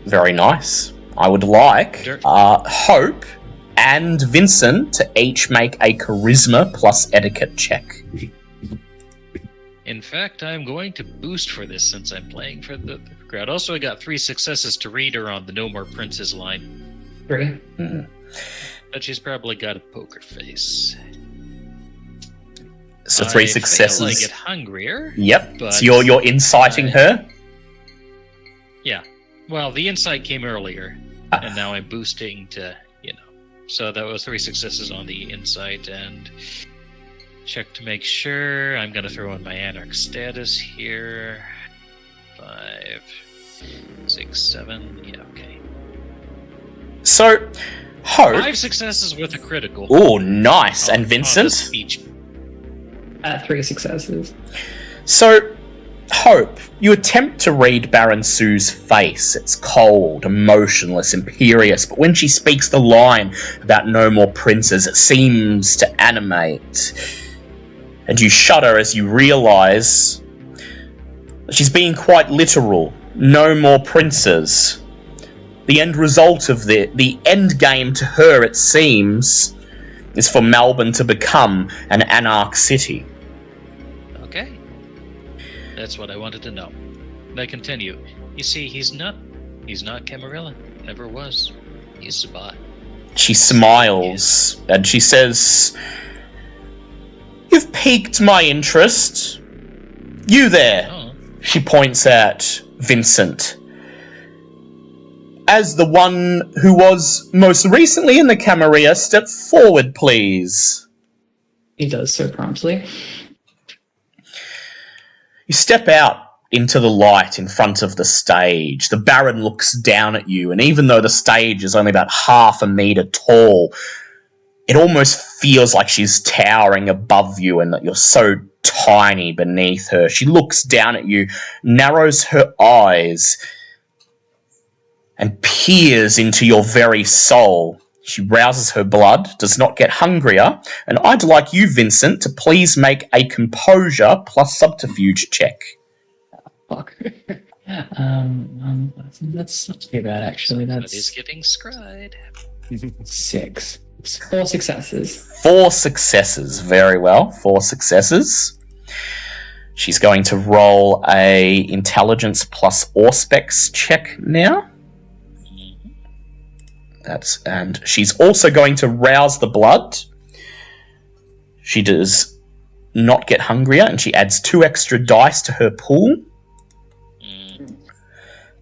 Speaker 1: Very nice. I would like Hope and Vincent to each make a charisma plus etiquette check.
Speaker 2: In fact, I'm going to boost for this since I'm playing for the crowd. Also, I got 3 successes to read her on the No More Princes line.
Speaker 3: 3.
Speaker 2: But she's probably got a poker face.
Speaker 1: So 3 successes.
Speaker 2: I get hungrier.
Speaker 1: Yep.
Speaker 2: But
Speaker 1: so you're inciting her?
Speaker 2: Yeah. Well, the insight came earlier, and now I'm boosting to, So that was 3 successes on the insight, and check to make sure. I'm going to throw in my anarch status here. 5, 6, 7. Yeah, okay.
Speaker 1: So, Hope.
Speaker 2: 5 successes with a critical.
Speaker 1: Oh, nice. And
Speaker 2: On
Speaker 1: Vincent?
Speaker 2: the speech.
Speaker 3: 3 successes.
Speaker 1: So, Hope, you attempt to read Baron Sue's face. It's cold, emotionless, imperious, but when she speaks the line about no more princes, it seems to animate. And you shudder as you realise that she's being quite literal. No more princes. The end result of the end game to her, it seems, is for Melbourne to become an anarch city.
Speaker 2: Okay. That's what I wanted to know. I continue. You see, he's not Camarilla. Never was. He's Sabat.
Speaker 1: She smiles and she says, "You've piqued my interest. You there."
Speaker 2: Oh.
Speaker 1: She points at Vincent. "As the one who was most recently in the Camarilla, step forward, please."
Speaker 3: He does so promptly.
Speaker 1: You step out into the light in front of the stage. The Baron looks down at you, and even though the stage is only about half a metre tall, it almost feels like she's towering above you and that you're so tiny beneath her. She looks down at you, narrows her eyes, and peers into your very soul. She rouses her blood, does not get hungrier, and I'd like you, Vincent, to please make a composure plus subterfuge check.
Speaker 3: Fuck. That's not too bad, actually.
Speaker 2: But he's
Speaker 3: That's
Speaker 2: getting scried.
Speaker 3: 6. 4 successes.
Speaker 1: 4 successes, very well, 4 successes. She's going to roll a intelligence plus Auspex check now. And she's also going to rouse the blood. She does not get hungrier, and she adds 2 extra dice to her pool.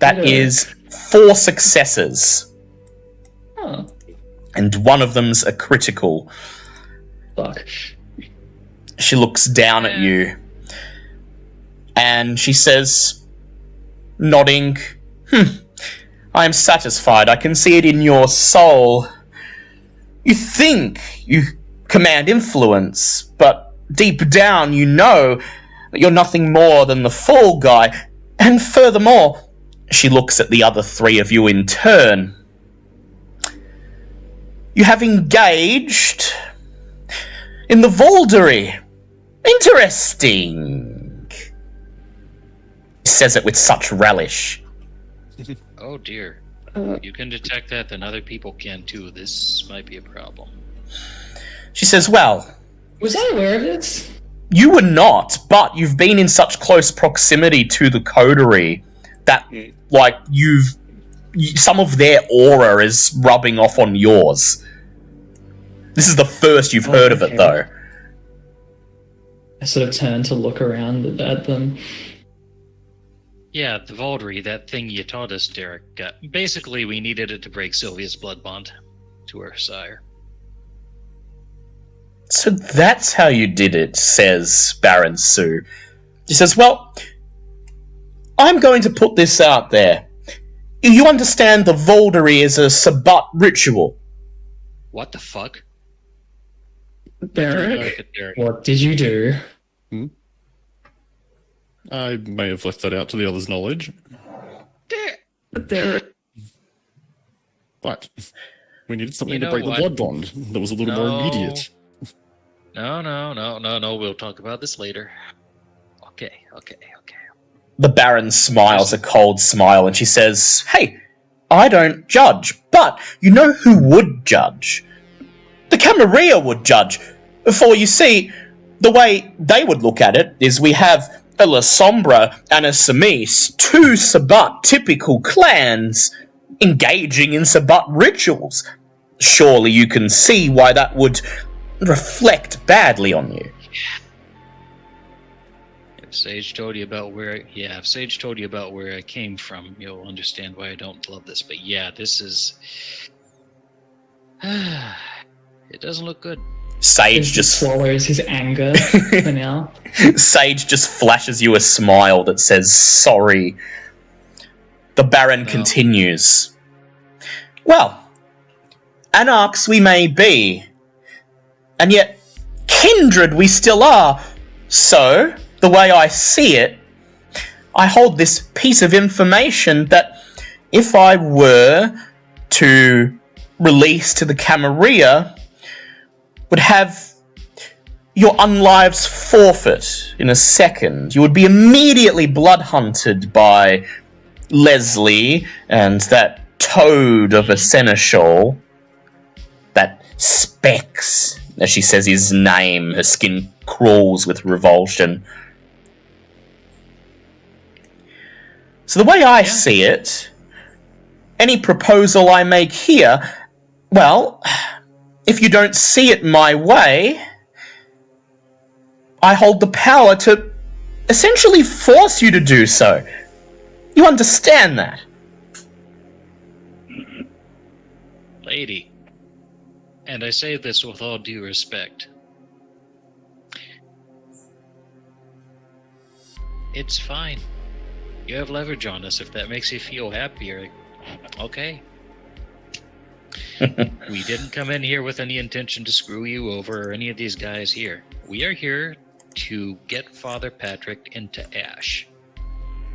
Speaker 1: That is 4 successes.
Speaker 3: Oh,
Speaker 1: And one of them's a critical.
Speaker 3: fuck.
Speaker 1: She looks down at you. And she says, nodding, I am satisfied. I can see it in your soul. You think you command influence, but deep down you know that you're nothing more than the fall guy. And furthermore, she looks at the other 3 of you in turn. You have engaged in the Vauldery. Interesting. He says it with such relish.
Speaker 2: Oh dear. You can detect that, then other people can too. This might be a problem.
Speaker 1: She says, well,
Speaker 3: Was I aware of this?
Speaker 1: you were not, but you've been in such close proximity to the coterie that, like, some of their aura is rubbing off on yours. This is the first you've heard of it, though.
Speaker 3: I sort of turn to look around at them.
Speaker 2: Yeah, the Vaulderie, that thing you taught us, Derek. Basically, we needed it to break Sylvia's blood bond to her sire.
Speaker 1: So that's how you did it, says Baron Sue. She says, well, I'm going to put this out there. You understand the Vaulderie is a Sabbat ritual.
Speaker 2: What the fuck?
Speaker 3: Derek, what did you do?
Speaker 5: I may have left that out to the others' knowledge.
Speaker 4: Derek.
Speaker 5: But we needed something to break the blood bond that was a little more immediate.
Speaker 2: No. We'll talk about this later. Okay.
Speaker 1: The Baron smiles a cold smile and she says, hey, I don't judge, but you know who would judge? The Camarilla would judge. For you see, the way they would look at it is we have a La Sombra and a Samis, two Sabbat typical clans, engaging in Sabbat rituals. Surely you can see why that would reflect badly on you.
Speaker 2: If Sage told you about where I came from, you'll understand why I don't love this. But yeah, this is... it doesn't look good.
Speaker 1: Sage just
Speaker 3: swallows his anger for now.
Speaker 1: Sage just flashes you a smile that says sorry. The Baron continues. Well, anarchs we may be, and yet kindred we still are. So, the way I see it, I hold this piece of information that if I were to release to the Camarilla, would have your unlives forfeit in a second. You would be immediately blood-hunted by Leslie and that toad of a seneschal, that Specs, as she says his name, her skin crawls with revulsion. So the way I see it, any proposal I make here, well, if you don't see it my way, I hold the power to essentially force you to do so. You understand that?
Speaker 2: Lady, and I say this with all due respect, it's fine. You have leverage on us. If that makes you feel happier, okay. We didn't come in here with any intention to screw you over or any of these guys here. We are here to get Father Patrick into Ash.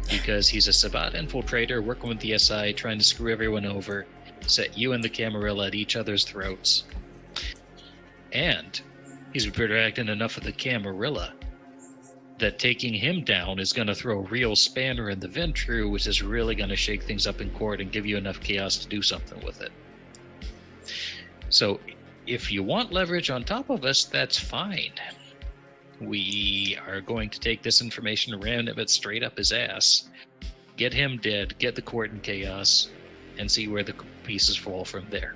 Speaker 2: Because he's a Sabbat infiltrator working with the SI, trying to screw everyone over, set you and the Camarilla at each other's throats. And he's attracting enough of the Camarilla that taking him down is going to throw a real spanner in the Ventru, which is really going to shake things up in court and give you enough chaos to do something with it. So, if you want leverage on top of us, that's fine. We are going to take this information, ram it straight up his ass, get him dead, get the court in chaos, and see where the pieces fall from there.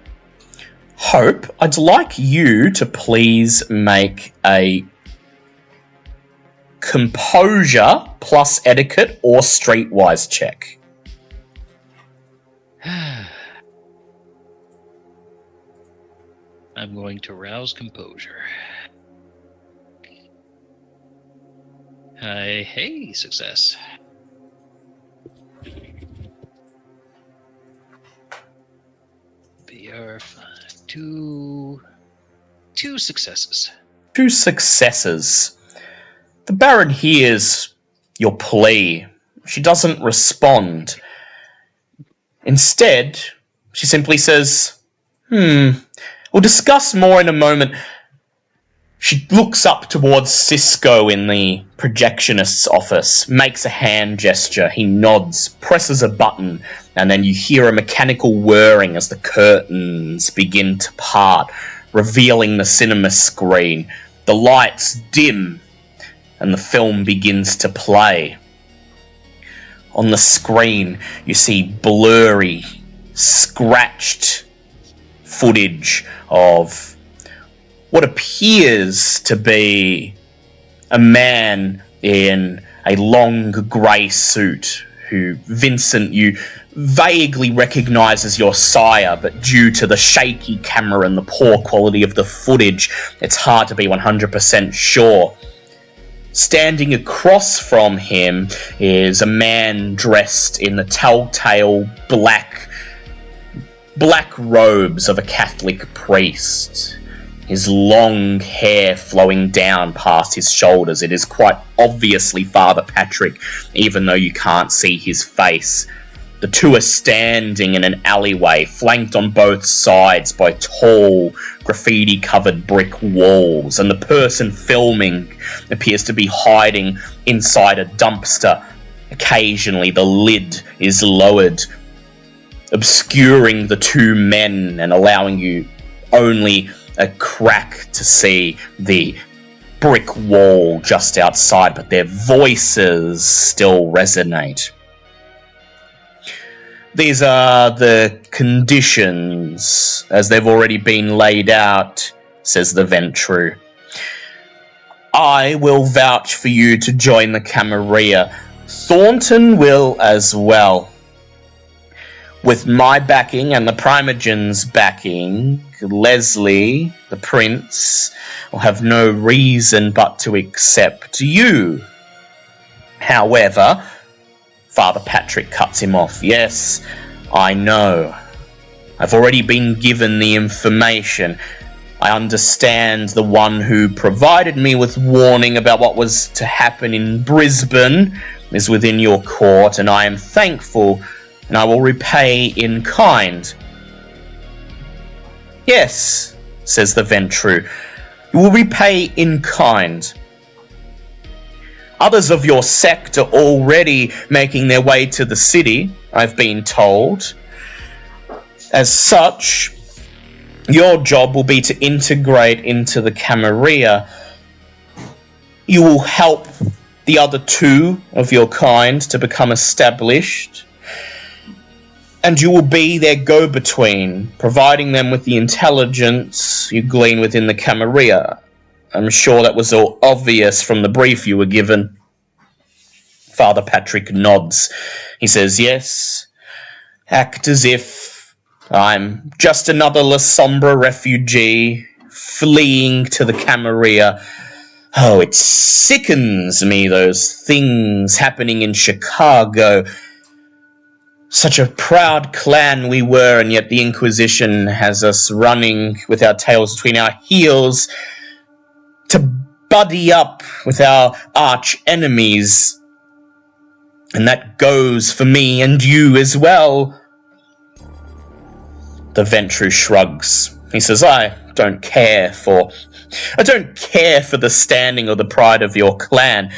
Speaker 1: Hope, I'd like you to please make a composure plus etiquette or streetwise check.
Speaker 2: I'm going to rouse composure. Hey, success. BR5, two successes.
Speaker 1: 2 successes. The Baron hears your plea. She doesn't respond. Instead, she simply says, we'll discuss more in a moment. She looks up towards Cisco in the projectionist's office, makes a hand gesture, he nods, presses a button, and then you hear a mechanical whirring as the curtains begin to part, revealing the cinema screen. The lights dim, and the film begins to play. On the screen, you see blurry, scratched footage of what appears to be a man in a long grey suit who, Vincent, you vaguely recognise as your sire, but due to the shaky camera and the poor quality of the footage, it's hard to be 100% sure. Standing across from him is a man dressed in the telltale black robes of a Catholic priest. His long hair flowing down past his shoulders. It is quite obviously Father Patrick, even though you can't see his face. The two are standing in an alleyway, flanked on both sides by tall, graffiti-covered brick walls, and the person filming appears to be hiding inside a dumpster. Occasionally, the lid is lowered, obscuring the two men and allowing you only a crack to see the brick wall just outside, but their voices still resonate. These are the conditions as they've already been laid out, says the Ventru. I will vouch for you to join the Camarilla. Thornton will as well. With my backing and the Primogen's backing, Leslie, the prince, will have no reason but to accept you. However, Father Patrick cuts him off. Yes, I know. I've already been given the information. I understand the one who provided me with warning about what was to happen in Brisbane is within your court, and I am thankful, and I will repay in kind. Yes, says the Ventru, you will repay in kind. Others of your sect are already making their way to the city, I've been told. As such, your job will be to integrate into the Camarilla. You will help the other two of your kind to become established, and you will be their go-between, providing them with the intelligence you glean within the Camarilla. I'm sure that was all obvious from the brief you were given. Father Patrick nods. He says, yes, act as if I'm just another La Sombra refugee fleeing to the Camarilla. Oh, it sickens me, those things happening in Chicago. Such a proud clan we were, and yet the Inquisition has us running with our tails between our heels to buddy up with our arch enemies. And that goes for me and you as well. The Ventru shrugs. He says, I don't care for the standing or the pride of your clan.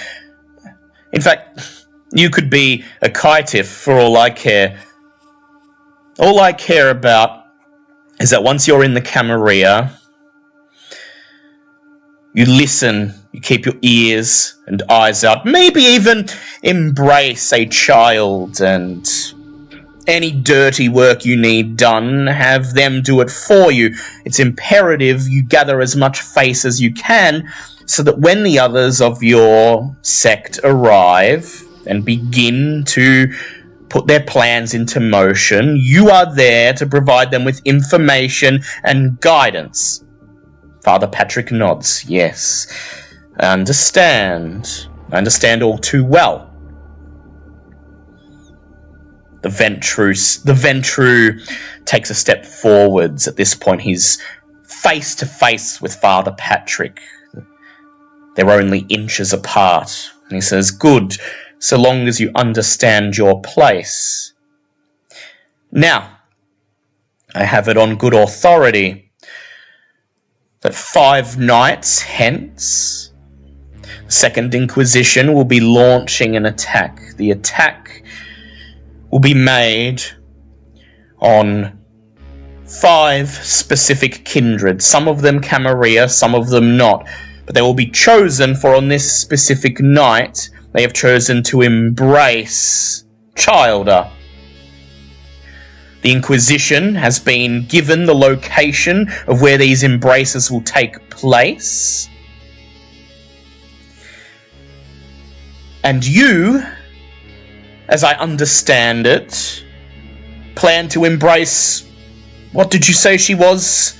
Speaker 1: In fact, you could be a caitiff for all I care. All I care about is that once you're in the Camarilla, you listen, you keep your ears and eyes out, maybe even embrace a child, and any dirty work you need done, have them do it for you. It's imperative you gather as much face as you can, so that when the others of your sect arrive and begin to put their plans into motion, you are there to provide them with information and guidance. Father Patrick nods. Yes, I understand. I understand all too well. The Ventru takes a step forwards. At this point, he's face to face with Father Patrick. They're only inches apart. And he says, good, so long as you understand your place. Now, I have it on good authority that 5 nights hence, the Second Inquisition will be launching an attack. The attack will be made on 5 specific kindred, some of them Camarilla, some of them not. But they will be chosen for on this specific night, they have chosen to embrace Childer. The Inquisition has been given the location of where these embraces will take place. And you, as I understand it, plan to embrace... What did you say she was?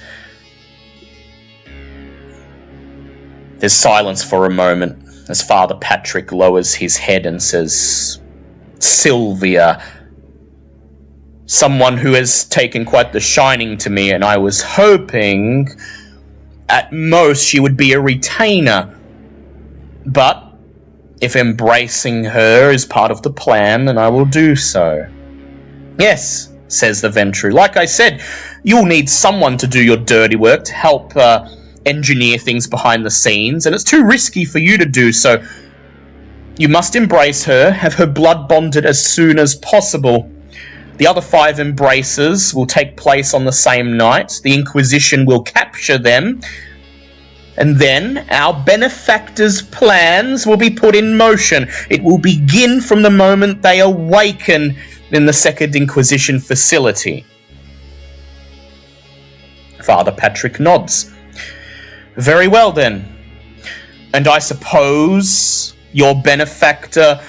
Speaker 1: There's silence for a moment as Father Patrick lowers his head and says, Sylvia, someone who has taken quite the shining to me, and I was hoping at most she would be a retainer. But if embracing her is part of the plan, then I will do so. Yes, says the Ventru. Like I said, you'll need someone to do your dirty work to help engineer things behind the scenes, and it's too risky for you to do so. You must embrace her, have her blood bonded as soon as possible. The other 5 embraces will take place on the same night. The Inquisition will capture them, and then our benefactors' plans will be put in motion. It will begin from the moment they awaken in the Second Inquisition facility. Father Patrick nods. Very well then. And I suppose your benefactor,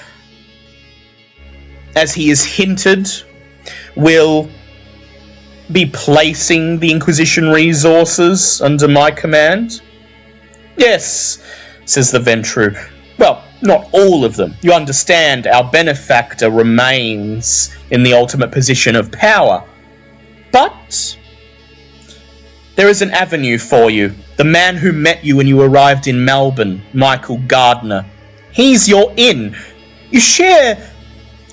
Speaker 1: as he has hinted, will be placing the Inquisition resources under my command? Yes, says the Ventru. Well, not all of them. You understand, our benefactor remains in the ultimate position of power. But there is an avenue for you. The man who met you when you arrived in Melbourne, Michael Gardner. He's your in. You share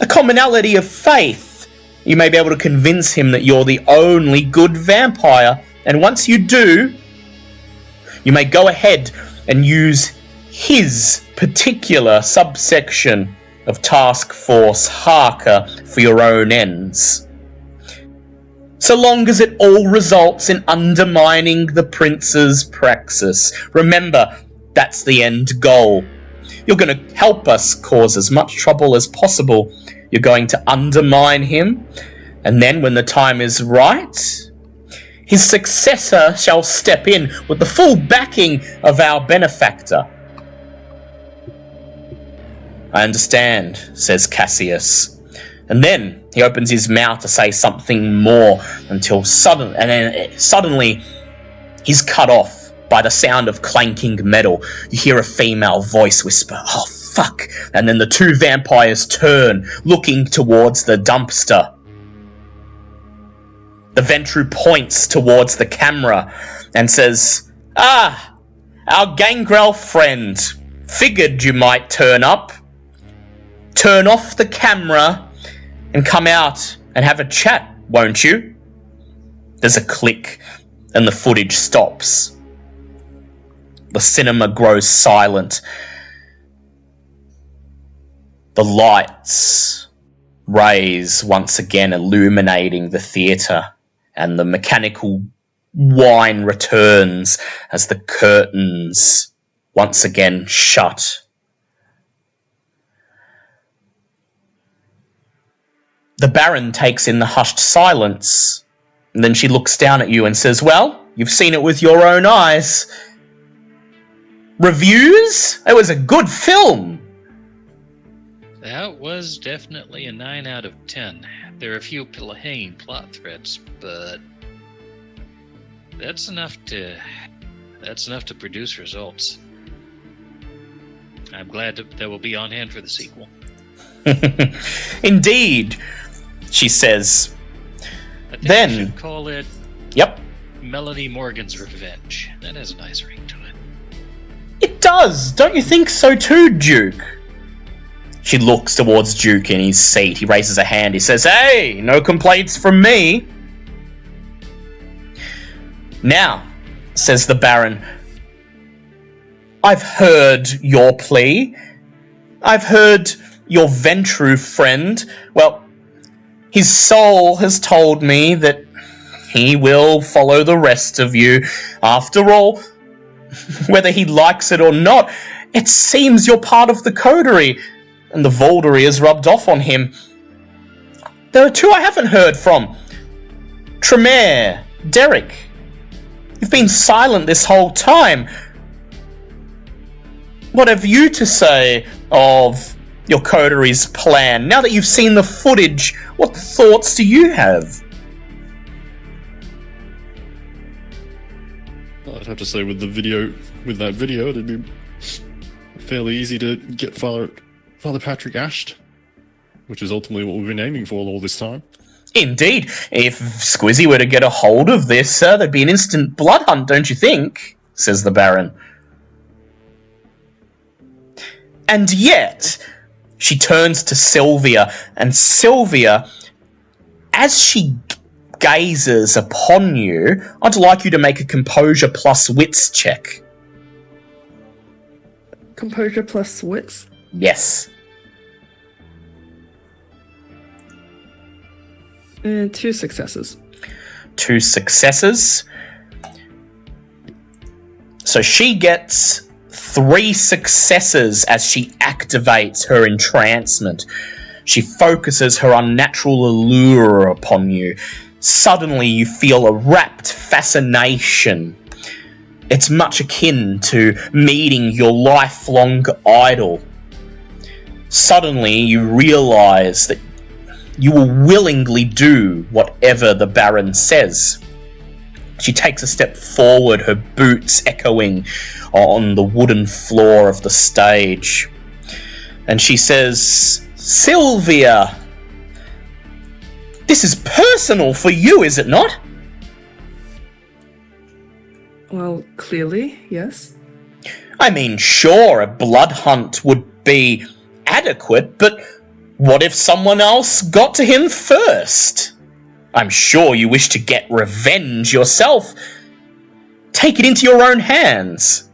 Speaker 1: a commonality of faith. You may be able to convince him that you're the only good vampire. And once you do, you may go ahead and use his particular subsection of Task Force Harker for your own ends. So long as it all results in undermining the Prince's praxis. Remember, that's the end goal. You're going to help us cause as much trouble as possible. You're going to undermine him, and then when the time is right, his successor shall step in with the full backing of our benefactor. I understand, says Cassius. And then he opens his mouth to say something more until suddenly he's cut off by the sound of clanking metal. You hear a female voice whisper, "Oh, fuck." And then the 2 vampires turn, looking towards the dumpster. The Ventru points towards the camera and says, "Ah, our Gangrel friend. Figured you might turn up. Turn off the camera and come out and have a chat, won't you?" There's a click and the footage stops. The cinema grows silent. The lights rays once again illuminating the theatre, and the mechanical whine returns as the curtains once again shut. The Baron takes in the hushed silence, and then she looks down at you and says, "Well, you've seen it with your own eyes. Reviews? It was a good film."
Speaker 2: That was definitely a 9 out of 10. There are a few hanging plot threads, but that's enough to produce results. I'm glad that will be on hand for the sequel.
Speaker 1: Indeed, she says.
Speaker 2: I think
Speaker 1: Then
Speaker 2: we should call it
Speaker 1: Yep.
Speaker 2: Melanie Morgan's Revenge. That has a nice ring to it.
Speaker 1: It does. Don't you think so too, Duke? She looks towards Duke in his seat. He raises a hand. He says, "Hey, no complaints from me." "Now," says the Baron, "I've heard your plea. I've heard your Ventru friend. Well, his soul has told me that he will follow the rest of you. After all, whether he likes it or not, it seems you're part of the coterie, and the Voldery has rubbed off on him. There are two I haven't heard from. Tremere, Derek. You've been silent this whole time. What have you to say of your coterie's plan? Now that you've seen the footage, what thoughts do you have?
Speaker 5: I'd have to say with that video, it'd be fairly easy to get Father Patrick ashed, which is ultimately what we've been aiming for all this time.
Speaker 1: Indeed. If Squizzy were to get a hold of this, there'd be an instant blood hunt, don't you think? Says the Baron. And yet, she turns to Sylvia, and Sylvia, as she gazes upon you, I'd like you to make a composure plus wits check.
Speaker 4: Composure plus wits?
Speaker 1: Yes.
Speaker 4: 2 successes.
Speaker 1: 2 successes. So she gets 3 successes as she activates her entrancement. She focuses her unnatural allure upon you. Suddenly you feel a rapt fascination. It's much akin to meeting your lifelong idol. Suddenly you realise that you will willingly do whatever the Baron says. She takes a step forward, her boots echoing on the wooden floor of the stage. And she says, Sylvia, this is personal for you, is it not?
Speaker 4: Well, clearly, yes.
Speaker 1: I mean, sure, a blood hunt would be adequate, but what if someone else got to him first? I'm sure you wish to get revenge yourself. Take it into your own hands.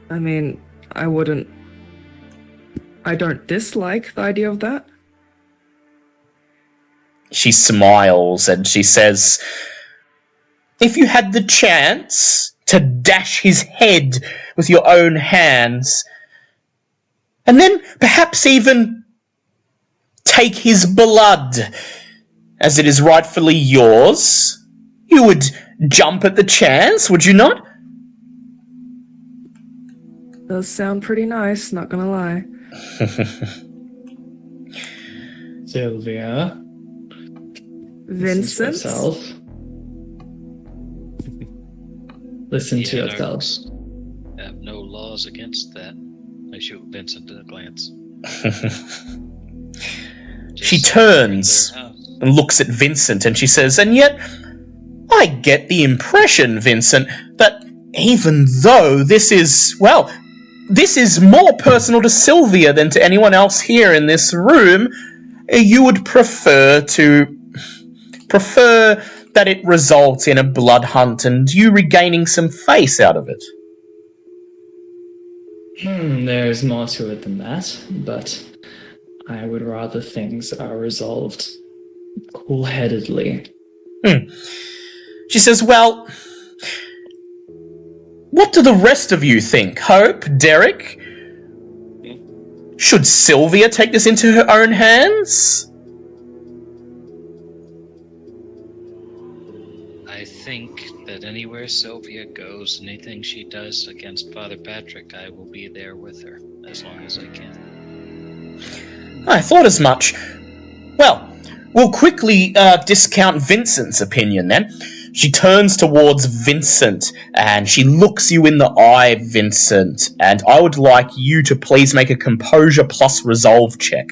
Speaker 4: I mean, I don't dislike the idea of that.
Speaker 1: She smiles and she says, if you had the chance to dash his head with your own hands, and then perhaps even take his blood, as it is rightfully yours, you would jump at the chance, would you not?
Speaker 4: Does sound pretty nice, not gonna lie.
Speaker 3: Sylvia.
Speaker 4: Vincent?
Speaker 3: Listen to
Speaker 2: Yeah,
Speaker 3: yourself.
Speaker 2: I have no laws against that. I shoot Vincent a glance.
Speaker 1: She turns and looks at Vincent and she says, and yet I get the impression, Vincent, that even though this is more personal to Sylvia than to anyone else here in this room, you would prefer that it results in a blood hunt and you regaining some face out of it.
Speaker 3: There's more to it than that, but I would rather things are resolved cool-headedly.
Speaker 1: She says, well, what do the rest of you think? Hope? Derek? Should Sylvia take this into her own hands?
Speaker 2: I think that anywhere Sylvia goes, anything she does against Father Patrick, I will be there with her, as long as I can.
Speaker 1: I thought as much. Well, we'll quickly discount Vincent's opinion then. She turns towards Vincent and she looks you in the eye, Vincent, and I would like you to please make a composure plus resolve check.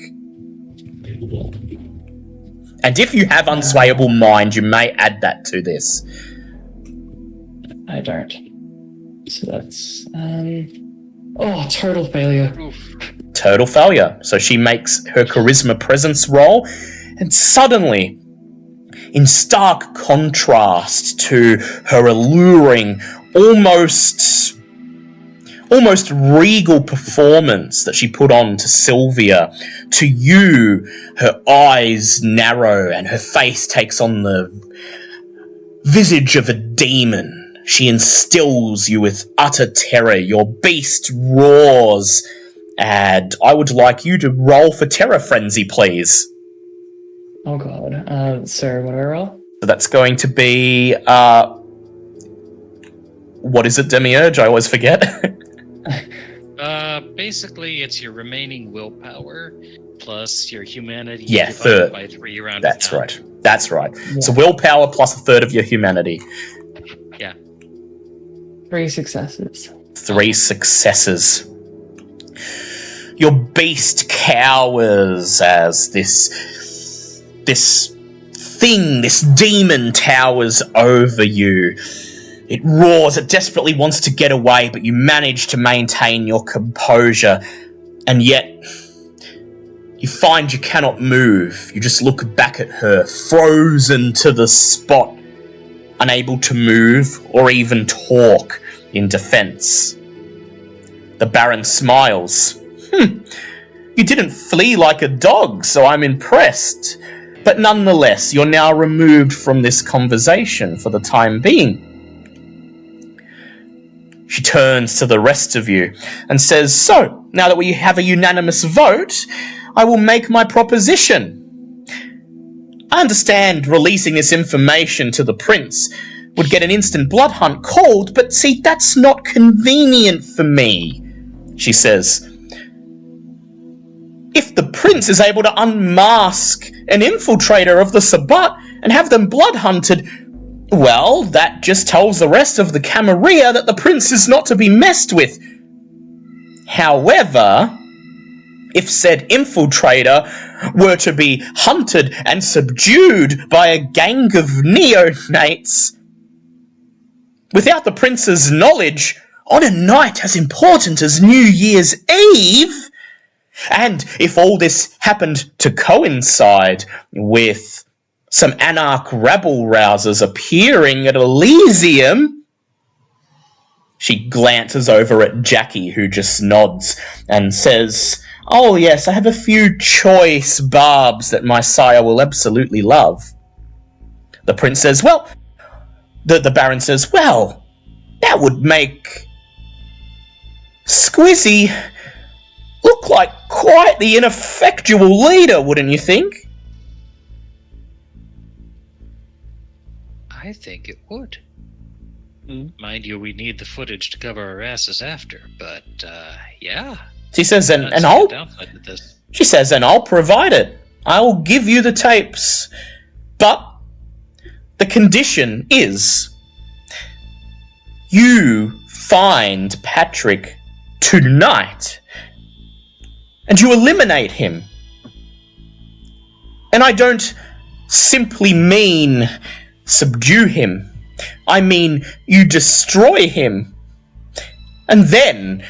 Speaker 1: And if you have unswayable mind, you may add that to this.
Speaker 3: I don't. So that's total failure.
Speaker 2: Oof.
Speaker 1: Total failure. So she makes her charisma presence roll, and suddenly, in stark contrast to her alluring, almost almost regal performance that she put on to Sylvia, to you, her eyes narrow and her face takes on the visage of a demon. She instills you with utter terror. Your beast roars. And I would like you to roll for Terror Frenzy, please.
Speaker 3: Oh god. Sir, what do I roll?
Speaker 1: So that's going to be... what is it, Demiurge? I always forget.
Speaker 2: Basically, it's your remaining willpower plus your humanity
Speaker 1: Yeah,
Speaker 2: divided by 3 round.
Speaker 1: That's right. That's right.
Speaker 3: Yeah.
Speaker 1: So willpower plus a third of your humanity.
Speaker 2: Yeah.
Speaker 3: 3 successes.
Speaker 1: 3 successes. Your beast cowers as this thing, this demon towers over you. It roars, it desperately wants to get away, but you manage to maintain your composure. And yet, you find you cannot move. You just look back at her, frozen to the spot, unable to move or even talk in defense. The Baron smiles. You didn't flee like a dog, so I'm impressed. But nonetheless, you're now removed from this conversation for the time being. She turns to the rest of you and says, so, now that we have a unanimous vote, I will make my proposition. I understand releasing this information to the prince would get an instant blood hunt called, but see, that's not convenient for me, she says. If the prince is able to unmask an infiltrator of the Sabbat and have them blood hunted, well, that just tells the rest of the Camarilla that the prince is not to be messed with. However, if said infiltrator were to be hunted and subdued by a gang of neonates, without the prince's knowledge, on a night as important as New Year's Eve, and if all this happened to coincide with some anarch rabble-rousers appearing at Elysium, she glances over at Jackie, who just nods and says, oh yes, I have a few choice barbs that my sire will absolutely love. The prince says, well, the Baron says, well, that would make Squizzy look like quite the ineffectual leader, wouldn't you think?
Speaker 2: I think it would. Mind you, we need the footage to cover our asses after, but, yeah.
Speaker 1: She says, and
Speaker 2: That's
Speaker 1: I'll...
Speaker 2: the downside to this.
Speaker 1: She says, and I'll provide it. I will give you the tapes. But the condition is you find Patrick tonight and you eliminate him. And I don't simply mean subdue him. I mean you destroy him. And then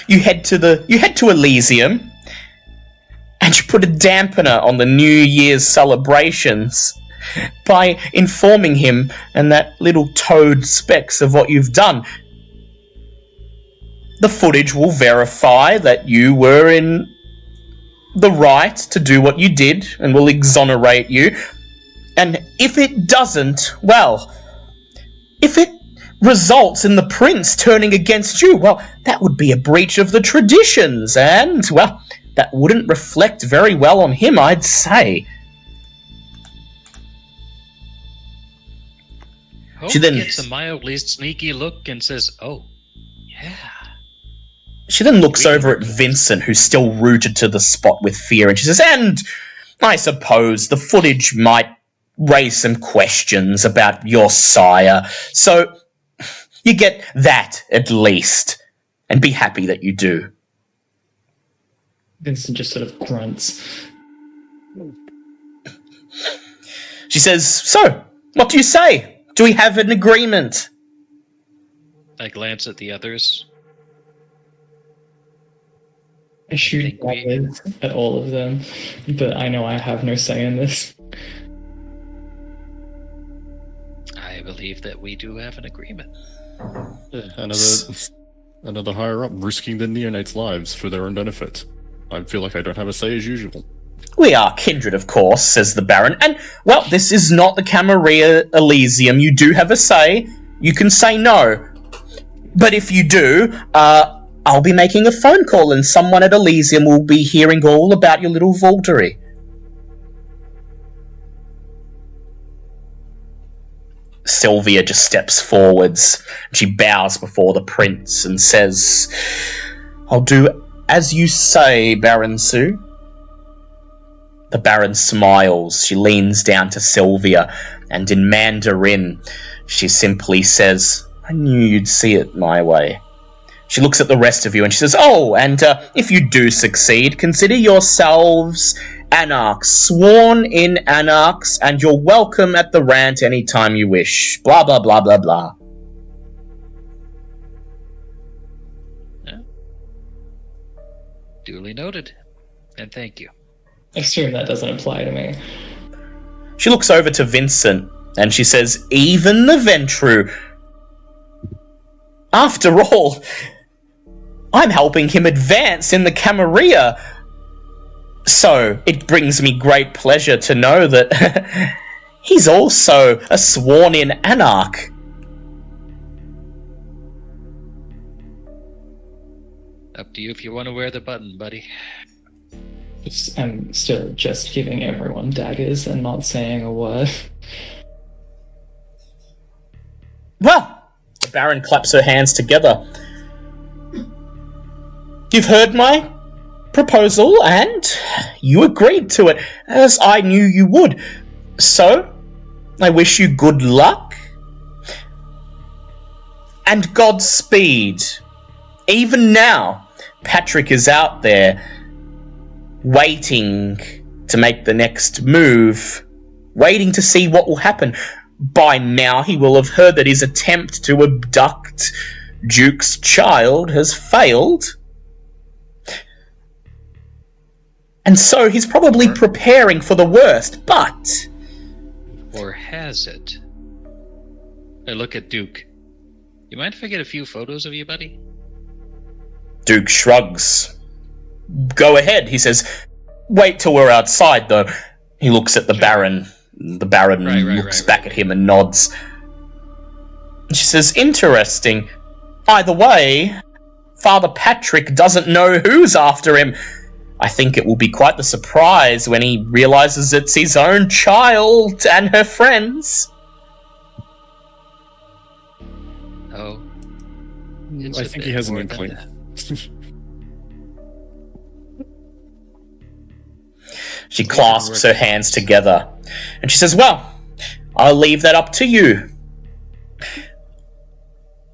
Speaker 1: you head to Elysium and you put a dampener on the New Year's celebrations by informing him and that little toad Specs of what you've done. The footage will verify that you were in the right to do what you did and will exonerate you. And if it doesn't, well, if it results in the prince turning against you, well, that would be a breach of the traditions, and, well, that wouldn't reflect very well on him, I'd say.
Speaker 2: Hope
Speaker 1: She then-
Speaker 2: gets a mildly sneaky look and says, oh, yeah.
Speaker 1: She then looks over at Vincent, who's still rooted to the spot with fear, and she says, and I suppose the footage might raise some questions about your sire, so you get that at least, and be happy that you do.
Speaker 3: Vincent just sort of grunts.
Speaker 1: She says, so, what do you say? Do we have an agreement?
Speaker 2: I glance at the others.
Speaker 3: I shoot
Speaker 2: think we-
Speaker 3: eyes at all of them, but I know I have no say in this.
Speaker 2: I I believe that we do have an agreement.
Speaker 5: Yeah, another higher up risking the neonates' lives for their own benefit. I feel like I don't have a say as usual.
Speaker 1: We are kindred, of course, says the Baron. And, well, this is not the Camarilla Elysium. You do have a say. You can say no. But if you do, I'll be making a phone call and someone at Elysium will be hearing all about your little Vauldery. Sylvia just steps forwards. She bows before the prince and says, I'll do as you say, Baron Sue. The Baron smiles. She leans down to Sylvia, and in Mandarin, she simply says, I knew you'd see it my way. She looks at the rest of you and she says, oh, and if you do succeed, consider yourselves anarchs, sworn in anarchs, and you're welcome at the rant anytime you wish. Blah, blah, blah, blah, blah.
Speaker 2: Yeah. Duly noted. And thank you.
Speaker 3: Assume that doesn't apply to me.
Speaker 1: She looks over to Vincent and she says, even the Ventru. After all, I'm helping him advance in the Camarilla. So it brings me great pleasure to know that he's also a sworn-in anarch.
Speaker 2: Up to you if you want to wear the button, buddy.
Speaker 3: I'm still just giving everyone daggers and not saying a word.
Speaker 1: Well, the Baron claps her hands together. You've heard my proposal, and you agreed to it, as I knew you would. So, I wish you good luck and Godspeed. Even now, Patrick is out there waiting to make the next move, waiting to see what will happen. By now, he will have heard that his attempt to abduct Duke's child has failed. And so he's probably preparing for the worst, but...
Speaker 2: Or has it? I look at Duke. You mind if I get a few photos of you, buddy?
Speaker 1: Duke shrugs. Go ahead, he says. Wait till we're outside, though. He looks at the Baron. The Baron looks back at him and nods. She says, interesting. Either way, Father Patrick doesn't know who's after him. I think it will be quite the surprise when he realizes it's his own child and her friends.
Speaker 2: Oh.
Speaker 5: I think he has an inkling.
Speaker 1: She clasps her hands together and she says, well, I'll leave that up to you.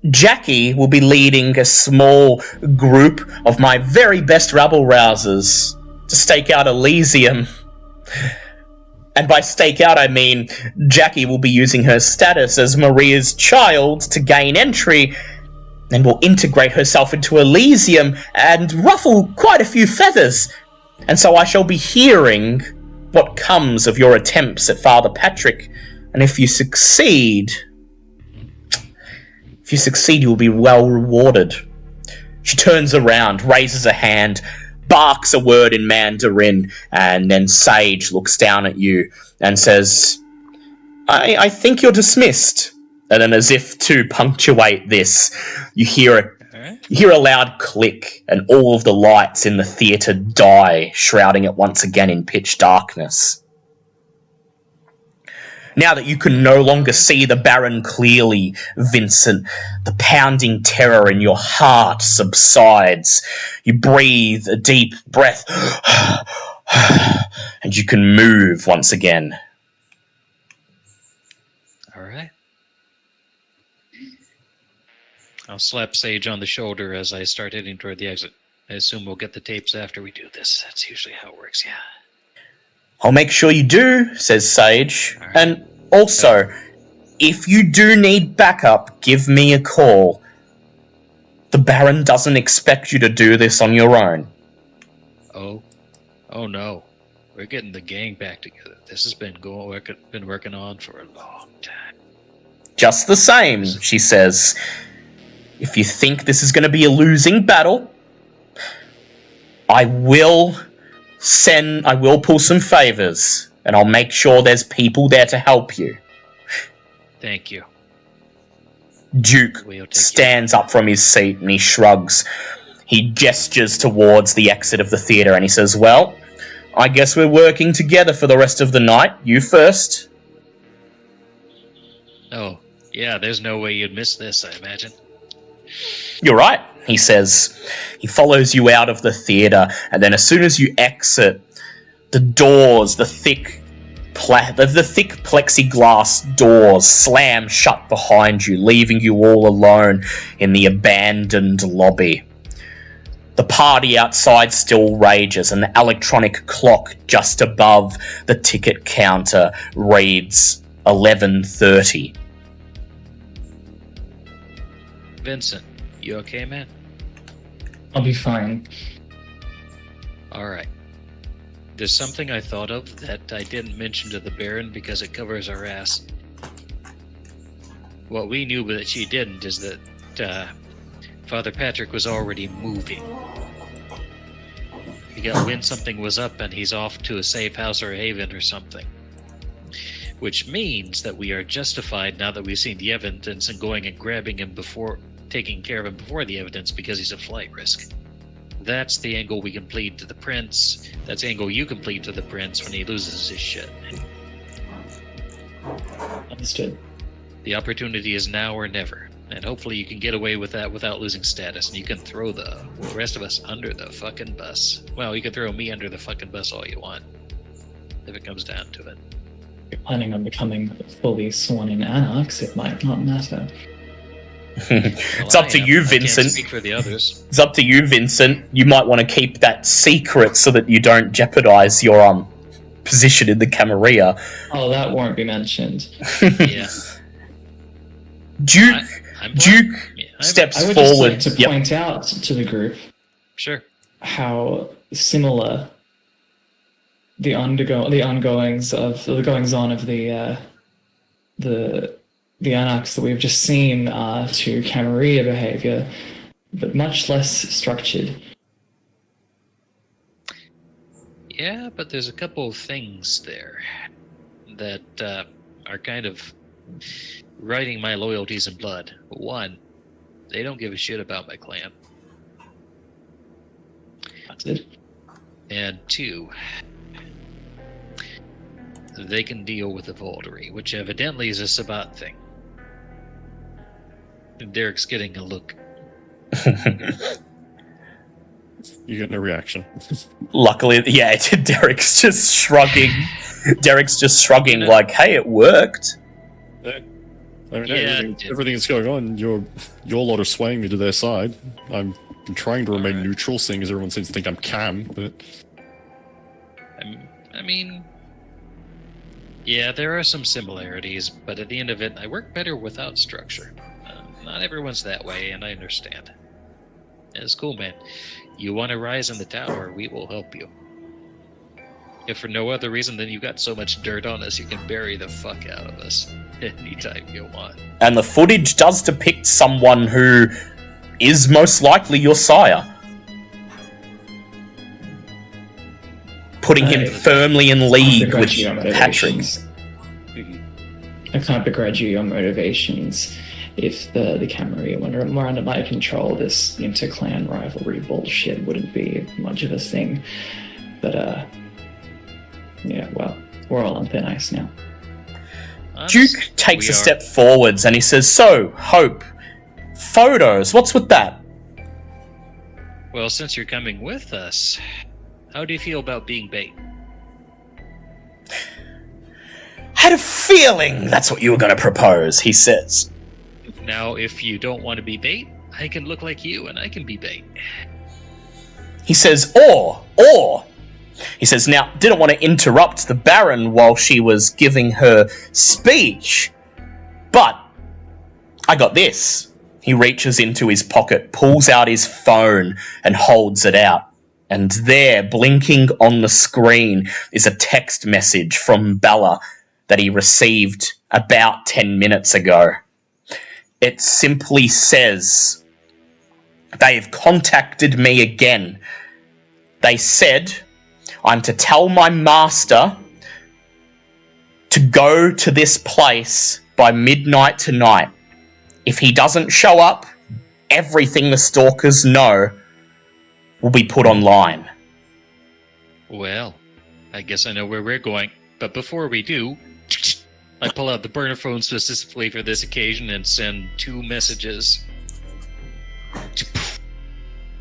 Speaker 1: Jackie will be leading a small group of my very best rabble-rousers to stake out Elysium. And by stake out, I mean Jackie will be using her status as Maria's child to gain entry and will integrate herself into Elysium and ruffle quite a few feathers. And so I shall be hearing what comes of your attempts at Father Patrick. And if you succeed... you will be well rewarded. She turns around, raises a hand, barks a word in Mandarin, and then Sage looks down at you and says, I think you're dismissed. And then as if to punctuate this, you hear a loud click, and all of the lights in the theatre die, shrouding it once again in pitch darkness. Now that you can no longer see the Baron clearly, Vincent, the pounding terror in your heart subsides. You breathe a deep breath, and you can move once again.
Speaker 2: All right. I'll slap Sage on the shoulder as I start heading toward the exit. I assume we'll get the tapes after we do this. That's usually how it works, yeah.
Speaker 1: I'll make sure you do, says Sage.
Speaker 2: Right.
Speaker 1: And also, if you do need backup, give me a call. The Baron doesn't expect you to do this on your own.
Speaker 2: Oh no. We're getting the gang back together. This has been working on for a long time.
Speaker 1: Just the same, she says, if you think this is going to be a losing battle, I will pull some favors, and I'll make sure there's people there to help you.
Speaker 2: Thank you.
Speaker 1: Duke stands up from his seat and he shrugs. He gestures towards the exit of the theatre and he says, well, I guess we're working together for the rest of the night. You first.
Speaker 2: Oh, yeah, there's no way you'd miss this, I imagine.
Speaker 1: You're right, he says. He follows you out of the theatre, and then as soon as you exit, the doors, the thick plexiglass doors slam shut behind you, leaving you all alone in the abandoned lobby. The party outside still rages, and the electronic clock just above the ticket counter reads 11:30.
Speaker 2: Vincent, you okay, man?
Speaker 3: I'll be fine.
Speaker 2: Alright. There's something I thought of that I didn't mention to the Baron because it covers our ass. What we knew but that she didn't is that Father Patrick was already moving. He got wind something was up and he's off to a safe house or a haven or something. Which means that we are justified now that we've seen the evidence and going and grabbing him before, taking care of him before the evidence because he's a flight risk. That's the angle we can plead to the prince. That's the angle you can plead to the prince when he loses his shit.
Speaker 3: Understood.
Speaker 2: The opportunity is now or never. And hopefully you can get away with that without losing status, and you can throw the rest of us under the fucking bus. Well, you can throw me under the fucking bus all you want, if it comes down to it.
Speaker 3: If you're planning on becoming fully sworn in anarchs, it might not matter.
Speaker 1: It's up to you,
Speaker 2: I
Speaker 1: Vincent.
Speaker 2: can't speak for the others.
Speaker 1: It's up to you, Vincent. You might want to keep that secret so that you don't jeopardize your position in the Camarilla.
Speaker 3: Oh, that won't be mentioned.
Speaker 2: Yeah.
Speaker 1: Duke steps
Speaker 3: I would
Speaker 1: forward.
Speaker 3: just like to point out to the group
Speaker 2: Sure.
Speaker 3: how similar the goings on of the anarchs that we've just seen are to Camarilla behavior, but much less structured.
Speaker 2: Yeah, but there's a couple of things there that are kind of writing my loyalties in blood. One, they don't give a shit about my clan.
Speaker 3: That's it.
Speaker 2: And two, they can deal with the Vauldery, which evidently is a Sabbat thing. And Derek's getting a look.
Speaker 5: You get no reaction.
Speaker 1: Luckily, yeah, Derek's just shrugging. Like, hey, it worked.
Speaker 5: I mean,
Speaker 2: Yeah,
Speaker 5: everything that's going on, your lot are swaying me to their side. I'm trying to remain neutral, seeing as everyone seems to think I'm Cam, but...
Speaker 2: I mean... Yeah, there are some similarities, but at the end of it, I work better without structure. Not everyone's that way, and I understand. It's cool, man. You want to rise in the tower, we will help you. If for no other reason than you got so much dirt on us, you can bury the fuck out of us anytime you want.
Speaker 1: And the footage does depict someone who is most likely your sire. Putting him firmly in league with Patrick.
Speaker 3: I can't begrudge you your motivations. If the Camarilla were more under my control, this inter-clan rivalry bullshit wouldn't be much of a thing. But, yeah, well, we're all on thin ice now.
Speaker 1: Duke takes a step forwards and he says, so, Hope, photos, what's with that?
Speaker 2: Well, since you're coming with us, how do you feel about being bait?
Speaker 1: Had a feeling that's what you were going to propose, he says.
Speaker 2: Now, if you don't want to be bait, I can look like you and I can be bait.
Speaker 1: He says, or. He says, now, didn't want to interrupt the Baron while she was giving her speech, but I got this. He reaches into his pocket, pulls out his phone, and holds it out. And there, blinking on the screen, is a text message from Bella that he received about 10 minutes ago. It simply says, they've contacted me again. They said I'm to tell my master to go to this place by midnight tonight. If he doesn't show up, everything the stalkers know will be put online.
Speaker 2: Well, I guess I know where we're going. But before we do, I pull out the burner phone specifically for this occasion and send 2 messages.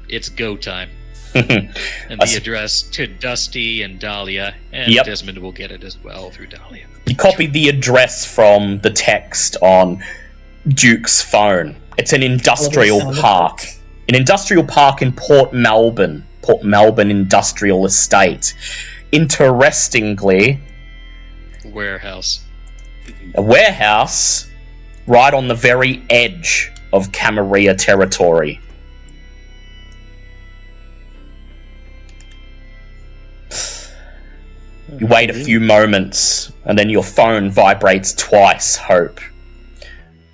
Speaker 2: It's go time. And the address to Dusty and Dahlia, and Desmond will get it as well through Dahlia.
Speaker 1: You copied the address from the text on Duke's phone. It's an industrial park. An industrial park in Port Melbourne Industrial Estate. Interestingly,
Speaker 2: warehouse.
Speaker 1: A warehouse right on the very edge of Camarilla territory. You wait a few moments, and then your phone vibrates twice, Hope.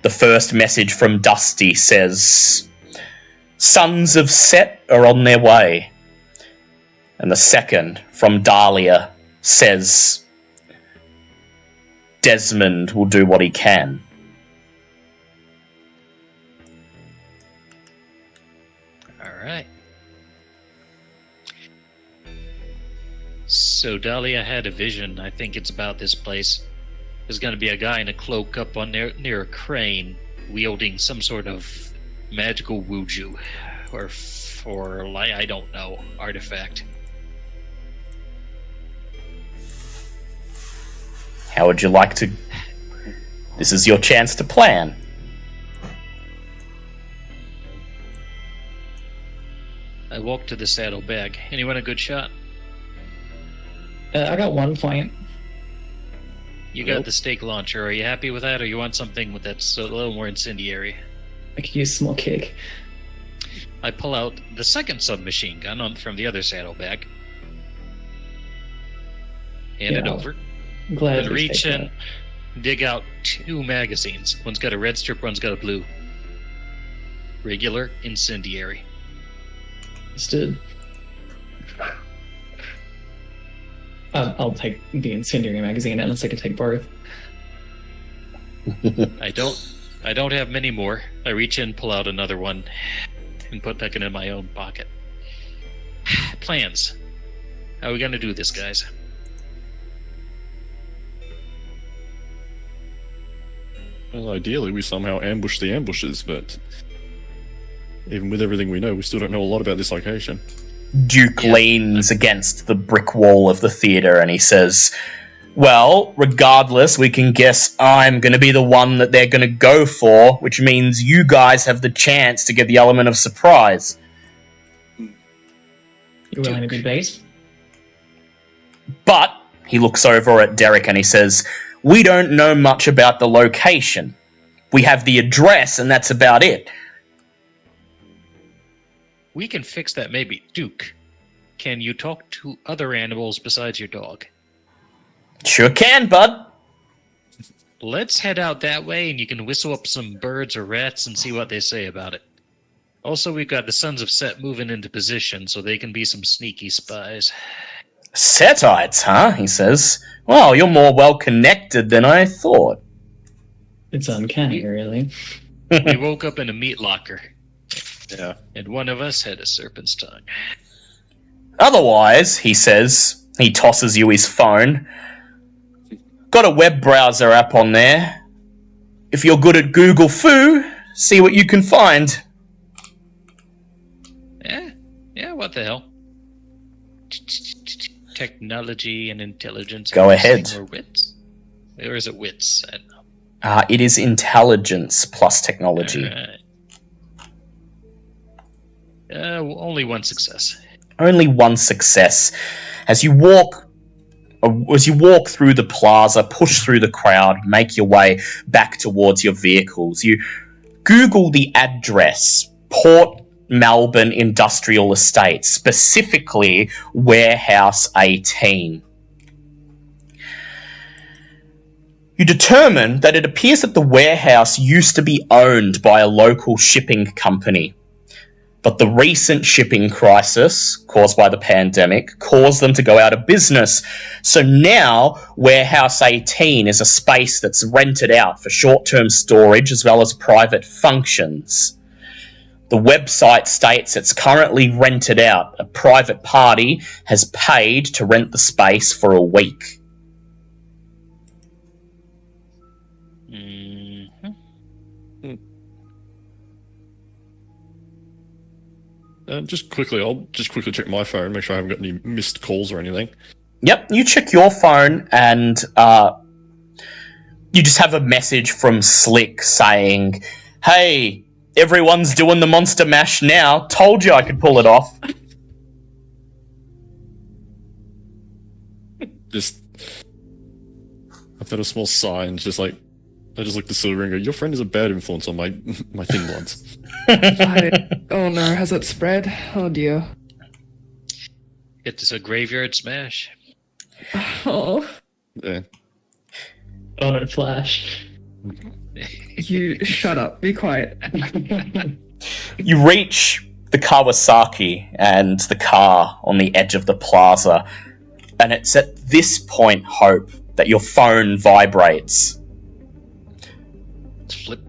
Speaker 1: The first message from Dusty says, Sons of Set are on their way. And the second, from Dahlia, says, Desmond will do what he can.
Speaker 2: Alright. So Dahlia had a vision. I think it's about this place. There's going to be a guy in a cloak up on near a crane, wielding some sort of magical wuju, or I don't know, artifact.
Speaker 1: How would you like to... This is your chance to plan.
Speaker 2: I walk to the saddlebag. Anyone a good shot?
Speaker 3: I got 1 point.
Speaker 2: You got the stake launcher. Are you happy with that, or you want something that's a little more incendiary?
Speaker 3: I could use small kick.
Speaker 2: I pull out the second submachine gun from the other saddlebag. Hand it over.
Speaker 3: I'm glad
Speaker 2: and reach in, dig out 2 magazines. One's got a red strip, one's got a blue. Regular, incendiary.
Speaker 3: Understood. I'll take the incendiary magazine unless I can take both.
Speaker 2: I don't have many more. I reach in, pull out another one, and put back in my own pocket. Plans. How are we gonna do this, guys?
Speaker 5: Well, ideally, we somehow ambush the ambushes, but even with everything we know, we still don't know a lot about this location.
Speaker 1: Duke leans against the brick wall of the theatre and he says, well, regardless, we can guess I'm going to be the one that they're going to go for, which means you guys have the chance to get the element of surprise.
Speaker 3: You willing to be bait?
Speaker 1: But he looks over at Derek and he says, we don't know much about the location. We have the address and that's about it.
Speaker 2: We can fix that maybe. Duke, can you talk to other animals besides your dog?
Speaker 1: Sure can, bud.
Speaker 2: Let's head out that way and you can whistle up some birds or rats and see what they say about it. Also, we've got the Sons of Set moving into position so they can be some sneaky spies.
Speaker 1: Setites, huh? He says. Well, you're more well-connected than I thought.
Speaker 3: It's uncanny, really.
Speaker 2: We woke up in a meat locker.
Speaker 5: Yeah.
Speaker 2: And one of us had a serpent's tongue.
Speaker 1: Otherwise, he says, he tosses you his phone. Got a web browser app on there. If you're good at Google Foo, see what you can find.
Speaker 2: Yeah, what the hell? Technology and intelligence.
Speaker 1: Go ahead.
Speaker 2: Or wits? Or is it wits? I don't know.
Speaker 1: It is intelligence plus technology.
Speaker 2: Right. Only 1 success.
Speaker 1: Only 1 success. As you walk through the plaza, push through the crowd, make your way back towards your vehicles, you Google the address, Port Melbourne Industrial Estate, specifically Warehouse 18. You determine that it appears that the warehouse used to be owned by a local shipping company. But the recent shipping crisis, caused by the pandemic, caused them to go out of business. So now, Warehouse 18 is a space that's rented out for short-term storage as well as private functions. The website states it's currently rented out. A private party has paid to rent the space for a week.
Speaker 5: I'll just quickly check my phone, make sure I haven't got any missed calls or anything.
Speaker 1: Yep, you check your phone and you just have a message from Slick saying, "Hey, everyone's doing the Monster Mash now. Told you I could pull it off."
Speaker 5: I've got a small sign, I just look at Silver and go, "Your friend is a bad influence on my thin bloods."
Speaker 4: Oh no, has it spread? Oh dear.
Speaker 2: It's a graveyard smash.
Speaker 4: Oh.
Speaker 5: Yeah.
Speaker 3: Oh no, Flash.
Speaker 4: You shut up. Be quiet.
Speaker 1: You reach the Kawasaki and the car on the edge of the plaza, and it's at this point, Hope, that your phone vibrates.
Speaker 2: Let's flip.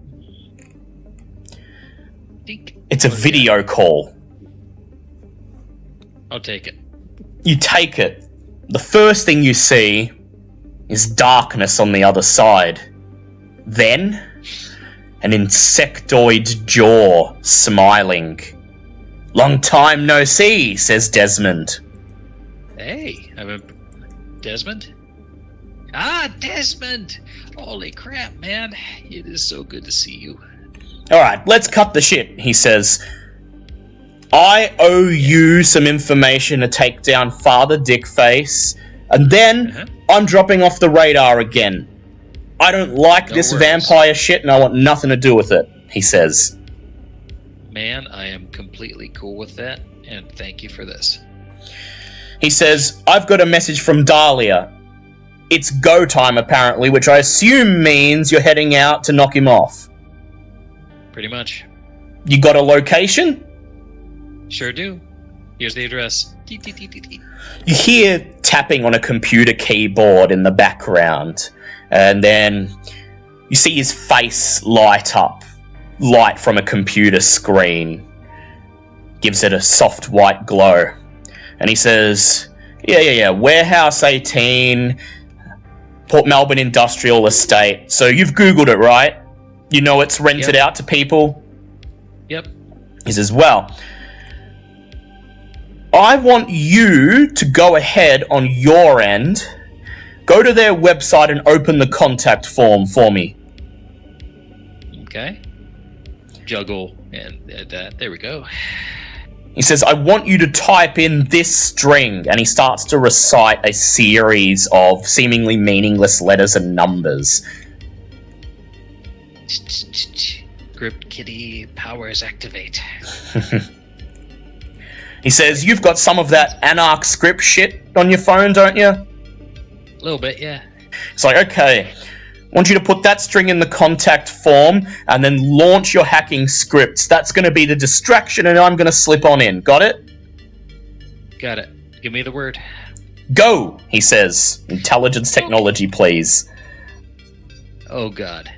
Speaker 2: Dink.
Speaker 1: It's a video call.
Speaker 2: I'll take it.
Speaker 1: You take it. The first thing you see is darkness on the other side. Then, an insectoid jaw smiling. "Long time no see," says Desmond.
Speaker 2: Hey, Desmond? Ah, Desmond! Holy crap, man. It is so good to see you.
Speaker 1: Alright, let's cut the shit, he says. "I owe you some information to take down Father Dickface, and then I'm dropping off the radar again. I don't like this vampire shit and I want nothing to do with it," he says.
Speaker 2: Man, I am completely cool with that, and thank you for this.
Speaker 1: He says, "I've got a message from Dahlia. It's go time, apparently, which I assume means you're heading out to knock him off.
Speaker 2: Pretty much.
Speaker 1: You got a location?"
Speaker 2: Sure do. Here's the address.
Speaker 1: You hear tapping on a computer keyboard in the background, and then you see his face light up. Light from a computer screen gives it a soft white glow. And he says, Yeah, Warehouse 18, Port Melbourne Industrial Estate. So you've Googled it, right? You know it's rented out to people?
Speaker 2: Yep.
Speaker 1: He says, "Well, I want you to go ahead on your end, go to their website and open the contact form for me."
Speaker 2: Okay. Juggle and that. There we go.
Speaker 1: He says, "I want you to type in this string," and he starts to recite a series of seemingly meaningless letters and numbers.
Speaker 2: Script kitty powers activate.
Speaker 1: He says, "You've got some of that Anarch script shit on your phone, don't you?"
Speaker 2: A little bit, yeah.
Speaker 1: It's like, "Okay, I want you to put that string in the contact form and then launch your hacking scripts. That's going to be the distraction and I'm going to slip on in. Got it?"
Speaker 2: Got it. Give me the word.
Speaker 1: "Go," he says. "Intelligence technology, please."
Speaker 2: Oh god.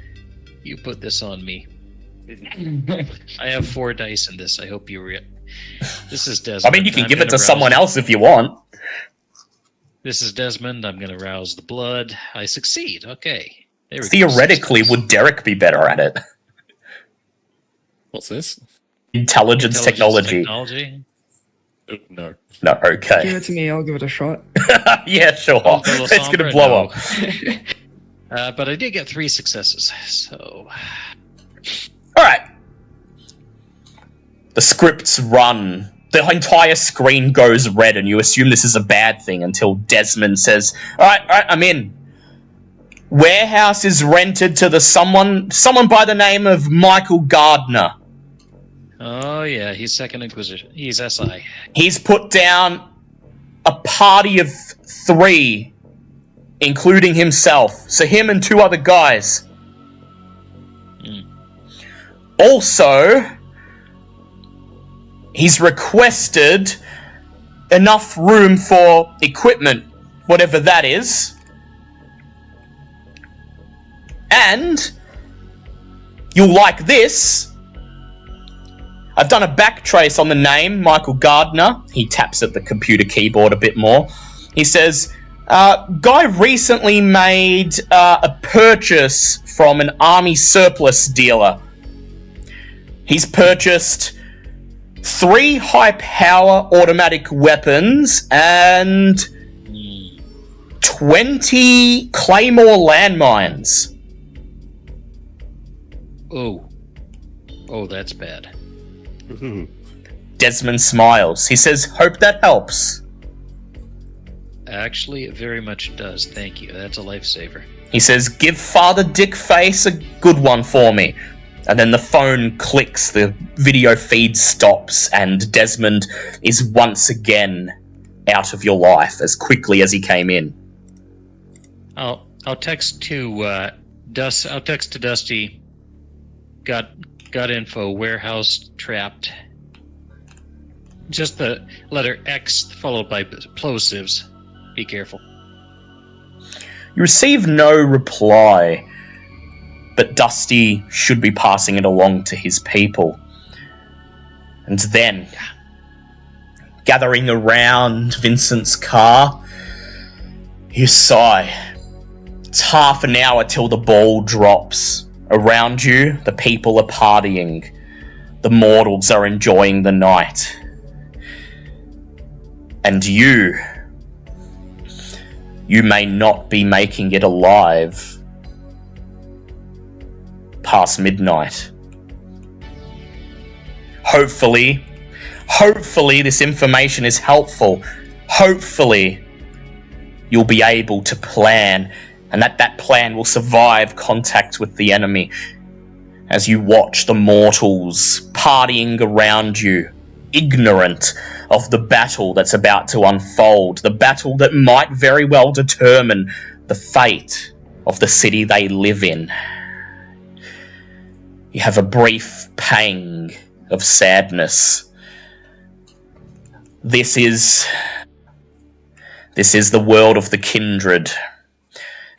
Speaker 2: You put this on me. I have 4 dice in this. I hope you This is Desmond.
Speaker 1: I mean, you can give it to someone else if you want.
Speaker 2: This is Desmond. I'm going to rouse the blood. I succeed. Okay. There we
Speaker 1: Theoretically, would Derek be better at it?
Speaker 5: What's this?
Speaker 1: Intelligence technology.
Speaker 5: No.
Speaker 1: No, okay.
Speaker 4: Give it to me, I'll give it a shot.
Speaker 1: Yeah, sure. It's going to blow up.
Speaker 2: But I did get 3 successes, so...
Speaker 1: Alright. The scripts run. The entire screen goes red and you assume this is a bad thing until Desmond says, Alright, I'm in. Warehouse is rented to someone by the name of Michael Gardner.
Speaker 2: Oh yeah, he's Second Inquisition. He's SI.
Speaker 1: He's put down a party of 3 including himself. So him and 2 other guys. Also, he's requested enough room for equipment, whatever that is. And you'll like this. I've done a back trace on the name, Michael Gardner. He taps at the computer keyboard a bit more. He says, guy recently made a purchase from an army surplus dealer. He's purchased 3 high-power automatic weapons and 20 Claymore landmines.
Speaker 2: Oh, that's bad.
Speaker 1: Desmond smiles. He says, hope that helps.
Speaker 2: Actually, it very much does. Thank you. That's a lifesaver.
Speaker 1: He says, give Father Dickface a good one for me. And then the phone clicks, the video feed stops, and Desmond is once again out of your life as quickly as he came in.
Speaker 2: I'll text to Dusty. Got info. Warehouse trapped. Just the letter X followed by plosives. Be careful.
Speaker 1: You receive no reply, but Dusty should be passing it along to his people. And then, gathering around Vincent's car, you sigh. It's half an hour till the ball drops. Around you, the people are partying. The mortals are enjoying the night. And you may not be making it alive past midnight. Hopefully this information is helpful. Hopefully you'll be able to plan, and that plan will survive contact with the enemy as you watch the mortals partying around you, ignorant of the battle that's about to unfold, the battle that might very well determine the fate of the city they live in. You have a brief pang of sadness. This is the world of the kindred,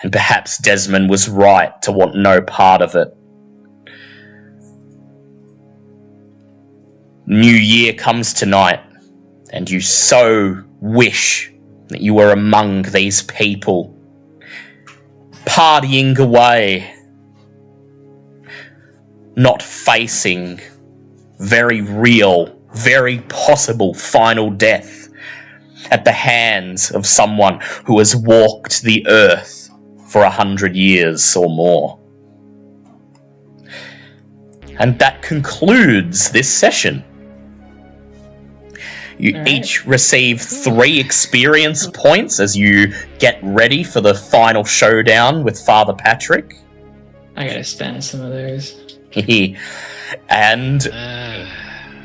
Speaker 1: and perhaps Desmond was right to want no part of it. New Year comes tonight, and you so wish that you were among these people, partying away, not facing very real, very possible final death at the hands of someone who has walked the earth for 100 years or more. And that concludes this session. You each receive 3 experience points as you get ready for the final showdown with Father Patrick.
Speaker 3: I gotta spend some of those.
Speaker 1: And
Speaker 2: I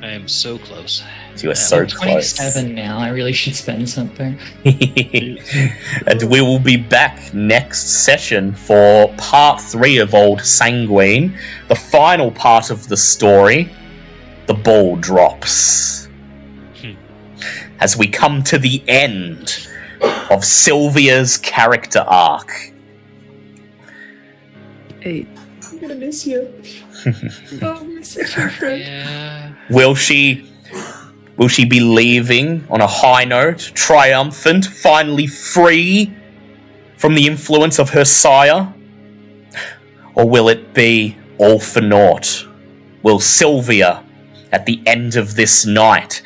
Speaker 2: am so close.
Speaker 1: you are so
Speaker 3: I'm
Speaker 1: close.
Speaker 3: 27 now. I really should spend something.
Speaker 1: And we will be back next session for part 3 of Auld Sanguine, the final part of the story. The ball drops. As we come to the end of Sylvia's character arc.
Speaker 4: Hey,
Speaker 3: I'm gonna miss you.
Speaker 4: oh, you're such a friend.
Speaker 2: Yeah.
Speaker 1: Will she be leaving on a high note, triumphant, finally free from the influence of her sire? Or will it be all for naught? Will Sylvia, at the end of this night,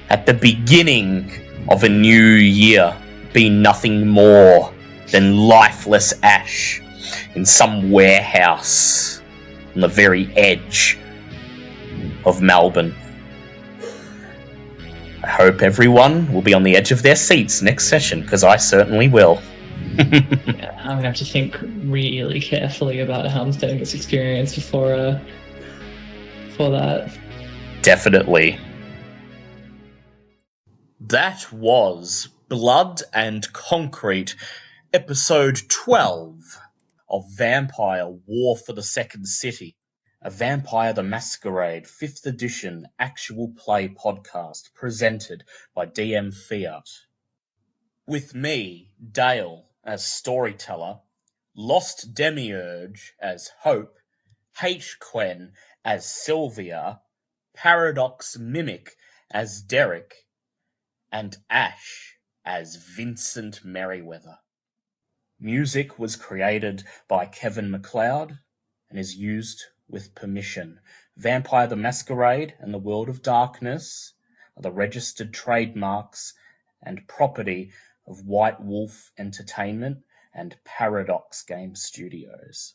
Speaker 1: at the beginning of a new year, be nothing more than lifeless ash in some warehouse on the very edge of Melbourne? I hope everyone will be on the edge of their seats next session, because I certainly will.
Speaker 3: Yeah, I'm gonna have to think really carefully about how I'm spending this experience before that.
Speaker 1: Definitely. That was Blood and Concrete, Episode 12 of Vampire War for the Second City, a Vampire the Masquerade 5th edition actual play podcast presented by DM Fiat. With me, Dale, as storyteller, Lost Demiurge as Hope, H. Quen as Sylvia, Paradox Mimic as Derek, and Ash as Vincent Merriweather. Music was created by Kevin MacLeod and is used with permission. Vampire the Masquerade and the World of Darkness are the registered trademarks and property of White Wolf Entertainment and Paradox Game Studios.